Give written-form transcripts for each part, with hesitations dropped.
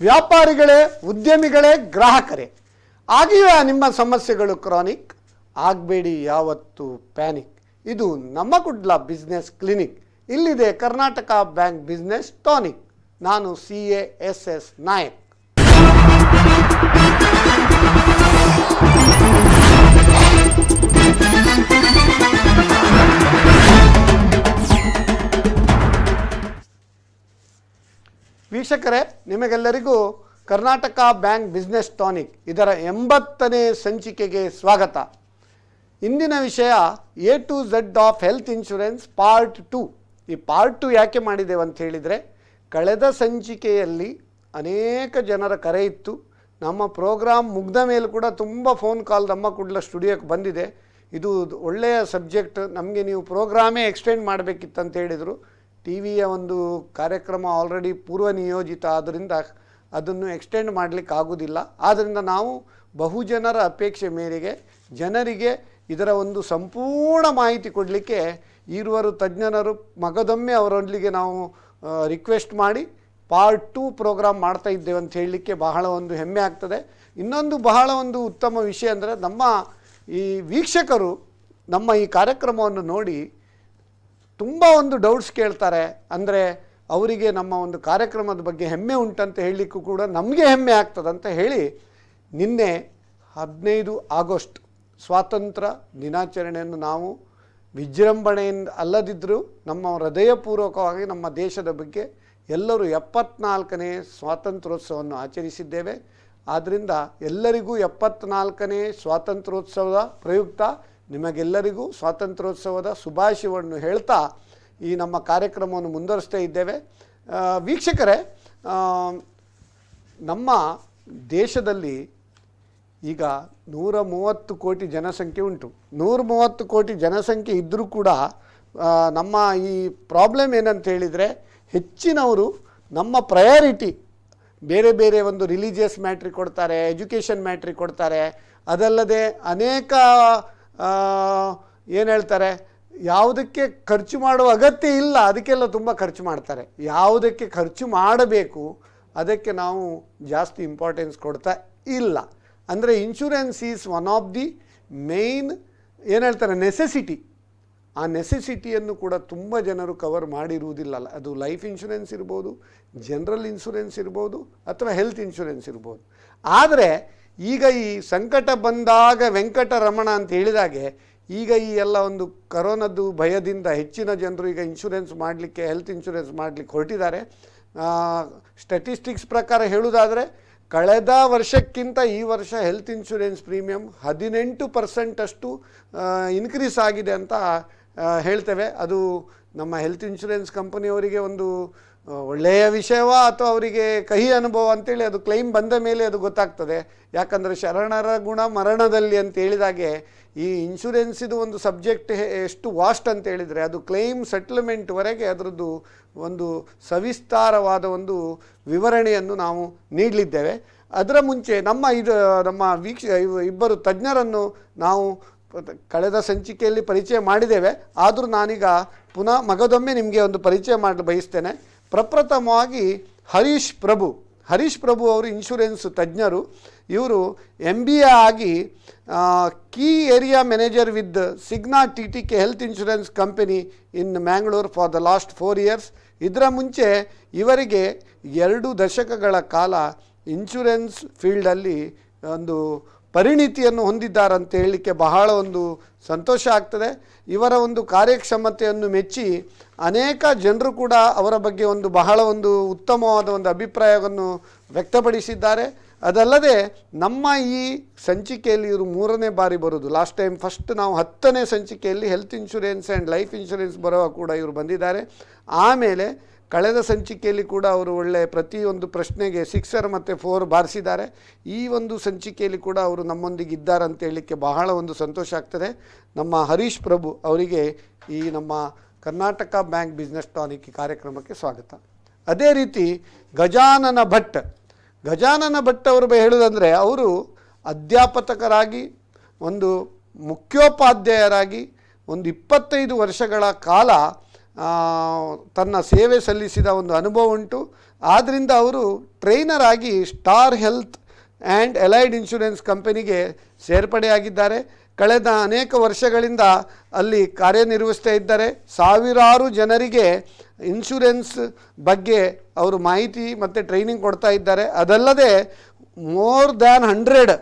ವ್ಯಾಪಾರಿಗಳೇ, ಉದ್ಯಮಿಗಳೇ, ಗ್ರಾಹಕರೇ, ಆಗಿವೆ ನಿಮ್ಮ ಸಮಸ್ಯೆಗಳು ಕ್ರಾನಿಕ್, ಆಗಬೇಡಿ ಯಾವತ್ತು ಪ್ಯಾನಿಕ್. ಇದು ನಮ್ಮ ಕುಡ್ಲ ಬಿಸ್ನೆಸ್ ಕ್ಲಿನಿಕ್. ಇಲ್ಲಿದೆ ಕರ್ನಾಟಕ ಬ್ಯಾಂಕ್ ಬಿಸ್ನೆಸ್ ಟಾನಿಕ್. ನಾನು CASS ನಾಯಕ್. ವೀಕ್ಷಕರೇ, ನಿಮಗೆಲ್ಲರಿಗೂ ಕರ್ನಾಟಕ ಬ್ಯಾಂಕ್ ಬಿಸ್ನೆಸ್ ಟಾನಿಕ್ ಇದರ 80ನೇ ಸಂಚಿಕೆಗೆ ಸ್ವಾಗತ. ಇಂದಿನ ವಿಷಯ A to Z of health insurance part 2. ಈ ಪಾರ್ಟ್ 2 ಯಾಕೆ ಮಾಡಿದ್ದೇವೆ ಅಂತ ಹೇಳಿದರೆ, ಕಳೆದ ಸಂಚಿಕೆಯಲ್ಲಿ ಅನೇಕ ಜನರ ಕರೆ ಇತ್ತು. ನಮ್ಮ ಪ್ರೋಗ್ರಾಮ್ ಮುಗ್ದ ಮೇಲೆ ಕೂಡ ತುಂಬ ಫೋನ್ ಕಾಲ್ ನಮ್ಮ ಕೂಡಲ ಸ್ಟುಡಿಯೋಕ್ಕೆ ಬಂದಿದೆ. ಇದು ಒಳ್ಳೆಯ ಸಬ್ಜೆಕ್ಟ್, ನಮಗೆ ನೀವು ಪ್ರೋಗ್ರಾಮೇ ಎಕ್ಸ್ಟೆಂಡ್ ಮಾಡಬೇಕಿತ್ತಂತ ಹೇಳಿದರು. ಟಿವಿಯ ಒಂದು ಕಾರ್ಯಕ್ರಮ ಆಲ್ರೆಡಿ ಪೂರ್ವ ನಿಯೋಜಿತ, ಆದ್ದರಿಂದ ಅದನ್ನು ಎಕ್ಸ್ಟೆಂಡ್ ಮಾಡಲಿಕ್ಕೆ ಆಗೋದಿಲ್ಲ. ಆದ್ದರಿಂದ ನಾವು ಬಹುಜನರ ಅಪೇಕ್ಷೆ ಮೇರೆಗೆ ಜನರಿಗೆ ಇದರ ಒಂದು ಸಂಪೂರ್ಣ ಮಾಹಿತಿ ಕೊಡಲಿಕ್ಕೆ ಇರುವರು ತಜ್ಞರು ಮಗದೊಮ್ಮೆ ಅವರೊಂದಿಗೆ ನಾವು ರಿಕ್ವೆಸ್ಟ್ ಮಾಡಿ ಪಾರ್ಟ್ 2 ಪ್ರೋಗ್ರಾಮ್ ಮಾಡ್ತಾ ಇದ್ದೇವೆ ಅಂತ ಹೇಳಲಿಕ್ಕೆ ಬಹಳ ಒಂದು ಹೆಮ್ಮೆ ಆಗ್ತದೆ. ಇನ್ನೊಂದು ಬಹಳ ಒಂದು ಉತ್ತಮ ವಿಷಯ ಅಂದರೆ, ನಮ್ಮ ಈ ವೀಕ್ಷಕರು ನಮ್ಮ ಈ ಕಾರ್ಯಕ್ರಮವನ್ನು ನೋಡಿ ತುಂಬ ಒಂದು ಡೌಟ್ಸ್ ಕೇಳ್ತಾರೆ. ಅಂದರೆ ಅವರಿಗೆ ನಮ್ಮ ಒಂದು ಕಾರ್ಯಕ್ರಮದ ಬಗ್ಗೆ ಹೆಮ್ಮೆ ಉಂಟಂತ ಹೇಳಲಿಕ್ಕೂ ಕೂಡ ನಮಗೆ ಹೆಮ್ಮೆ ಆಗ್ತದಂತ ಹೇಳಿ, ನಿನ್ನೆ 15 ಆಗಸ್ಟ್ ಸ್ವಾತಂತ್ರ್ಯ ದಿನಾಚರಣೆಯನ್ನು ನಾವು ವಿಜೃಂಭಣೆಯಿಂದ ಅಲ್ಲದಿದ್ದರೂ ನಮ್ಮ ಹೃದಯಪೂರ್ವಕವಾಗಿ ನಮ್ಮ ದೇಶದ ಬಗ್ಗೆ ಎಲ್ಲರೂ 74ನೇ ಸ್ವಾತಂತ್ರ್ಯೋತ್ಸವವನ್ನು ಆಚರಿಸಿದ್ದೇವೆ. ಆದ್ದರಿಂದ ಎಲ್ಲರಿಗೂ 74ನೇ ಸ್ವಾತಂತ್ರ್ಯೋತ್ಸವದ ಪ್ರಯುಕ್ತ ನಿಮಗೆಲ್ಲರಿಗೂ ಸ್ವಾತಂತ್ರ್ಯೋತ್ಸವದ ಶುಭಾಶಯವನ್ನು ಹೇಳ್ತಾ ಈ ನಮ್ಮ ಕಾರ್ಯಕ್ರಮವನ್ನು ಮುಂದುವರಿಸ್ತಾ ಇದ್ದೇವೆ. ವೀಕ್ಷಕರೇ, ನಮ್ಮ ದೇಶದಲ್ಲಿ ಈಗ 130 ಕೋಟಿ ಜನಸಂಖ್ಯೆ ಉಂಟು. 130 ಕೋಟಿ ಜನಸಂಖ್ಯೆ ಇದ್ದರೂ ಕೂಡ ನಮ್ಮ ಈ ಪ್ರಾಬ್ಲಮ್ ಏನಂತ ಹೇಳಿದರೆ, ಹೆಚ್ಚಿನವರು ನಮ್ಮ ಪ್ರಯಾರಿಟಿ ಬೇರೆ ಬೇರೆ ಒಂದು ರಿಲಿಜಿಯಸ್ ಮ್ಯಾಟ್ರಿ ಕೊಡ್ತಾರೆ, ಎಜುಕೇಷನ್ ಮ್ಯಾಟ್ರಿ ಕೊಡ್ತಾರೆ. ಅದಲ್ಲದೆ ಅನೇಕ ಏನು ಹೇಳ್ತಾರೆ, ಯಾವುದಕ್ಕೆ ಖರ್ಚು ಮಾಡುವ ಅಗತ್ಯ ಇಲ್ಲ ಅದಕ್ಕೆಲ್ಲ ತುಂಬ ಖರ್ಚು ಮಾಡ್ತಾರೆ. ಯಾವುದಕ್ಕೆ ಖರ್ಚು ಮಾಡಬೇಕು ಅದಕ್ಕೆ ನಾವು ಜಾಸ್ತಿ ಇಂಪಾರ್ಟೆನ್ಸ್ ಕೊಡ್ತಾ ಇಲ್ಲ. ಅಂದರೆ insurance is one of the main ಏನು ಹೇಳ್ತಾರೆ ನೆಸೆಸಿಟಿ. ಆ ನೆಸೆಸಿಟಿಯನ್ನು ಕೂಡ ತುಂಬ ಜನರು ಕವರ್ ಮಾಡಿರುವುದಿಲ್ಲ. ಅದು ಲೈಫ್ ಇನ್ಶೂರೆನ್ಸ್ ಇರ್ಬೋದು, ಜನರಲ್ ಇನ್ಶೂರೆನ್ಸ್ ಇರ್ಬೋದು, ಅಥವಾ ಹೆಲ್ತ್ ಇನ್ಶೂರೆನ್ಸ್ ಇರ್ಬೋದು. ಆದರೆ ಈಗ ಈ ಸಂಕಟ ಬಂದಾಗ ವೆಂಕಟರಮಣ ಅಂತ ಹೇಳಿದಾಗೆ, ಈಗ ಈ ಎಲ್ಲ ಒಂದು ಕರೋನದ್ದು ಭಯದಿಂದ ಹೆಚ್ಚಿನ ಜನರು ಈಗ ಇನ್ಶೂರೆನ್ಸ್ ಮಾಡಲಿಕ್ಕೆ, ಹೆಲ್ತ್ ಇನ್ಶೂರೆನ್ಸ್ ಮಾಡಲಿಕ್ಕೆ ಹೊರಟಿದ್ದಾರೆ. ಸ್ಟ್ಯಾಟಿಸ್ಟಿಕ್ಸ್ ಪ್ರಕಾರ ಹೇಳುವುದಾದರೆ, ಕಳೆದ ವರ್ಷಕ್ಕಿಂತ ಈ ವರ್ಷ ಹೆಲ್ತ್ ಇನ್ಶೂರೆನ್ಸ್ ಪ್ರೀಮಿಯಂ 18% ಅಷ್ಟು ಇನ್ಕ್ರೀಸ್ ಆಗಿದೆ ಅಂತ ಹೇಳ್ತೇವೆ. ಅದು ನಮ್ಮ ಹೆಲ್ತ್ ಇನ್ಶೂರೆನ್ಸ್ ಕಂಪನಿಯವರಿಗೆ ಒಂದು ಒಳ್ಳೆಯ ವಿಷಯವ ಅಥವಾ ಅವರಿಗೆ ಕಹಿ ಅನುಭವ ಅಂತೇಳಿ ಅದು ಕ್ಲೈಮ್ ಬಂದ ಮೇಲೆ ಅದು ಗೊತ್ತಾಗ್ತದೆ. ಯಾಕಂದರೆ ಶರಣರ ಗುಣ ಮರಣದಲ್ಲಿ ಅಂತ ಹೇಳಿದಾಗೆ, ಈ ಇನ್ಶೂರೆನ್ಸಿದು ಒಂದು ಸಬ್ಜೆಕ್ಟ್ ಎಷ್ಟು ವಾಸ್ಟ್ ಅಂತ ಹೇಳಿದರೆ, ಅದು ಕ್ಲೈಮ್ ಸೆಟ್ಲ್ಮೆಂಟ್ವರೆಗೆ ಅದರದ್ದು ಒಂದು ಸವಿಸ್ತಾರವಾದ ಒಂದು ವಿವರಣೆಯನ್ನು ನಾವು ನೀಡಲಿದ್ದೇವೆ. ಅದರ ಮುಂಚೆ ನಮ್ಮ ಇಬ್ಬರು ತಜ್ಞರನ್ನು ನಾವು ಕಳೆದ ಸಂಚಿಕೆಯಲ್ಲಿ ಪರಿಚಯ ಮಾಡಿದ್ದೇವೆ. ಆದರೂ ನಾನೀಗ ಪುನಃ ಮಗದೊಮ್ಮೆ ನಿಮಗೆ ಒಂದು ಪರಿಚಯ ಮಾಡಲು ಬಯಸ್ತೇನೆ. ಪ್ರಪ್ರಥಮವಾಗಿ ಹರೀಶ್ ಪ್ರಭು ಅವರು ಇನ್ಶೂರೆನ್ಸ್ ತಜ್ಞರು. ಇವರು MBA ಆಗಿ key area manager with Cigna TTK health insurance company in Mangalore for the last 4 years. ಇದರ ಮುಂಚೆ ಇವರಿಗೆ 2 ದಶಕಗಳ ಕಾಲ ಇನ್ಶೂರೆನ್ಸ್ ಫೀಲ್ಡಲ್ಲಿ ಒಂದು ಪರಿಣಿತಿಯನ್ನು ಹೊಂದಿದ್ದಾರಂತ ಹೇಳಲಿಕ್ಕೆ ಬಹಳ ಒಂದು ಸಂತೋಷ ಆಗ್ತದೆ. ಇವರ ಒಂದು ಕಾರ್ಯಕ್ಷಮತೆಯನ್ನು ಮೆಚ್ಚಿ ಅನೇಕ ಜನರು ಕೂಡ ಅವರ ಬಗ್ಗೆ ಒಂದು ಬಹಳ ಒಂದು ಉತ್ತಮವಾದ ಒಂದು ಅಭಿಪ್ರಾಯವನ್ನು ವ್ಯಕ್ತಪಡಿಸಿದ್ದಾರೆ. ಅದಲ್ಲದೆ ನಮ್ಮ ಈ ಸಂಚಿಕೆಯಲ್ಲಿ ಇವರು 3ನೇ ಬಾರಿ ಬರೋದು. ಲಾಸ್ಟ್ ಟೈಮ್ ಫಸ್ಟ್ ನಾವು 10ನೇ ಸಂಚಿಕೆಯಲ್ಲಿ health insurance and life insurance ಬರುವ ಕೂಡ ಇವರು ಬಂದಿದ್ದಾರೆ. ಆಮೇಲೆ ಕಳೆದ ಸಂಚಿಕೆಯಲ್ಲಿ ಕೂಡ ಅವರು ಒಳ್ಳೆಯ ಪ್ರತಿಯೊಂದು ಪ್ರಶ್ನೆಗೆ 6 ಮತ್ತು 4 ಬಾರಿಸಿದ್ದಾರೆ. ಈ ಒಂದು ಸಂಚಿಕೆಯಲ್ಲಿ ಕೂಡ ಅವರು ನಮ್ಮೊಂದಿಗೆ ಇದ್ದಾರೆ ಅಂತ ಹೇಳಲಿಕ್ಕೆ ಬಹಳ ಒಂದು ಸಂತೋಷ ಆಗ್ತದೆ. ನಮ್ಮ ಹರೀಶ್ ಪ್ರಭು ಅವರಿಗೆ ಈ ನಮ್ಮ ಕರ್ನಾಟಕ ಬ್ಯಾಂಕ್ ಬಿಸ್ನೆಸ್ ಟಾನಿಕ್ ಕಾರ್ಯಕ್ರಮಕ್ಕೆ ಸ್ವಾಗತ. ಅದೇ ರೀತಿ ಗಜಾನನ ಭಟ್ ಅವರು ಹೇಳೋದಂದರೆ, ಅವರು ಅಧ್ಯಾಪಕರಾಗಿ ಒಂದು ಮುಖ್ಯೋಪಾಧ್ಯಾಯರಾಗಿ ಒಂದು 25 ವರ್ಷಗಳ ಕಾಲ ತನ್ನ ಸೇವೆ ಸಲ್ಲಿಸಿದ ಒಂದು ಅನುಭವ ಉಂಟು. ಆದ್ದರಿಂದ ಅವರು ಟ್ರೈನರ್ ಆಗಿ star health and allied insurance ಕಂಪನಿಗೆ ಸೇರ್ಪಡೆಯಾಗಿದ್ದಾರೆ. ಕಳೆದ ಅನೇಕ ವರ್ಷಗಳಿಂದ ಅಲ್ಲಿ ಕಾರ್ಯನಿರ್ವಹಿಸ್ತಾ ಇದ್ದಾರೆ. ಸಾವಿರಾರು ಜನರಿಗೆ ಇನ್ಶೂರೆನ್ಸ್ ಬಗ್ಗೆ ಅವರು ಮಾಹಿತಿ ಮತ್ತು ಟ್ರೈನಿಂಗ್ ಕೊಡ್ತಾ ಇದ್ದಾರೆ. ಅದಲ್ಲದೆ more than 100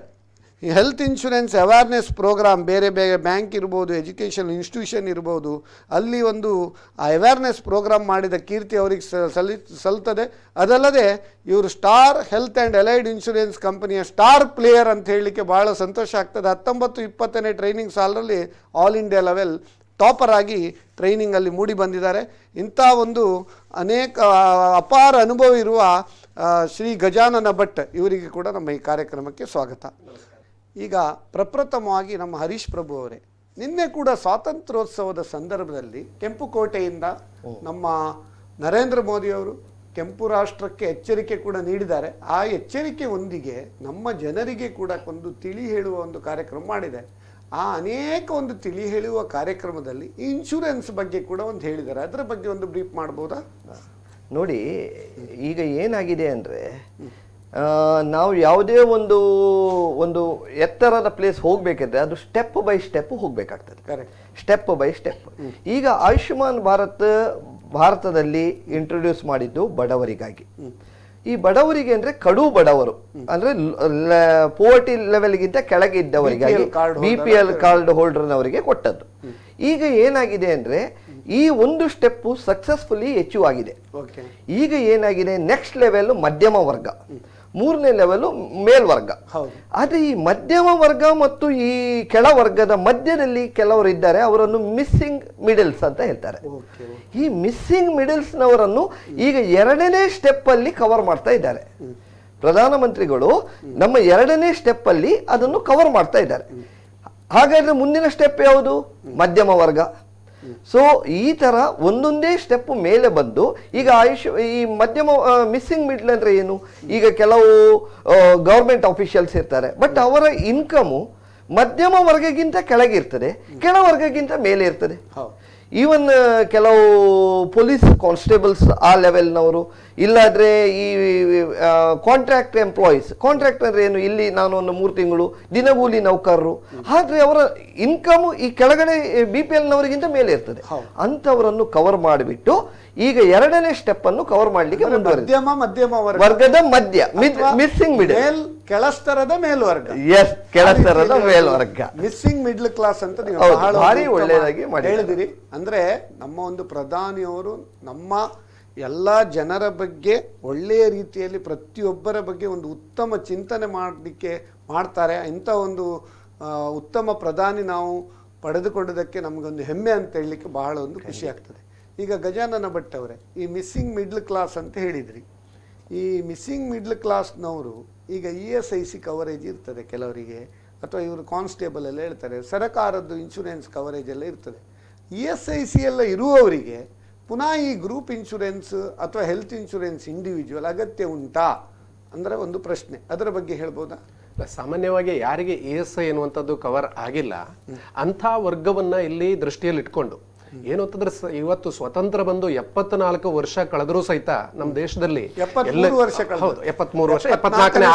health insurance awareness program ಬೇರೆ ಬೇರೆ ಬ್ಯಾಂಕ್ ಇರ್ಬೋದು, ಎಜುಕೇಷನ್ ಇನ್ಸ್ಟಿಟ್ಯೂಷನ್ ಇರ್ಬೋದು, ಅಲ್ಲಿ ಒಂದು ಅವೇರ್ನೆಸ್ ಪ್ರೋಗ್ರಾಮ್ ಮಾಡಿದ ಕೀರ್ತಿ ಅವರಿಗೆ ಸಲ್ತದೆ. ಅದಲ್ಲದೆ ಇವರು star health and allied insurance ಕಂಪನಿಯ ಸ್ಟಾರ್ ಪ್ಲೇಯರ್ ಅಂತ ಹೇಳಲಿಕ್ಕೆ ಭಾಳ ಸಂತೋಷ ಆಗ್ತದೆ. 19-20ನೇ ಟ್ರೈನಿಂಗ್ ಸಾಲಲ್ಲಿ ಆಲ್ ಇಂಡಿಯಾ ಲೆವೆಲ್ ಟಾಪರ್ ಆಗಿ ಟ್ರೈನಿಂಗಲ್ಲಿ ಮೂಡಿ ಬಂದಿದ್ದಾರೆ. ಇಂಥ ಒಂದು ಅನೇಕ ಅಪಾರ ಅನುಭವ ಇರುವ ಶ್ರೀ ಗಜಾನನ ಭಟ್ ಇವರಿಗೆ ಕೂಡ ನಮ್ಮ ಈ ಕಾರ್ಯಕ್ರಮಕ್ಕೆ ಸ್ವಾಗತ. ಈಗ ಪ್ರಪ್ರಥಮವಾಗಿ ನಮ್ಮ ಹರೀಶ್ ಪ್ರಭು ಅವರೇ, ನಿನ್ನೆ ಕೂಡ ಸ್ವಾತಂತ್ರ್ಯೋತ್ಸವದ ಸಂದರ್ಭದಲ್ಲಿ ಕೆಂಪುಕೋಟೆಯಿಂದ ನಮ್ಮ ನರೇಂದ್ರ ಮೋದಿಯವರು ಕೆಂಪು ರಾಷ್ಟ್ರಕ್ಕೆ ಎಚ್ಚರಿಕೆ ಕೂಡ ನೀಡಿದ್ದಾರೆ. ಆ ಎಚ್ಚರಿಕೆ ಒಂದಿಗೆ ನಮ್ಮ ಜನರಿಗೆ ಕೂಡ ಒಂದು ತಿಳಿ ಹೇಳುವ ಒಂದು ಕಾರ್ಯಕ್ರಮ ಮಾಡಿದೆ. ಆ ಅನೇಕ ಒಂದು ತಿಳಿ ಹೇಳುವ ಕಾರ್ಯಕ್ರಮದಲ್ಲಿ ಇನ್ಶೂರೆನ್ಸ್ ಬಗ್ಗೆ ಕೂಡ ಒಂದು ಹೇಳಿದ್ದಾರೆ. ಅದರ ಬಗ್ಗೆ ಒಂದು ಬ್ರೀಫ್ ಮಾಡ್ಬೋದಾ? ನೋಡಿ, ಈಗ ಏನಾಗಿದೆ ಅಂದರೆ, ನಾವು ಯಾವುದೇ ಒಂದು ಒಂದು ಎತ್ತರದ ಪ್ಲೇಸ್ ಹೋಗಬೇಕಿದ್ರೆ ಅದು ಸ್ಟೆಪ್ ಬೈ ಸ್ಟೆಪ್ ಹೋಗಬೇಕಾಗ್ತದೆ. Step by step. ಈಗ ಆಯುಷ್ಮಾನ್ ಭಾರತದಲ್ಲಿ ಇಂಟ್ರೊಡ್ಯೂಸ್ ಮಾಡಿದ್ದು ಬಡವರಿಗಾಗಿ. ಈ ಬಡವರಿಗೆ ಅಂದರೆ ಕಡು ಬಡವರು ಅಂದರೆ ಪೋವರ್ಟಿ ಲೆವೆಲ್ಗಿಂತ ಕೆಳಗೆ ಇದ್ದವರಿಗಾಗಿ BPL ಕಾರ್ಡ್ ಹೋಲ್ಡರ್ನವರಿಗೆ ಕೊಟ್ಟದ್ದು. ಈಗ ಏನಾಗಿದೆ ಅಂದರೆ, ಈ ಒಂದು ಸ್ಟೆಪ್ಪು ಸಕ್ಸಸ್ಫುಲಿ ಅಚೀವ್ ಆಗಿದೆ. ಈಗ ಏನಾಗಿದೆ, ನೆಕ್ಸ್ಟ್ ಲೆವೆಲ್ ಮಧ್ಯಮ ವರ್ಗ, 3ನೇ ಲೆವೆಲ್ ಮೇಲ್ವರ್ಗ. ಆದರೆ ಈ ಮಧ್ಯಮ ವರ್ಗ ಮತ್ತು ಈ ಕೆಳವರ್ಗದ ಮಧ್ಯದಲ್ಲಿ ಕೆಲವರು ಇದ್ದಾರೆ, ಅವರನ್ನು ಮಿಸ್ಸಿಂಗ್ ಮಿಡಲ್ಸ್ ಅಂತ ಹೇಳ್ತಾರೆ. ಈ ಮಿಸ್ಸಿಂಗ್ ಮಿಡಲ್ಸ್ನವರನ್ನು ಈಗ 2ನೇ ಸ್ಟೆಪ್ ಅಲ್ಲಿ ಕವರ್ ಮಾಡ್ತಾ ಇದ್ದಾರೆ. ಪ್ರಧಾನಮಂತ್ರಿಗಳು ನಮ್ಮ 2ನೇ ಸ್ಟೆಪ್ ಅಲ್ಲಿ ಅದನ್ನು ಕವರ್ ಮಾಡ್ತಾ ಇದ್ದಾರೆ. ಹಾಗಾದ್ರೆ ಮುಂದಿನ ಸ್ಟೆಪ್ ಯಾವುದು? ಮಧ್ಯಮ ವರ್ಗ. ಸೊ ಈ ತರ ಒಂದೊಂದೇ ಸ್ಟೆಪ್ ಮೇಲೆ ಬಂದು ಈಗ ಈ ಮಧ್ಯಮ ಮಿಸ್ಸಿಂಗ್ ಮಿಡ್ಲ್ ಅಂದ್ರೆ ಏನು? ಈಗ ಕೆಲವು ಗವರ್ಮೆಂಟ್ ಆಫೀಷಿಯಲ್ಸ್ ಇರ್ತಾರೆ, ಬಟ್ ಅವರ ಇನ್ಕಮು ಮಧ್ಯಮ ವರ್ಗಕ್ಕಿಂತ ಕೆಳಗಿರ್ತದೆ, ಕೆಳವರ್ಗಕ್ಕಿಂತ ಮೇಲೆ ಇರ್ತದೆ. ಈವನ್ ಕೆಲವು ಪೊಲೀಸ್ ಕಾನ್ಸ್ಟೇಬಲ್ಸ್ ಆ ಲೆವೆಲ್ನವರು, ಇಲ್ಲಾದ್ರೆ ಈ ಕಾಂಟ್ರಾಕ್ಟ್ ಎಂಪ್ಲಾಯೀಸ್. ಕಾಂಟ್ರಾಕ್ಟ್ ಅಂದ್ರೆ ಏನು? ಇಲ್ಲಿ ನಾನು ಒಂದು 3 ತಿಂಗಳು ದಿನಗೂಲಿ ನೌಕರರು. ಆದ್ರೆ ಅವರ ಇನ್ಕಮ್ ಈ ಕೆಳಗಡೆ BPL ನವರಿಗಿಂತ ಮೇಲೆ ಇರ್ತದೆ. ಅಂತವರನ್ನು ಕವರ್ ಮಾಡಿಬಿಟ್ಟು ಈಗ 2ನೇ ಸ್ಟೆಪ್ ಅನ್ನು ಕವರ್ ಮಾಡಲಿಕ್ಕೆ ಮಧ್ಯಮ ವರ್ಗದ ಮಧ್ಯ, ಮಿಸ್ಸಿಂಗ್ ಮಿಡಲ್, ಕೆಳಸ್ತರದ ಮೇಲ್ವರ್ಗ. ಎಸ್, ಕೆಳಸ್ತರದ ಮೇಲ್ವರ್ಗ, ಮಿಸ್ಸಿಂಗ್ ಮಿಡ್ಲ್ ಕ್ಲಾಸ್ ಅಂತ ನೀವು ಭಾರಿ ಒಳ್ಳೆಯದಾಗಿ ಹೇಳಿದಿರಿ. ಅಂದ್ರೆ ನಮ್ಮ ಒಂದು ಪ್ರಧಾನಿಯವರು ನಮ್ಮ ಎಲ್ಲ ಜನರ ಬಗ್ಗೆ ಒಳ್ಳೆಯ ರೀತಿಯಲ್ಲಿ ಪ್ರತಿಯೊಬ್ಬರ ಬಗ್ಗೆ ಒಂದು ಉತ್ತಮ ಚಿಂತನೆ ಮಾಡ್ತಾರೆ. ಇಂಥ ಒಂದು ಉತ್ತಮ ಪ್ರಧಾನಿ ನಾವು ಪಡೆದುಕೊಂಡದಕ್ಕೆ ನಮಗೊಂದು ಹೆಮ್ಮೆ ಅಂತ ಹೇಳಲಿಕ್ಕೆ ಬಹಳ ಒಂದು ಖುಷಿ ಆಗ್ತದೆ. ಈಗ ಗಜಾನನ ಭಟ್ ಅವರೇ, ಈ ಮಿಸ್ಸಿಂಗ್ ಮಿಡ್ಲ್ ಕ್ಲಾಸ್ ಅಂತ ಹೇಳಿದ್ರಿ. ಈ ಮಿಸ್ಸಿಂಗ್ ಮಿಡ್ಲ್ ಕ್ಲಾಸ್ನವರು ಈಗ ESIC ಕವರೇಜ್ ಇರ್ತದೆ ಕೆಲವರಿಗೆ, ಅಥವಾ ಇವರು ಕಾನ್ಸ್ಟೇಬಲ್ ಎಲ್ಲ ಹೇಳ್ತಾರೆ, ಸರ್ಕಾರದ್ದು ಇನ್ಶೂರೆನ್ಸ್ ಕವರೇಜ್ ಎಲ್ಲ ಇರ್ತದೆ. ESIC ಎಲ್ಲ ಇರುವವರಿಗೆ ಪುನಃ ಈ ಗ್ರೂಪ್ ಇನ್ಶೂರೆನ್ಸ್ ಅಥವಾ ಹೆಲ್ತ್ ಇನ್ಶೂರೆನ್ಸ್ ಇಂಡಿವಿಜುವಲ್ ಅಗತ್ಯ ಉಂಟಾ ಅಂದರೆ ಒಂದು ಪ್ರಶ್ನೆ. ಅದರ ಬಗ್ಗೆ ಹೇಳ್ಬೋದಾ? ಸಾಮಾನ್ಯವಾಗಿ ಯಾರಿಗೆ ESI ಎನ್ನುವಂಥದ್ದು ಕವರ್ ಆಗಿಲ್ಲ ಅಂಥ ವರ್ಗವನ್ನ ಇಲ್ಲಿ ದೃಷ್ಟಿಯಲ್ಲಿ ಇಟ್ಕೊಂಡು ಏನು ಅಂತಂದ್ರೆ, ಇವತ್ತು ಸ್ವತಂತ್ರ ಬಂದು 74 ವರ್ಷ ಕಳೆದರೂ ಸಹಿತ ನಮ್ಮ ದೇಶದಲ್ಲಿ 73 ವರ್ಷ 74ನೇ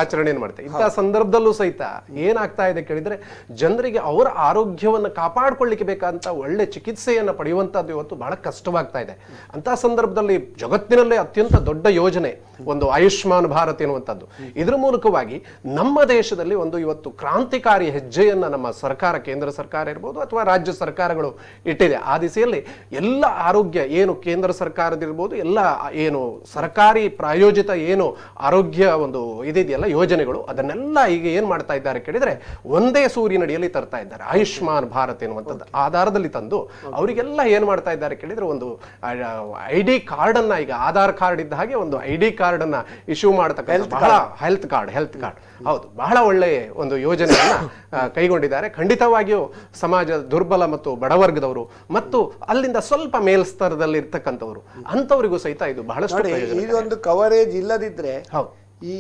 ಆಚರಣೆಯನ್ನು ಮಾಡ್ತೇವೆ. ಇಂಥ ಸಂದರ್ಭದಲ್ಲೂ ಸಹಿತ ಏನಾಗ್ತಾ ಇದೆ ಕೇಳಿದ್ರೆ, ಜನರಿಗೆ ಅವರ ಆರೋಗ್ಯವನ್ನು ಕಾಪಾಡಿಕೊಳ್ಳಿಕ್ಕೆ ಬೇಕಾದಂತ ಒಳ್ಳೆ ಚಿಕಿತ್ಸೆಯನ್ನು ಪಡೆಯುವಂತದ್ದು ಇವತ್ತು ಬಹಳ ಕಷ್ಟವಾಗ್ತಾ ಇದೆ. ಅಂತ ಸಂದರ್ಭದಲ್ಲಿ ಜಗತ್ತಿನಲ್ಲೇ ಅತ್ಯಂತ ದೊಡ್ಡ ಯೋಜನೆ ಒಂದು ಆಯುಷ್ಮಾನ್ ಭಾರತ್ ಎನ್ನುವಂಥದ್ದು. ಇದರ ಮೂಲಕವಾಗಿ ನಮ್ಮ ದೇಶದಲ್ಲಿ ಒಂದು ಇವತ್ತು ಕ್ರಾಂತಿಕಾರಿ ಹೆಜ್ಜೆಯನ್ನ ನಮ್ಮ ಸರ್ಕಾರ, ಕೇಂದ್ರ ಸರ್ಕಾರ ಇರ್ಬೋದು ಅಥವಾ ರಾಜ್ಯ ಸರ್ಕಾರಗಳು ಇಟ್ಟಿದೆ. ಆ ದಿಸೆಯಲ್ಲಿ ಎಲ್ಲ ಆರೋಗ್ಯ ಏನು ಕೇಂದ್ರ ಸರ್ಕಾರದಿರ್ಬೋದು, ಎಲ್ಲ ಏನು ಸರ್ಕಾರಿ ಪ್ರಾಯೋಜಿತ ಏನು ಆರೋಗ್ಯ ಒಂದು ಇದೆಯಲ್ಲ ಯೋಜನೆಗಳು, ಅದನ್ನೆಲ್ಲ ಈಗ ಏನ್ ಮಾಡ್ತಾ ಇದ್ದಾರೆ ಕೇಳಿದ್ರೆ ಒಂದೇ ಸೂರಿನಡಿಯಲ್ಲಿ ತರ್ತಾ ಇದ್ದಾರೆ. ಆಯುಷ್ಮಾನ್ ಭಾರತ್ ಎನ್ನುವಂಥದ್ದು ಆಧಾರದಲ್ಲಿ ತಂದು ಅವರಿಗೆಲ್ಲ ಏನ್ ಮಾಡ್ತಾ ಇದ್ದಾರೆ ಕೇಳಿದ್ರೆ, ಒಂದು ID ಕಾರ್ಡ್ ಅನ್ನ, ಈಗ ಆಧಾರ್ ಕಾರ್ಡ್ ಇದ್ದ ಹಾಗೆ ಒಂದು ID ಕಾರ್ಡ್ ಅನ್ನ ಇಶ್ಯೂ ಮಾಡತಕ್ಕಂಥ ಬಹಳ ಹೆಲ್ತ್ ಕಾರ್ಡ್ ಹೌದು, ಬಹಳ ಒಳ್ಳೆ ಒಂದು ಯೋಜನೆಯನ್ನ ಕೈಗೊಂಡಿದ್ದಾರೆ. ಖಂಡಿತವಾಗಿಯೂ ಸಮಾಜದ ದುರ್ಬಲ ಮತ್ತು ಬಡವರ್ಗದವರು ಮತ್ತು ಅಲ್ಲಿಂದ ಸ್ವಲ್ಪ ಮೇಲ್ಸ್ತರದಲ್ಲಿ ಇರ್ತಕ್ಕಂಥವ್ರು ಅಂತವರಿಗೂ ಸಹಿತ ಇದು ಬಹಳಷ್ಟು ಇದೊಂದು ಕವರೇಜ್ ಇಲ್ಲದಿದ್ರೆ ಈ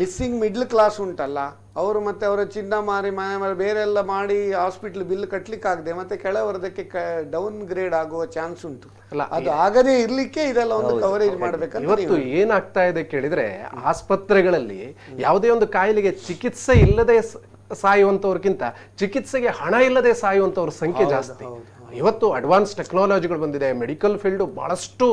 ಮಿಸ್ಸಿಂಗ್ ಮಿಡ್ಲ್ ಕ್ಲಾಸ್ ಉಂಟಲ್ಲ, ಅವರು ಮತ್ತೆ ಅವರ ಚಿನ್ನ ಮಾರಿ ಮನೆ ಮಾರಿ ಬೇರೆ ಎಲ್ಲ ಮಾಡಿ ಹಾಸ್ಪಿಟ್ಲ್ ಬಿಲ್ ಕಟ್ಲಿಕ್ಕೆ ಆಗದೆ ಮತ್ತೆ ಕೆಳವರ್ಗಕ್ಕೆ ಡೌನ್ ಗ್ರೇಡ್ ಆಗುವ ಚಾನ್ಸ್ ಉಂಟು. ಅದು ಆಗದೇ ಇರ್ಲಿಕ್ಕೆ ಇದೆಲ್ಲ ಒಂದು ಕವರೇಜ್ ಮಾಡ್ಬೇಕಂತ. ಇವತ್ತು ಏನಾಗ್ತಾ ಇದೆ ಕೇಳಿದ್ರೆ, ಆಸ್ಪತ್ರೆಗಳಲ್ಲಿ ಯಾವುದೇ ಒಂದು ಕಾಯಿಲೆಗೆ ಚಿಕಿತ್ಸೆ ಇಲ್ಲದೆ ಸಾಯುವಂತವ್ರಿಗಿಂತ ಚಿಕಿತ್ಸೆಗೆ ಹಣ ಇಲ್ಲದೆ ಸಾಯುವಂತವ್ರ ಸಂಖ್ಯೆ ಜಾಸ್ತಿ. ಇವತ್ತು ಅಡ್ವಾನ್ಸ್ ಟೆಕ್ನಾಲಜಿಗಳು ಬಂದಿದೆ, ಮೆಡಿಕಲ್ ಫೀಲ್ಡ್ ಬಹಳಷ್ಟು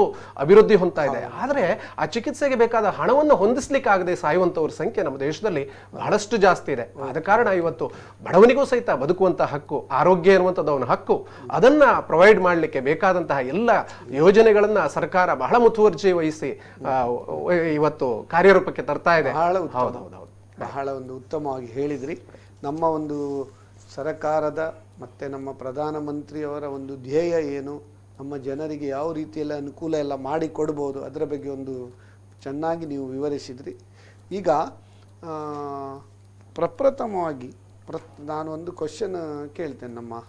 ಅಭಿವೃದ್ಧಿ ಹೊಂದ್ತಾ ಇದೆ. ಆದರೆ ಆ ಚಿಕಿತ್ಸೆಗೆ ಬೇಕಾದ ಹಣವನ್ನು ಹೊಂದಿಸ್ಲಿಕ್ಕಾಗದೆ ಸಾಯುವಂತವ್ರ ಸಂಖ್ಯೆ ನಮ್ಮ ದೇಶದಲ್ಲಿ ಬಹಳಷ್ಟು ಜಾಸ್ತಿ ಇದೆ. ಆದ ಕಾರಣ ಇವತ್ತು ಬಡವನಿಗೂ ಸಹಿತ ಬದುಕುವಂತ ಹಕ್ಕು, ಆರೋಗ್ಯ ಇರುವಂತದ್ದು ಅವನ ಹಕ್ಕು, ಅದನ್ನ ಪ್ರೊವೈಡ್ ಮಾಡಲಿಕ್ಕೆ ಬೇಕಾದಂತಹ ಎಲ್ಲ ಯೋಜನೆಗಳನ್ನ ಸರ್ಕಾರ ಬಹಳ ಮುತುವರ್ಜಿ ವಹಿಸಿ ಇವತ್ತು ಕಾರ್ಯರೂಪಕ್ಕೆ ತರ್ತಾ ಇದೆ. ಬಹಳ ಒಂದು ಉತ್ತಮವಾಗಿ ಹೇಳಿದ್ರಿ. ನಮ್ಮ ಒಂದು ಸರ್ಕಾರದ ಮತ್ತು ನಮ್ಮ ಪ್ರಧಾನಮಂತ್ರಿಯವರ ಒಂದು ಧ್ಯೇಯ ಏನು, ನಮ್ಮ ಜನರಿಗೆ ಯಾವ ರೀತಿಯೆಲ್ಲ ಅನುಕೂಲ ಎಲ್ಲ ಮಾಡಿಕೊಡ್ಬೋದು, ಅದರ ಬಗ್ಗೆ ಒಂದು ಚೆನ್ನಾಗಿ ನೀವು ವಿವರಿಸಿದ್ರಿ. ಈಗ ಪ್ರಪ್ರಥಮವಾಗಿ ನಾನು ಒಂದು ಕ್ವಶನ್ ಕೇಳ್ತೇನೆ ನಮ್ಮ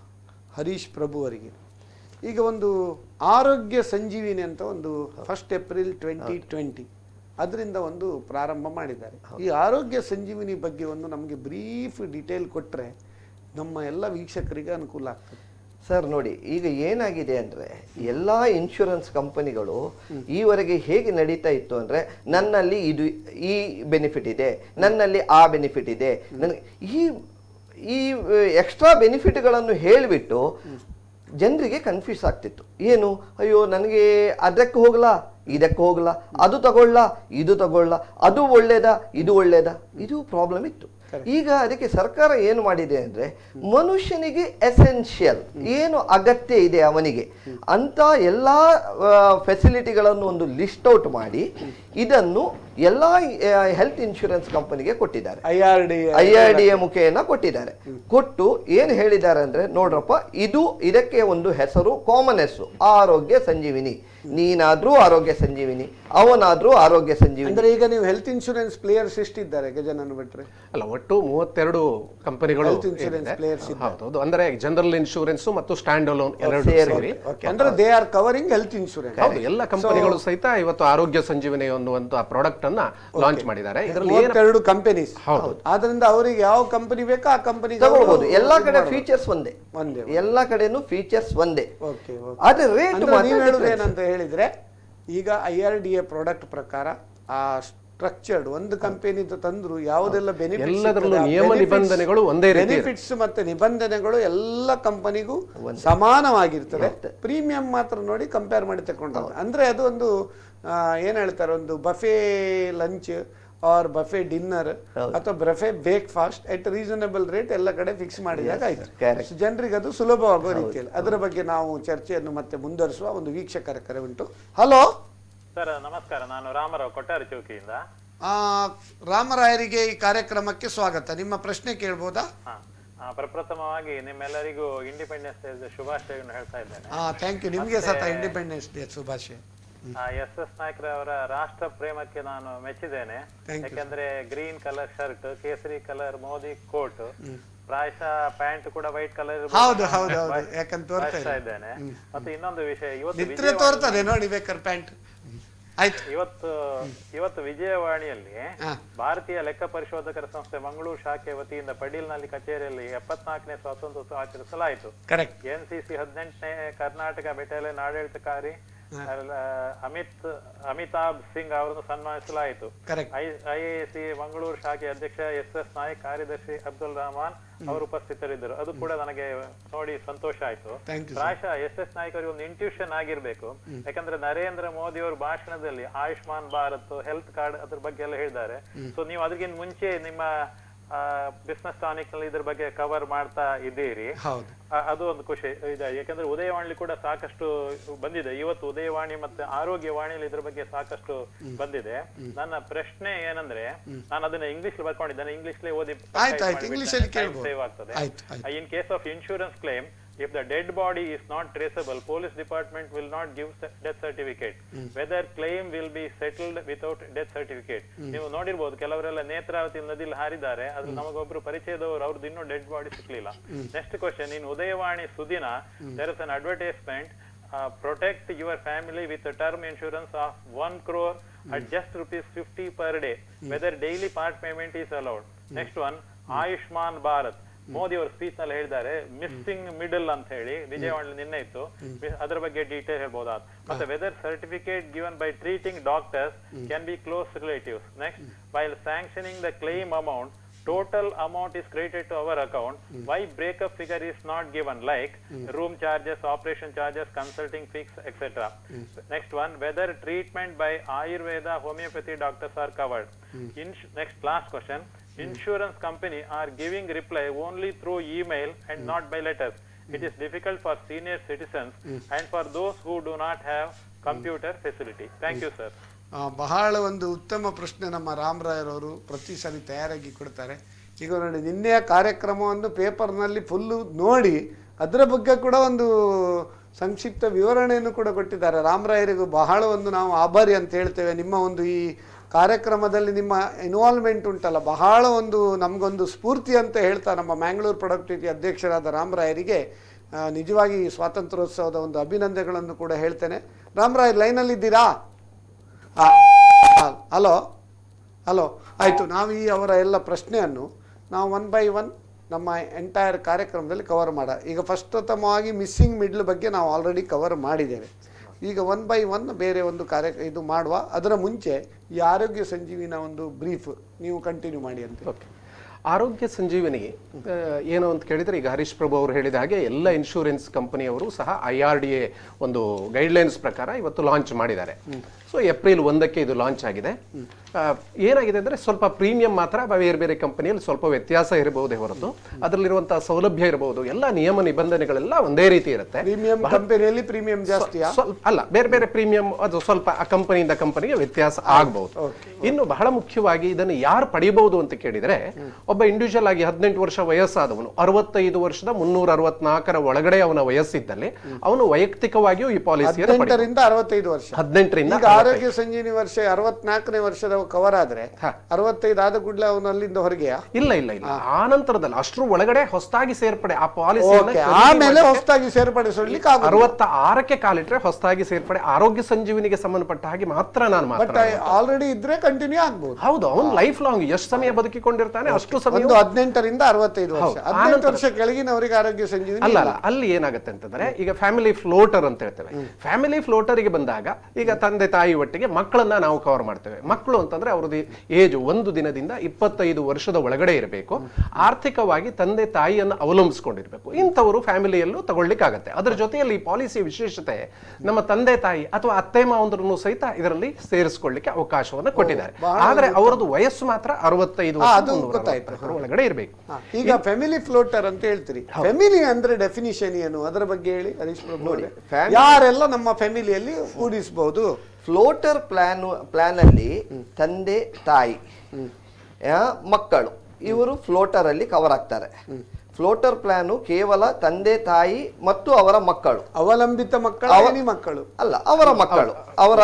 ಹರೀಶ್ ಪ್ರಭು ಅವರಿಗೆ. ಈಗ ಒಂದು ಆರೋಗ್ಯ ಸಂಜೀವಿನಿ ಅಂತ ಒಂದು 1 ಏಪ್ರಿಲ್ 2020 ಅದರಿಂದ ಒಂದು ಪ್ರಾರಂಭ ಮಾಡಿದ್ದಾರೆ. ಈ ಆರೋಗ್ಯ ಸಂಜೀವಿನಿ ಬಗ್ಗೆ ಒಂದು ನಮಗೆ ಬ್ರೀಫ್ ಡೀಟೇಲ್ ಕೊಟ್ಟರೆ ನಮ್ಮ ಎಲ್ಲ ವೀಕ್ಷಕರಿಗೆ ಅನುಕೂಲ ಆಗ್ತದೆ. ಸರ್ ನೋಡಿ, ಈಗ ಏನಾಗಿದೆ ಅಂದರೆ ಎಲ್ಲ ಇನ್ಶೂರೆನ್ಸ್ ಕಂಪನಿಗಳು ಈವರೆಗೆ ಹೇಗೆ ನಡೀತಾ ಇತ್ತು ಅಂದರೆ, ನನ್ನಲ್ಲಿ ಈ ಬೆನಿಫಿಟ್ ಇದೆ, ನನ್ನಲ್ಲಿ ಆ ಬೆನಿಫಿಟ್ ಇದೆ, ನನಗೆ ಈ ಎಕ್ಸ್ಟ್ರಾ ಬೆನಿಫಿಟ್ಗಳನ್ನು ಹೇಳಿಬಿಟ್ಟು ಜನರಿಗೆ ಕನ್ಫ್ಯೂಸ್ ಆಗ್ತಿತ್ತು. ಏನು, ಅಯ್ಯೋ ನನಗೆ ಅದಕ್ಕೆ ಹೋಗಲ್ಲ, ಇದಕ್ಕೆ ಹೋಗಲ್ಲ, ಅದು ತಗೊಳ್ಳ, ಇದು ತಗೊಳ್ಳ, ಅದು ಒಳ್ಳೇದಾ, ಇದು ಒಳ್ಳೇದಾ, ಇದು ಪ್ರಾಬ್ಲಮ್ ಇತ್ತು. ಈಗ ಅದಕ್ಕೆ ಸರ್ಕಾರ ಏನು ಮಾಡಿದೆ ಅಂದರೆ, ಮನುಷ್ಯನಿಗೆ ಎಸೆನ್ಷಿಯಲ್ ಏನು ಅಗತ್ಯ ಇದೆ ಅವನಿಗೆ ಅಂತ ಎಲ್ಲ ಫೆಸಿಲಿಟಿಗಳನ್ನು ಒಂದು ಲಿಸ್ಟ್ ಔಟ್ ಮಾಡಿ ಇದನ್ನು ಎಲ್ಲ ಹೆಲ್ತ್ ಇನ್ಶೂರೆನ್ಸ್ ಕಂಪನಿಗೆ ಕೊಟ್ಟಿದ್ದಾರೆ. IRDA ಮುಖೇನ ಕೊಟ್ಟಿದ್ದಾರೆ. ಕೊಟ್ಟು ಏನು ಹೇಳಿದ್ದಾರೆ ಅಂದ್ರೆ, ನೋಡ್ರಪ್ಪ, ಇದಕ್ಕೆ ಒಂದು ಹೆಸರು, ಕಾಮನ್ ಹೆಸರು, ಆರೋಗ್ಯ ಸಂಜೀವಿನಿ. ನೀನಾದ್ರೂ ಆರೋಗ್ಯ ಸಂಜೀವಿನಿ, ಅವನಾದ್ರೂ ಆರೋಗ್ಯ ಸಂಜೀವಿನಿ. ಅಂದ್ರೆ ಈಗ ನೀವು ಹೆಲ್ತ್ ಇನ್ಶೂರೆನ್ಸ್ ಪ್ಲೇಯರ್ಸ್ ಎಷ್ಟಿದ್ದಾರೆ ಗಜನನ್ನು ಬಿಟ್ರೆ? ಅಲ್ಲ, ಒಟ್ಟು 32 ಕಂಪನಿಗಳು ಹೌದು. ಅಂದ್ರೆ ಜನರಲ್ ಇನ್ಶೂರೆನ್ಸ್ ಮತ್ತು ಸ್ಟ್ಯಾಂಡ್ ಅಲೋನ್ ಎರಡು ಸೇರಿ, ಅಂದ್ರೆ they are covering health insurance. ಹೌದು, ಎಲ್ಲ ಕಂಪನಿಗಳು ಸಹಿತ ಇವತ್ತು ಆರೋಗ್ಯ ಸಂಜೀವಿನಿ ಅನ್ನುವಂತ ಪ್ರಾಡಕ್ಟ್ ಅನ್ನ ಲಾಂಚ್ ಮಾಡಿದ್ದಾರೆ. ಇದರಲ್ಲಿ 32 ಕಂಪನೀಸ್. ಆದ್ರಿಂದ ಅವರಿಗೆ ಯಾವ ಕಂಪನಿ ಬೇಕೋ ಆ ಕಂಪನಿ ತಗೊಳ್ಬಹುದು. ಎಲ್ಲಾ ಕಡೆ ಫೀಚರ್ಸ್ ಒಂದೇ, ಎಲ್ಲಾ ಕಡೆನೂ ಫೀಚರ್ಸ್ ಒಂದೇ. ಆದ್ರೆ ರೇಟ್ ನೀವು ಹೇಳುದು ಏನಂತ ಹೇಳಿದ್ರೆ, ಈಗ IRDA ಪ್ರಾಡಕ್ಟ್ ಪ್ರಕಾರ ಆ ಸ್ಟ್ರಕ್ಚರ್ಡ್ ಒಂದು ಕಂಪನಿ ತಂದ್ರು ಯಾವುದೆಲ್ಲ ಬೆನಿಫಿಟ್ಸ್ ಮತ್ತೆ ನಿಬಂಧನೆಗಳು ಎಲ್ಲ ಕಂಪನಿಗೂ ಸಮಾನವಾಗಿರ್ತದೆ. ಪ್ರೀಮಿಯಂ ಮಾತ್ರ ನೋಡಿ ಕಂಪೇರ್ ಮಾಡಿ ತಗೊಂಡು, ಅಂದ್ರೆ ಅದು ಒಂದು ಏನ್ ಹೇಳ್ತಾರೆ, ಒಂದು buffet lunch or buffet dinner ಅಥವಾ buffet breakfast at reasonable rate ಎಲ್ಲ ಕಡೆ ಫಿಕ್ಸ್ ಮಾಡಿದಾಗ ಆಯ್ತು. ಜನರಿಗೆ ಅದು ಸುಲಭವಾಗುವ ರೀತಿಯಲ್ಲಿ. ಅದರ ಬಗ್ಗೆ ನಾವು ಚರ್ಚೆಯನ್ನು ಮತ್ತೆ ಮುಂದುವರಿಸುವ. ಒಂದು ವೀಕ್ಷಕರ ಕರೆ ಉಂಟು. ಹಲೋ ಸರ್, ನಮಸ್ಕಾರ. ನಾನು ರಾಮರಾವ್, ಕೊಟ್ಟಾರಿ ಚೌಕಿಯಿಂದ. ರಾಮರಾಯರಿಗೆ ಈ ಕಾರ್ಯಕ್ರಮಕ್ಕೆ ಸ್ವಾಗತ. ನಿಮ್ಮ ಪ್ರಶ್ನೆ ಕೇಳ್ಬೋದಾ? ಪ್ರಪ್ರಥಮವಾಗಿ ನಿಮ್ಮೆಲ್ಲರಿಗೂ ಇಂಡಿಪೆಂಡೆನ್ಸ್ ಡೇ ಶುಭಾಶಯಗಳನ್ನು ಹೇಳ್ತಾ ಇದ್ದೇನೆ. Thank you. ನಿಮ್ಗೆ ಸಹ ಇಂಡಿಪೆಂಡೆನ್ಸ್ ಡೇ ಶುಭಾಶಯ. SS ನಾಯ್ಕರ ಅವರ ರಾಷ್ಟ್ರ ಪ್ರೇಮಕ್ಕೆ ನಾನು ಮೆಚ್ಚಿದ್ದೇನೆ. ಯಾಕಂದ್ರೆ ಗ್ರೀನ್ ಕಲರ್ ಶರ್ಟ್, ಕೇಸರಿ ಕಲರ್ ಮೋದಿ ಕೋಟ್, ಪ್ರಾಯಶಃ ಪ್ಯಾಂಟ್ ಕೂಡ ವೈಟ್ ಕಲರ್ ಇದ್ದೇನೆ. ಮತ್ತೆ ಇನ್ನೊಂದು ವಿಷಯ, ಇವತ್ತು ವಿಜಯವಾಣಿಯಲ್ಲಿ ಭಾರತೀಯ ಲೆಕ್ಕ ಪರಿಶೋಧಕರ ಸಂಸ್ಥೆ ಮಂಗಳೂರು ಶಾಖೆ ವತಿಯಿಂದ ಪಡೀಲ್ನಲ್ಲಿ ಕಚೇರಿಯಲ್ಲಿ 74ನೇ ಸ್ವಾತಂತ್ರ್ಯೋತ್ಸವ ಆಚರಿಸಲಾಯಿತು. NCC 18ನೇ ಕರ್ನಾಟಕ ಬೆಟಾಲಿಯನ್ ಆಡಳಿತಾಧಿಕಾರಿ ಅಮಿತಾಬ್ ಸಿಂಗ್ ಅವರನ್ನು ಸನ್ಮಾನಿಸಲಾಯಿತು. IAC ಮಂಗಳೂರು ಶಾಖೆ ಅಧ್ಯಕ್ಷ SS ನಾಯಕ್, ಕಾರ್ಯದರ್ಶಿ ಅಬ್ದುಲ್ ರಹಮಾನ್ ಅವರು ಉಪಸ್ಥಿತರಿದ್ದರು. ಅದು ಕೂಡ ನನಗೆ ನೋಡಿ ಸಂತೋಷ ಆಯ್ತು. ಪ್ರಾಯಶಃ SS ನಾಯಕ್ ಅವರಿಗೆ ಒಂದು ಇಂಟ್ಯೂಷನ್ ಆಗಿರ್ಬೇಕು. ಯಾಕಂದ್ರೆ ನರೇಂದ್ರ ಮೋದಿ ಅವರು ಭಾಷಣದಲ್ಲಿ ಆಯುಷ್ಮಾನ್ ಭಾರತ್, ಹೆಲ್ತ್ ಕಾರ್ಡ್ ಅದ್ರ ಬಗ್ಗೆ ಎಲ್ಲ ಹೇಳಿದ್ದಾರೆ. ಸೊ ನೀವು ಅದಕ್ಕಿಂತ ಮುಂಚೆ ನಿಮ್ಮ ಬಿಸ್ನೆಸ್ ಟಾನಿಕ್ ನಲ್ಲಿ ಇದ್ರ ಬಗ್ಗೆ ಕವರ್ ಮಾಡ್ತಾ ಇದ್ದೀರಿ. ಅದು ಒಂದು ಖುಷಿ ಇದೆ. ಯಾಕಂದ್ರೆ ಉದಯವಾಣಿ ಕೂಡ ಸಾಕಷ್ಟು ಬಂದಿದೆ. ಇವತ್ತು ಉದಯವಾಣಿ ಮತ್ತೆ ಆರೋಗ್ಯವಾಣಿಯಲ್ಲಿ ಇದ್ರ ಬಗ್ಗೆ ಸಾಕಷ್ಟು ಬಂದಿದೆ. ನನ್ನ ಪ್ರಶ್ನೆ ಏನಂದ್ರೆ, ನಾನು ಅದನ್ನ ಇಂಗ್ಲಿಷ್ ಬರ್ಕೊಂಡಿದ್ದೇನೆ, ಇಂಗ್ಲಿಷ್ ಓದಿ ಸೇವ್ ಆಗ್ತದೆ. In case of insurance claim, if the dead body is not traceable, police department will not give death certificate. Whether claim will be settled without death certificate. ನೀವು ನೋಡಿರ್ಬೋದು, ಕೆಲವರೆಲ್ಲ ನೇತ್ರಾವತಿ ನದಿಯಲ್ಲಿ ಹಾರಿದ್ದಾರೆ, ಅದು ನಮಗೊಬ್ರು ಪರಿಚಯದವರು, ಅವ್ರದ್ದು ಇನ್ನೂ ಡೆಡ್ ಬಾಡಿ ಸಿಕ್ಲಿಲ್ಲ. Next question, in Udayavani Sudina there is an advertisement, protect your family with a term insurance of 1 crore at just ₹50 per day, whether daily part payment is allowed. Next one, Ayushman Bharat Modi ಅವರು ಸ್ಪೀಚ್ ನಲ್ಲಿ ಹೇಳಿದ್ದಾರೆ missing middle ಅಂತ ಹೇಳಿ, ವಿಜಯವಾಡಲ್ಲಿ ನಿನ್ನೆ ಇತ್ತು, ಅದರ ಬಗ್ಗೆ detail ಹೇಳ್ಬೋದಾ? ಮತ್ತೆ whether certificate given by treating doctors can be close relatives. Next, while sanctioning the claim amount, total amount is credited to our account. Why breakup figure is not given, like room charges, operation charges, consulting fees, etc. Next one, whether treatment by Ayurveda, homeopathy doctors are covered. Next, last question. Insurance company are giving reply only through email and not by letters. It is difficult for senior citizens and for those who do not have computer facility. Thank you, sir. ಬಹಳ ಒಂದು ಉತ್ತಮ ಪ್ರಶ್ನೆ ನಮ್ಮ ರಾಮರಾಯರವರು ಪ್ರತಿ ಸರಿ ತಯಾರಾಗಿ ಕೊಡ್ತಾರೆ. ಈಗ ನೋಡಿ, ನಿನ್ನೆಯ ಕಾರ್ಯಕ್ರಮವನ್ನು ಪೇಪರ್ನಲ್ಲಿ ಫುಲ್ಲು ನೋಡಿ ಅದರ ಬಗ್ಗೆ ಕೂಡ ಒಂದು ಸಂಕ್ಷಿಪ್ತ ವಿವರಣೆಯನ್ನು ಕೂಡ ಕೊಟ್ಟಿದ್ದಾರೆ. ರಾಮರಾಯರಿಗೂ ಬಹಳ ಒಂದು ನಾವು ಆಭಾರಿ ಅಂತ ಹೇಳ್ತೇವೆ. ನಿಮ್ಮ ಒಂದು ಈ ಕಾರ್ಯಕ್ರಮದಲ್ಲಿ ನಿಮ್ಮ ಇನ್ವಾಲ್ವ್ಮೆಂಟ್ ಉಂಟಲ್ಲ, ಬಹಳ ಒಂದು ನಮಗೊಂದು ಸ್ಫೂರ್ತಿ ಅಂತ ಹೇಳ್ತಾ ನಮ್ಮ ಮ್ಯಾಂಗ್ಳೂರ್ ಪ್ರೊಡಕ್ಟಿವಿಟಿ ಅಧ್ಯಕ್ಷರಾದ ರಾಮರಾಯರಿಗೆ ನಿಜವಾಗಿ ಸ್ವಾತಂತ್ರ್ಯೋತ್ಸವದ ಒಂದು ಅಭಿನಂದನೆಗಳನ್ನು ಕೂಡ ಹೇಳ್ತೇನೆ. ರಾಮರಾಯ್ ಲೈನಲ್ಲಿದ್ದೀರಾ? ಹಲೋ ಹಲೋ, ಆಯಿತು. ನಾವು ಈ ಅವರ ಎಲ್ಲ ಪ್ರಶ್ನೆಯನ್ನು ನಾವು 1 by 1 ನಮ್ಮ ಎಂಟೈರ್ ಕಾರ್ಯಕ್ರಮದಲ್ಲಿ ಕವರ್ ಈಗ ಪ್ರಥಮವಾಗಿ ಮಿಸ್ಸಿಂಗ್ ಮಿಡ್ಲ್ ಬಗ್ಗೆ ನಾವು ಆಲ್ರೆಡಿ ಕವರ್ ಮಾಡಿದ್ದೇವೆ. ಈಗ 1 by 1 ಬೇರೆ ಒಂದು ಇದು ಮಾಡುವ. ಅದರ ಮುಂಚೆ ಈ ಆರೋಗ್ಯ ಸಂಜೀವಿನ ಒಂದು ಬ್ರೀಫ್ ನೀವು ಕಂಟಿನ್ಯೂ ಮಾಡಿ ಅಂತ. ಓಕೆ, ಆರೋಗ್ಯ ಸಂಜೀವಿನಿ ಏನು ಅಂತ ಕೇಳಿದರೆ, ಈಗ ಹರೀಶ್ ಪ್ರಭು ಅವರು ಹೇಳಿದ ಹಾಗೆ ಎಲ್ಲ ಇನ್ಶೂರೆನ್ಸ್ ಕಂಪನಿಯವರು ಸಹ IRDA ಒಂದು ಗೈಡ್ಲೈನ್ಸ್ ಪ್ರಕಾರ ಇವತ್ತು ಲಾಂಚ್ ಮಾಡಿದ್ದಾರೆ. ಸೊ ಏಪ್ರಿಲ್ 1ಕ್ಕೆ ಇದು ಲಾಂಚ್ ಆಗಿದೆ. ಏನಾಗಿದೆ ಅಂದರೆ, ಸ್ವಲ್ಪ ಪ್ರೀಮಿಯಂ ಮಾತ್ರ ಬೇರೆ ಬೇರೆ ಕಂಪನಿಯಲ್ಲಿ ಸ್ವಲ್ಪ ವ್ಯತ್ಯಾಸ ಇರಬಹುದೇ ಹೊರತು ಅದರಲ್ಲಿರುವಂತಹ ಸೌಲಭ್ಯ ಇರಬಹುದು, ಎಲ್ಲ ನಿಯಮ ನಿಬಂಧನೆಗಳೆಲ್ಲ ಒಂದೇ ರೀತಿ ಇರುತ್ತೆ. ಪ್ರೀಮಿಯಂ ಕಂಪನಿಯಲ್ಲಿ ಪ್ರೀಮಿಯಂ ಜಾಸ್ತಿ ಅಲ್ಲ, ಬೇರೆ ಬೇರೆ ಪ್ರೀಮಿಯಂ ಅದು ಸ್ವಲ್ಪ ಕಂಪನಿಯಿಂದ ಕಂಪನಿಗೆ ವ್ಯತ್ಯಾಸ ಆಗಬಹುದು. ಇನ್ನು ಬಹಳ ಮುಖ್ಯವಾಗಿ ಇದನ್ನು ಯಾರು ಪಡೆಯಬಹುದು ಅಂತ ಕೇಳಿದರೆ, ಒಬ್ಬ ಇಂಡಿವಿಜುವಲ್ ಆಗಿ 18 ವರ್ಷ ವಯಸ್ಸಾದವನು, 65 ವರ್ಷದ 364 ಒಳಗಡೆ ಅವನ ವಯಸ್ಸಿದ್ದಲ್ಲಿ ಅವನು ವೈಯಕ್ತಿಕವಾಗಿಯೂ ಈ ಪಾಲಿಸಿಯನ್ನು 18 ವರ್ಷ 18ರಿಂದ ಆರೋಗ್ಯ ಸಂಜೀವಿನಿ ವರ್ಷ 64ನೇ ವರ್ಷದ ಕವರ್ ಆದ್ರೆ 65 ಆದ ಕೂಡಲೇ ಅವನು ಅಲ್ಲಿಂದ ಹೊರಗೆಯಾ? ಇಲ್ಲ ಇಲ್ಲ ಇಲ್ಲ, ಆ ನಂತರದಲ್ಲಿ ಅಷ್ಟರ ಒಳಗಡೆ ಹೊಸದಾಗಿ ಸೇರ್ಪಡೆ ಆ ಪಾಲಿಸಿ ಆಮೇಲೆ ಹೊಸದಾಗಿ ಸೇರ್ಪಡಿಸಲಿಕ್ಕೆ 66ಕ್ಕೆ ಕಾಲಿಟ್ರೆ ಹೊಸದಾಗಿ ಸೇರ್ಪಡೆ ಆರೋಗ್ಯ ಸಂಜೀವಿನಿಗೆ ಸಂಬಂಧಪಟ್ಟ ಹಾಗೆ ಮಾತ್ರ ನಾನು ಮಾತಾಡ್ತೀನಿ. ಆಲ್ರೆಡಿ ಇದ್ರೆ ಕಂಟಿನ್ಯೂ ಆಗ್ಬಹುದು. ಹೌದು, ಅವನು ಲೈಫ್ ಲಾಂಗ್ ಎಷ್ಟು ಸಮಯ ಬದುಕಿಕೊಂಡಿರ್ತಾನೆ ಅಷ್ಟು ಸಮಯ. 18ರಿಂದ 65 ವರ್ಷ, 18 ವರ್ಷ ಕೆಳಗಿನವರಿಗೆ ಆರೋಗ್ಯ ಸಂಜೀವಿನಿ ಅಲ್ಲ. ಅಲ್ಲಿ ಏನಾಗುತ್ತೆ ಅಂತಂದ್ರೆ, ಈಗ ಫ್ಯಾಮಿಲಿ ಫ್ಲೋಟರ್ ಅಂತ ಹೇಳ್ತೇವೆ. ಫ್ಯಾಮಿಲಿ ಫ್ಲೋಟರ್ಗೆ ಬಂದಾಗ ಈಗ ತಂದೆ ತಾಯಿ ಒಟ್ಟಿಗೆ ಮಕ್ಕಳನ್ನ ನಾವು ಕವರ್ ಮಾಡ್ತೇವೆ. ಮಕ್ಕಳು ಅಂತಂದ್ರೆ ಅವ್ರದ್ದು ಏಜ್ 1 ದಿನದಿಂದ 25 ವರ್ಷದ ಒಳಗಡೆ ಇರಬೇಕು, ಆರ್ಥಿಕವಾಗಿ ತಂದೆ ತಾಯಿಯನ್ನು ಅವಲಂಬಿಸಿಕೊಂಡಿರ್ಬೇಕು. ಇಂಥವರು ಫ್ಯಾಮಿಲಿಯಲ್ಲೂ ತಗೊಳ್ಳಿಕ್ಕಾಗತ್ತೆ. ಅದರ ಜೊತೆಯಲ್ಲಿ ಈ ಪಾಲಿಸಿಯ ವಿಶೇಷತೆ, ನಮ್ಮ ತಂದೆ ತಾಯಿ ಅಥವಾ ಅತ್ತೆ ಮಾವಂದ್ರನ್ನು ಸಹಿತ ಇದರಲ್ಲಿ ಸೇರಿಸಿಕೊಳ್ಳಿಕ್ಕೆ ಅವಕಾಶವನ್ನು ಕೊಟ್ಟಿದ್ದಾರೆ. ಆದ್ರೆ ಅವರದ್ದು ವಯಸ್ಸು ಮಾತ್ರ 65 ವರ್ಷ ಒಳಗಡೆ ಇರಬೇಕು. ಈಗ ಫ್ಯಾಮಿಲಿ ಫ್ಲೋಟರ್ ಅಂತ ಹೇಳ್ತೀರಿ, ಫ್ಯಾಮಿಲಿ ಅಂದ್ರೆ ಡೆಫಿನಿಷನ್ ಏನು, ಅದರ ಬಗ್ಗೆ ಹೇಳಿ ಹರೀಶ್ ಪ್ರಭು. ನೋಡಿ, ಯಾರೆಲ್ಲ ನಮ್ಮ ಫ್ಯಾಮಿಲಿಯಲ್ಲಿ ಕೂಡಿಸಬಹುದು? ಫ್ಲೋಟರ್ ಪ್ಲಾನ್ ಅಲ್ಲಿ ತಂದೆ ತಾಯಿ ಮಕ್ಕಳು ಇವರು ಫ್ಲೋಟರ್ ಅಲ್ಲಿ ಕವರ್ ಆಗ್ತಾರೆ. ಫ್ಲೋಟರ್ ಪ್ಲಾನು ಕೇವಲ ತಂದೆ ತಾಯಿ ಮತ್ತು ಅವರ ಮಕ್ಕಳು, ಅವಲಂಬಿತ ಮಕ್ಕಳು ಅಲ್ಲ, ಅವರ ಮಕ್ಕಳು, ಅವರ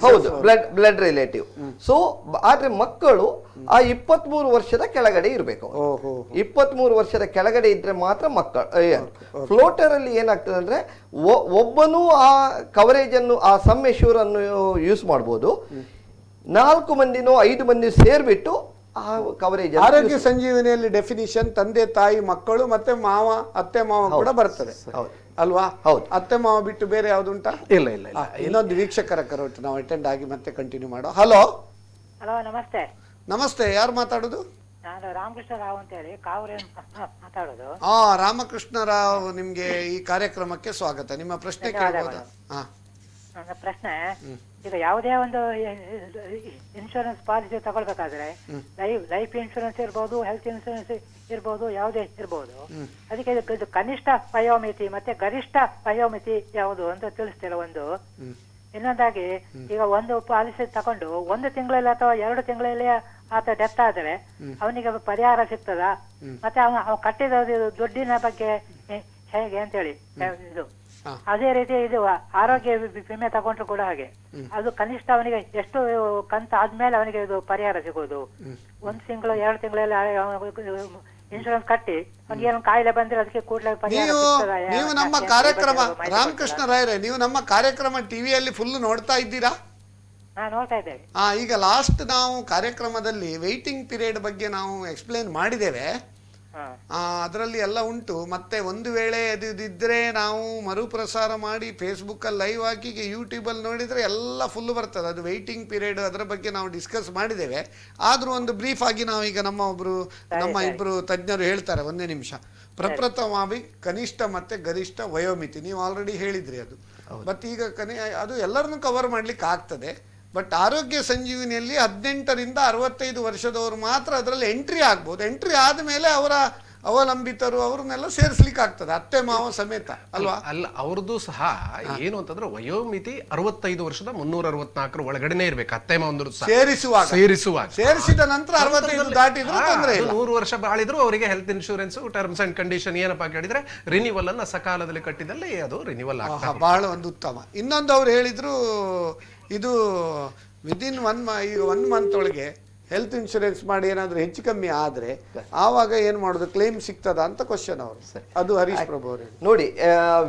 ಹೌದು, ಬ್ಲಡ್ ರಿಲೇಟಿವ್. ಸೊ ಆದ್ರೆ ಮಕ್ಕಳು ಆ 23 ವರ್ಷದ ಕೆಳಗಡೆ ಇರಬೇಕು. 23 ವರ್ಷದ ಕೆಳಗಡೆ ಇದ್ರೆ ಮಾತ್ರ ಮಕ್ಕಳು. ಫ್ಲೋಟರ್ ಅಲ್ಲಿ ಏನಾಗ್ತದೆ ಅಂದ್ರೆ, ಒಬ್ಬನು ಆ ಕವರೇಜ್ ಅನ್ನು, ಆ ಸಮ್ ಎಶ್ಯೂರ್ ಅನ್ನು ಯೂಸ್ ಮಾಡಬಹುದು. 4 ಮಂದಿನೋ 5 ಮಂದಿ ಸೇರ್ಬಿಟ್ಟು ಕವರೇಜ್. ಆರೋಗ್ಯ ಸಂಜೀವಿನಿಯಲ್ಲಿ ಡೆಫಿನಿಷನ್ ತಂದೆ ತಾಯಿ ಮಕ್ಕಳು ಮತ್ತೆ ಮಾವ ಅತ್ತೆ ಮಾವ ಕೂಡ ಬರ್ತದೆ ಅಲ್ವಾ? ಹೌದು. ಅತ್ತೆ ಮಾವ ಬಿಟ್ಟು ಬೇರೆ ಯಾವ್ದು ಉಂಟಾ? ಇಲ್ಲ ಇಲ್ಲ. ಇನ್ನೊಂದು ವೀಕ್ಷಕರ ಕರೋಟ್ ನಾವು ಅಟೆಂಡ್ ಆಗಿ ಮತ್ತೆ ಕಂಟಿನ್ಯೂ ಮಾಡೋ. ಹಲೋ ಹಲೋ, ನಮಸ್ತೆ. ನಮಸ್ತೆ, ಯಾರು ಮಾತಾಡೋದು? ನಾನು ರಾಮಕೃಷ್ಣ ರಾವ್ ಅಂತ ಹೇಳಿ ಕಾವೂರಿನ ಮಾತಾಡೋದು. ರಾಮಕೃಷ್ಣ ರಾವ್, ನಿಮ್ಗೆ ಈ ಕಾರ್ಯಕ್ರಮಕ್ಕೆ ಸ್ವಾಗತ. ನಿಮ್ಮ ಪ್ರಶ್ನೆ ಕೇಳಬಹುದಾ? ನನ್ನ ಪ್ರಶ್ನೆ, ಈಗ ಯಾವುದೇ ಒಂದು ಇನ್ಶೂರೆನ್ಸ್ ಪಾಲಿಸಿ ತಗೊಳ್ಬೇಕಾದ್ರೆ ಲೈಫ್ ಇನ್ಶೂರೆನ್ಸ್ ಇರ್ಬೋದು, ಹೆಲ್ತ್ ಇನ್ಶೂರೆನ್ಸ್ ಇರ್ಬೋದು, ಯಾವುದೇ ಇರ್ಬೋದು, ಅದಕ್ಕೆ ಇದು ಕನಿಷ್ಠ ವಯೋಮಿತಿ ಮತ್ತೆ ಗರಿಷ್ಠ ವಯೋಮಿತಿ ಯಾವುದು ಅಂತ ತಿಳಿಸ್ತಿಲ್ಲ ಒಂದು. ಇನ್ನೊಂದಾಗಿ, ಈಗ ಒಂದು ಪಾಲಿಸಿ ತಗೊಂಡು 1 ತಿಂಗಳಲ್ಲಿ ಅಥವಾ 2 ತಿಂಗಳಲ್ಲಿ ಆತ ಡೆತ್ ಆದ್ರೆ ಅವನಿಗೆ ಪರಿಹಾರ ಸಿಗ್ತದ? ಮತ್ತೆ ಅವನು ಕಟ್ಟಿದ ದುಡ್ಡಿನ ಬಗ್ಗೆ ಹೇಗೆ ಅಂತೇಳಿ ಇದು. ಅದೇ ರೀತಿ ಇದು ಆರೋಗ್ಯ ವಿಮೆ ತಗೊಂಡ್ರು ಕೂಡ ಹಾಗೆ, ಅದು ಕನಿಷ್ಠ ಅವನಿಗೆ ಎಷ್ಟು ಕಂತು ಆದ್ಮೇಲೆ ಅವನಿಗೆ ಇದು ಪರಿಹಾರ ಸಿಗೋದು? 1 ತಿಂಗಳು 2 ತಿಂಗಳಲ್ಲಿ ಇನ್ಶೂರೆನ್ಸ್ ಕಟ್ಟಿ ಅವ್ನಿಗೆ ಏನು ಕಾಯಿಲೆ ಬಂದ್ರೆ ಅದಕ್ಕೆ ಕೂಡಲೇ ಪರಿಹಾರ ಸಿಗ್ತದ? ನೀವು ನಮ್ಮ ಕಾರ್ಯಕ್ರಮ ರಾಮಕೃಷ್ಣ ರಾಯರೇ, ನೀವು ನಮ್ಮ ಕಾರ್ಯಕ್ರಮ ಟಿವಿಯಲ್ಲಿ ಫುಲ್ ನೋಡ್ತಾ ಇದ್ದೀರಾ? ನೋಡ್ತಾ ಇದ್ದೇವೆ. ಈಗ ಲಾಸ್ಟ್ ನಾವು ಕಾರ್ಯಕ್ರಮದಲ್ಲಿ ವೇಟಿಂಗ್ ಪೀರಿಯಡ್ ಬಗ್ಗೆ ನಾವು ಎಕ್ಸ್ಪ್ಲೇನ್ ಮಾಡಿದ್ದೇವೆ. ಅದರಲ್ಲಿ ಎಲ್ಲ ಉಂಟು. ಮತ್ತೆ ಒಂದು ವೇಳೆ ಇದ್ರೆ ನಾವು ಮರುಪ್ರಸಾರ ಮಾಡಿ ಫೇಸ್ಬುಕ್ಕಲ್ಲಿ ಲೈವ್ ಹಾಕಿ ಯೂಟ್ಯೂಬಲ್ಲಿ ನೋಡಿದರೆ ಎಲ್ಲ ಫುಲ್ ಬರ್ತದೆ. ಅದು ವೇಟಿಂಗ್ ಪೀರಿಯಡ್ ಅದರ ಬಗ್ಗೆ ನಾವು ಡಿಸ್ಕಸ್ ಮಾಡಿದ್ದೇವೆ. ಆದರೂ ಒಂದು ಬ್ರೀಫ್ ಆಗಿ ನಾವೀಗ ನಮ್ಮ ಇಬ್ಬರು ತಜ್ಞರು ಹೇಳ್ತಾರೆ. ಒಂದೇ ನಿಮಿಷ. ಪ್ರಪ್ರಥಮವಾಗಿ ಕನಿಷ್ಠ ಮತ್ತೆ ಗರಿಷ್ಠ ವಯೋಮಿತಿ ನೀವು ಆಲ್ರೆಡಿ ಹೇಳಿದ್ರಿ. ಅದು ಬಟ್ ಈಗ ಅದು ಎಲ್ಲರನ್ನು ಕವರ್ ಮಾಡ್ಲಿಕ್ಕೆ ಆಗ್ತದೆ. ಬಟ್ ಆರೋಗ್ಯ ಸಂಜೀವಿನಿಯಲ್ಲಿ 18ರಿಂದ 65 ವರ್ಷದವರು ಮಾತ್ರ ಅದರಲ್ಲಿ ಎಂಟ್ರಿ ಆಗ್ಬೋದು. ಎಂಟ್ರಿ ಆದಮೇಲೆ ಅವರ ಅವಲಂಬಿತರು ಅವ್ರನ್ನೆಲ್ಲ ಸೇರಿಸ್ಲಿಕ್ಕೆ ಆಗ್ತದೆ, ಅತ್ತೆ ಮಾವ ಸಮೇತ ಅಲ್ವಾ? ಅಲ್ಲ, ಅವ್ರದ್ದು ಸಹ ಏನು ಅಂತಂದ್ರೆ ವಯೋಮಿತಿ 65 ವರ್ಷದ 364 ಒಳಗಡೆನೆ ಇರ್ಬೇಕು. ಅತ್ತೆ ಮಾವಂದ್ರು ಸೇರಿಸಿದ ನಂತರ 65 ದಾಟಿದ್ರು ತೊಂದರೆ ಇಲ್ಲ. 100 ವರ್ಷ ಬಾಳಿದ್ರು ಅವರಿಗೆ health insurance terms and condition ಏನಪ್ಪಾ ಕೇಳಿದ್ರೆ ರಿನಿವಲ್ ಅನ್ನ ಸಕಾಲದಲ್ಲಿ ಕಟ್ಟಿದಲ್ಲಿ ಅದು ರಿನಿವಲ್ ಆಗ್ತದೆ. ಬಹಳ ಒಂದು ಉತ್ತಮ. ಇನ್ನೊಂದು ಅವ್ರು ಹೇಳಿದ್ರು, ಇದು ವಿದಿನ್ 1 ಮಂತ್ ಒಳಗೆ ಹೆಲ್ತ್ ಇನ್ಶೂರೆನ್ಸ್ ಮಾಡಿ ಏನಾದ್ರು ಹೆಚ್ಚು ಕಮ್ಮಿ ಆದ್ರೆ ಆವಾಗ ಏನ್ ಮಾಡುದು, ಕ್ಲೇಮ್ ಸಿಗ್ತದ ಅಂತ ಕ್ವಶನ್ ಅವರು. ಅದು ಹರೀಶ್ ಪ್ರಭು ಅವರು ನೋಡಿ,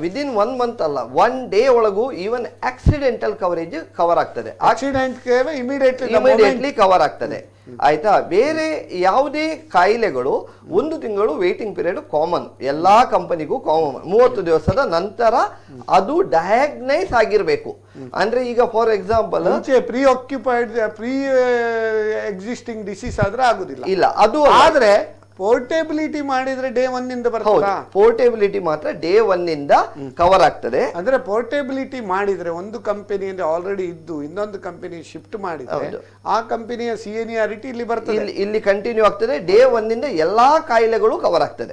ವಿದಿನ್ 1 ಮಂತ್ ಅಲ್ಲ, 1 ಡೇ ಒಳಗೂ ಈವನ್ ಆಕ್ಸಿಡೆಂಟಲ್ ಕವರೇಜ್ ಕವರ್ ಆಗ್ತದೆ. ಆಕ್ಸಿಡೆಂಟ್ ಇಮಿಡಿಯೇಟ್ಲಿ ಕವರ್ ಆಗ್ತದೆ. ಆಯ್ತಾ? ಬೇರೆ ಯಾವುದೇ ಕಾಯಿಲೆಗಳು 1 ತಿಂಗಳು ವೇಟಿಂಗ್ ಪೀರಿಯಡ್ ಕಾಮನ್, ಎಲ್ಲಾ ಕಂಪನಿಗೂ ಕಾಮನ್. 30 ದಿವಸದ ನಂತರ ಅದು ಡಯಾಗ್ನೈಸ್ ಆಗಿರ್ಬೇಕು. ಅಂದ್ರೆ ಈಗ for example pre occupied pre existing disease ಆದ್ರೆ ಆಗುದಿಲ್ಲ. ಇಲ್ಲ, ಅದು ಆದ್ರೆ ಪೋರ್ಟೇಬಿಲಿಟಿ ಮಾಡಿದ್ರೆ ಡೇ 1 ಇಂದ ಬರ್ತದೆ. ಪೋರ್ಟೇಬಿಲಿಟಿ ಮಾತ್ರ ಡೇ 1 ಇಂದ ಕವರ್ ಆಗ್ತದೆ. ಅಂದ್ರೆ ಪೋರ್ಟೇಬಿಲಿಟಿ ಮಾಡಿದ್ರೆ ಒಂದು ಕಂಪನಿಯಿಂದ ಆಲ್ರೆಡಿ ಇದ್ದು ಇನ್ನೊಂದು ಕಂಪನಿ ಶಿಫ್ಟ್ ಮಾಡಿದ್ರೆ ಆ ಕಂಪನಿಯ ಸೀನಿಯಾರಿಟಿ ಇಲ್ಲಿ ಬರ್ತದೆ, ಇಲ್ಲಿ ಕಂಟಿನ್ಯೂ ಆಗ್ತದೆ. ಡೇ 1 ಇಂದ ಎಲ್ಲಾ ಕಾಯಿಲೆಗಳು ಕವರ್ ಆಗ್ತದೆ.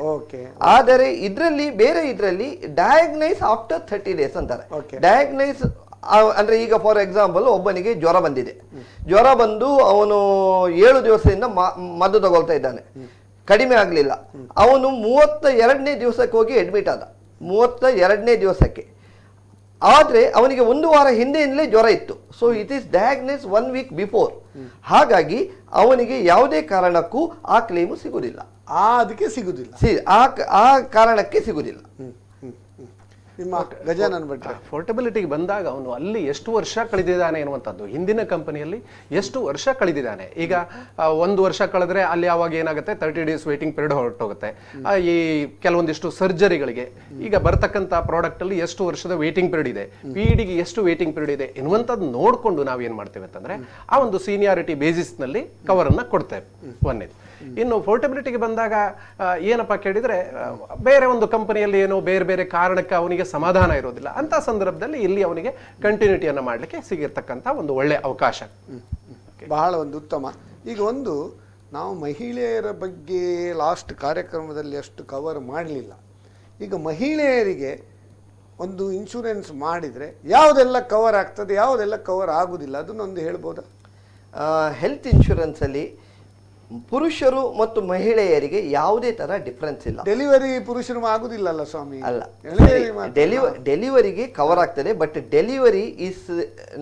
ಆದರೆ ಇದರಲ್ಲಿ ಡಯಾಗ್ನೈಸ್ ಆಫ್ಟರ್ 30 ಡೇಸ್ ಅಂತಾರೆ. ಡಯಾಗ್ನೈಸ್ ಅಂದ್ರೆ ಈಗ ಫಾರ್ ಎಕ್ಸಾಂಪಲ್ ಒಬ್ಬನಿಗೆ ಜ್ವರ ಬಂದಿದೆ, ಜ್ವರ ಬಂದು ಅವನು 7 ದಿವಸದಿಂದ ಮದ್ದು ತಗೊಳ್ತಾ ಇದ್ದಾನೆ, ಕಡಿಮೆ ಆಗ್ಲಿಲ್ಲ. ಅವನು 32ನೇ ದಿವಸಕ್ಕೆ ಹೋಗಿ ಅಡ್ಮಿಟ್ ಆದ. 32ನೇ ದಿವಸಕ್ಕೆ ಆದ್ರೆ ಅವನಿಗೆ 1 ವಾರ ಹಿಂದೆಯಿಂದಲೇ ಜ್ವರ ಇತ್ತು. So it is diagnose 1 weak before. ಹಾಗಾಗಿ ಅವನಿಗೆ ಯಾವುದೇ ಕಾರಣಕ್ಕೂ ಆ ಕ್ಲೇಮು ಸಿಗುದಿಲ್ಲ, ಅದಕ್ಕೆ ಸಿಗುದಿಲ್ಲ, ಆ ಕಾರಣಕ್ಕೆ ಸಿಗುದಿಲ್ಲ. ನಿಮ್ಮ ಗಜಾನನ್ ಭಟ್ರೆ, ಪೋರ್ಟಬಿಲಿಟಿಗೆ ಬಂದಾಗ ಅವನು ಅಲ್ಲಿ ಎಷ್ಟು ವರ್ಷ ಕಳೆದಿದ್ದಾನೆ ಎನ್ನುವಂಥದ್ದು, ಹಿಂದಿನ ಕಂಪನಿಯಲ್ಲಿ ಎಷ್ಟು ವರ್ಷ ಕಳೆದಿದ್ದಾನೆ. ಈಗ 1 ವರ್ಷ ಕಳೆದ್ರೆ ಅಲ್ಲಿ ಅವಾಗ ಏನಾಗುತ್ತೆ, 30 ಡೇಸ್ ವೇಟಿಂಗ್ ಪೀರಿಯಡ್ ಹೊರಟೋಗುತ್ತೆ. ಈ ಕೆಲವೊಂದಿಷ್ಟು ಸರ್ಜರಿಗಳಿಗೆ ಈಗ ಬರ್ತಕ್ಕಂಥ ಪ್ರಾಡಕ್ಟ್ ಅಲ್ಲಿ ಎಷ್ಟು ವರ್ಷದ ವೇಟಿಂಗ್ ಪೀರಿಯಡ್ ಇದೆ, ಪಿಇಡಿಗೆ ಎಷ್ಟು ವೇಟಿಂಗ್ ಪೀರಿಯಡ್ ಇದೆ ಎನ್ನುವಂಥದ್ದು ನೋಡ್ಕೊಂಡು ನಾವೇನ್ ಮಾಡ್ತೇವೆ ಅಂತಂದ್ರೆ ಆ ಒಂದು ಸೀನಿಯಾರಿಟಿ ಬೇಸಿಸ್ ನಲ್ಲಿ ಕವರ್ ಅನ್ನ ಕೊಡ್ತೇವೆ. ಒಂದೇದು. ಇನ್ನು ಪೋರ್ಟಬಿಲಿಟಿಗೆ ಬಂದಾಗ ಏನಪ್ಪಾ ಕೇಳಿದ್ರೆ ಬೇರೆ ಒಂದು ಕಂಪನಿಯಲ್ಲಿ ಏನೋ ಬೇರೆ ಬೇರೆ ಕಾರಣಕ್ಕೆ ಅವನಿಗೆ ಸಮಾಧಾನ ಇರೋದಿಲ್ಲ. ಅಂತ ಸಂದರ್ಭದಲ್ಲಿ ಇಲ್ಲಿ ಅವನಿಗೆ ಕಂಟಿನ್ಯೂಟಿಯನ್ನು ಮಾಡಲಿಕ್ಕೆ ಸಿಗಿರ್ತಕ್ಕಂಥ ಒಂದು ಒಳ್ಳೆ ಅವಕಾಶ. ಬಹಳ ಒಂದು ಉತ್ತಮ. ಈಗ ನಾವು ಮಹಿಳೆಯರ ಬಗ್ಗೆ ಲಾಸ್ಟ್ ಕಾರ್ಯಕ್ರಮದಲ್ಲಿ ಅಷ್ಟು ಕವರ್ ಮಾಡಲಿಲ್ಲ. ಈಗ ಮಹಿಳೆಯರಿಗೆ ಒಂದು ಇನ್ಶೂರೆನ್ಸ್ ಮಾಡಿದ್ರೆ ಯಾವುದೆಲ್ಲ ಕವರ್ ಆಗ್ತದೆ, ಯಾವುದೆಲ್ಲ ಕವರ್ ಆಗುದಿಲ್ಲ, ಅದನ್ನೊಂದು ಹೇಳ್ಬೋದಾ? ಹೆಲ್ತ್ ಇನ್ಶೂರೆನ್ಸ್ ಅಲ್ಲಿ ಪುರುಷರು ಮತ್ತು ಮಹಿಳೆಯರಿಗೆ ಯಾವುದೇ ತರ ಡಿಫರೆನ್ಸ್ ಇಲ್ಲ. ಡೆಲಿವರಿ ಪುರುಷರು ಆಗುದಿಲ್ಲ ಅಲ್ಲ ಸ್ವಾಮಿ? ಅಲ್ಲ, ಡೆಲಿವರಿಗೆ ಕವರ್ ಆಗ್ತದೆ. ಬಟ್ ಡೆಲಿವರಿ ಇಸ್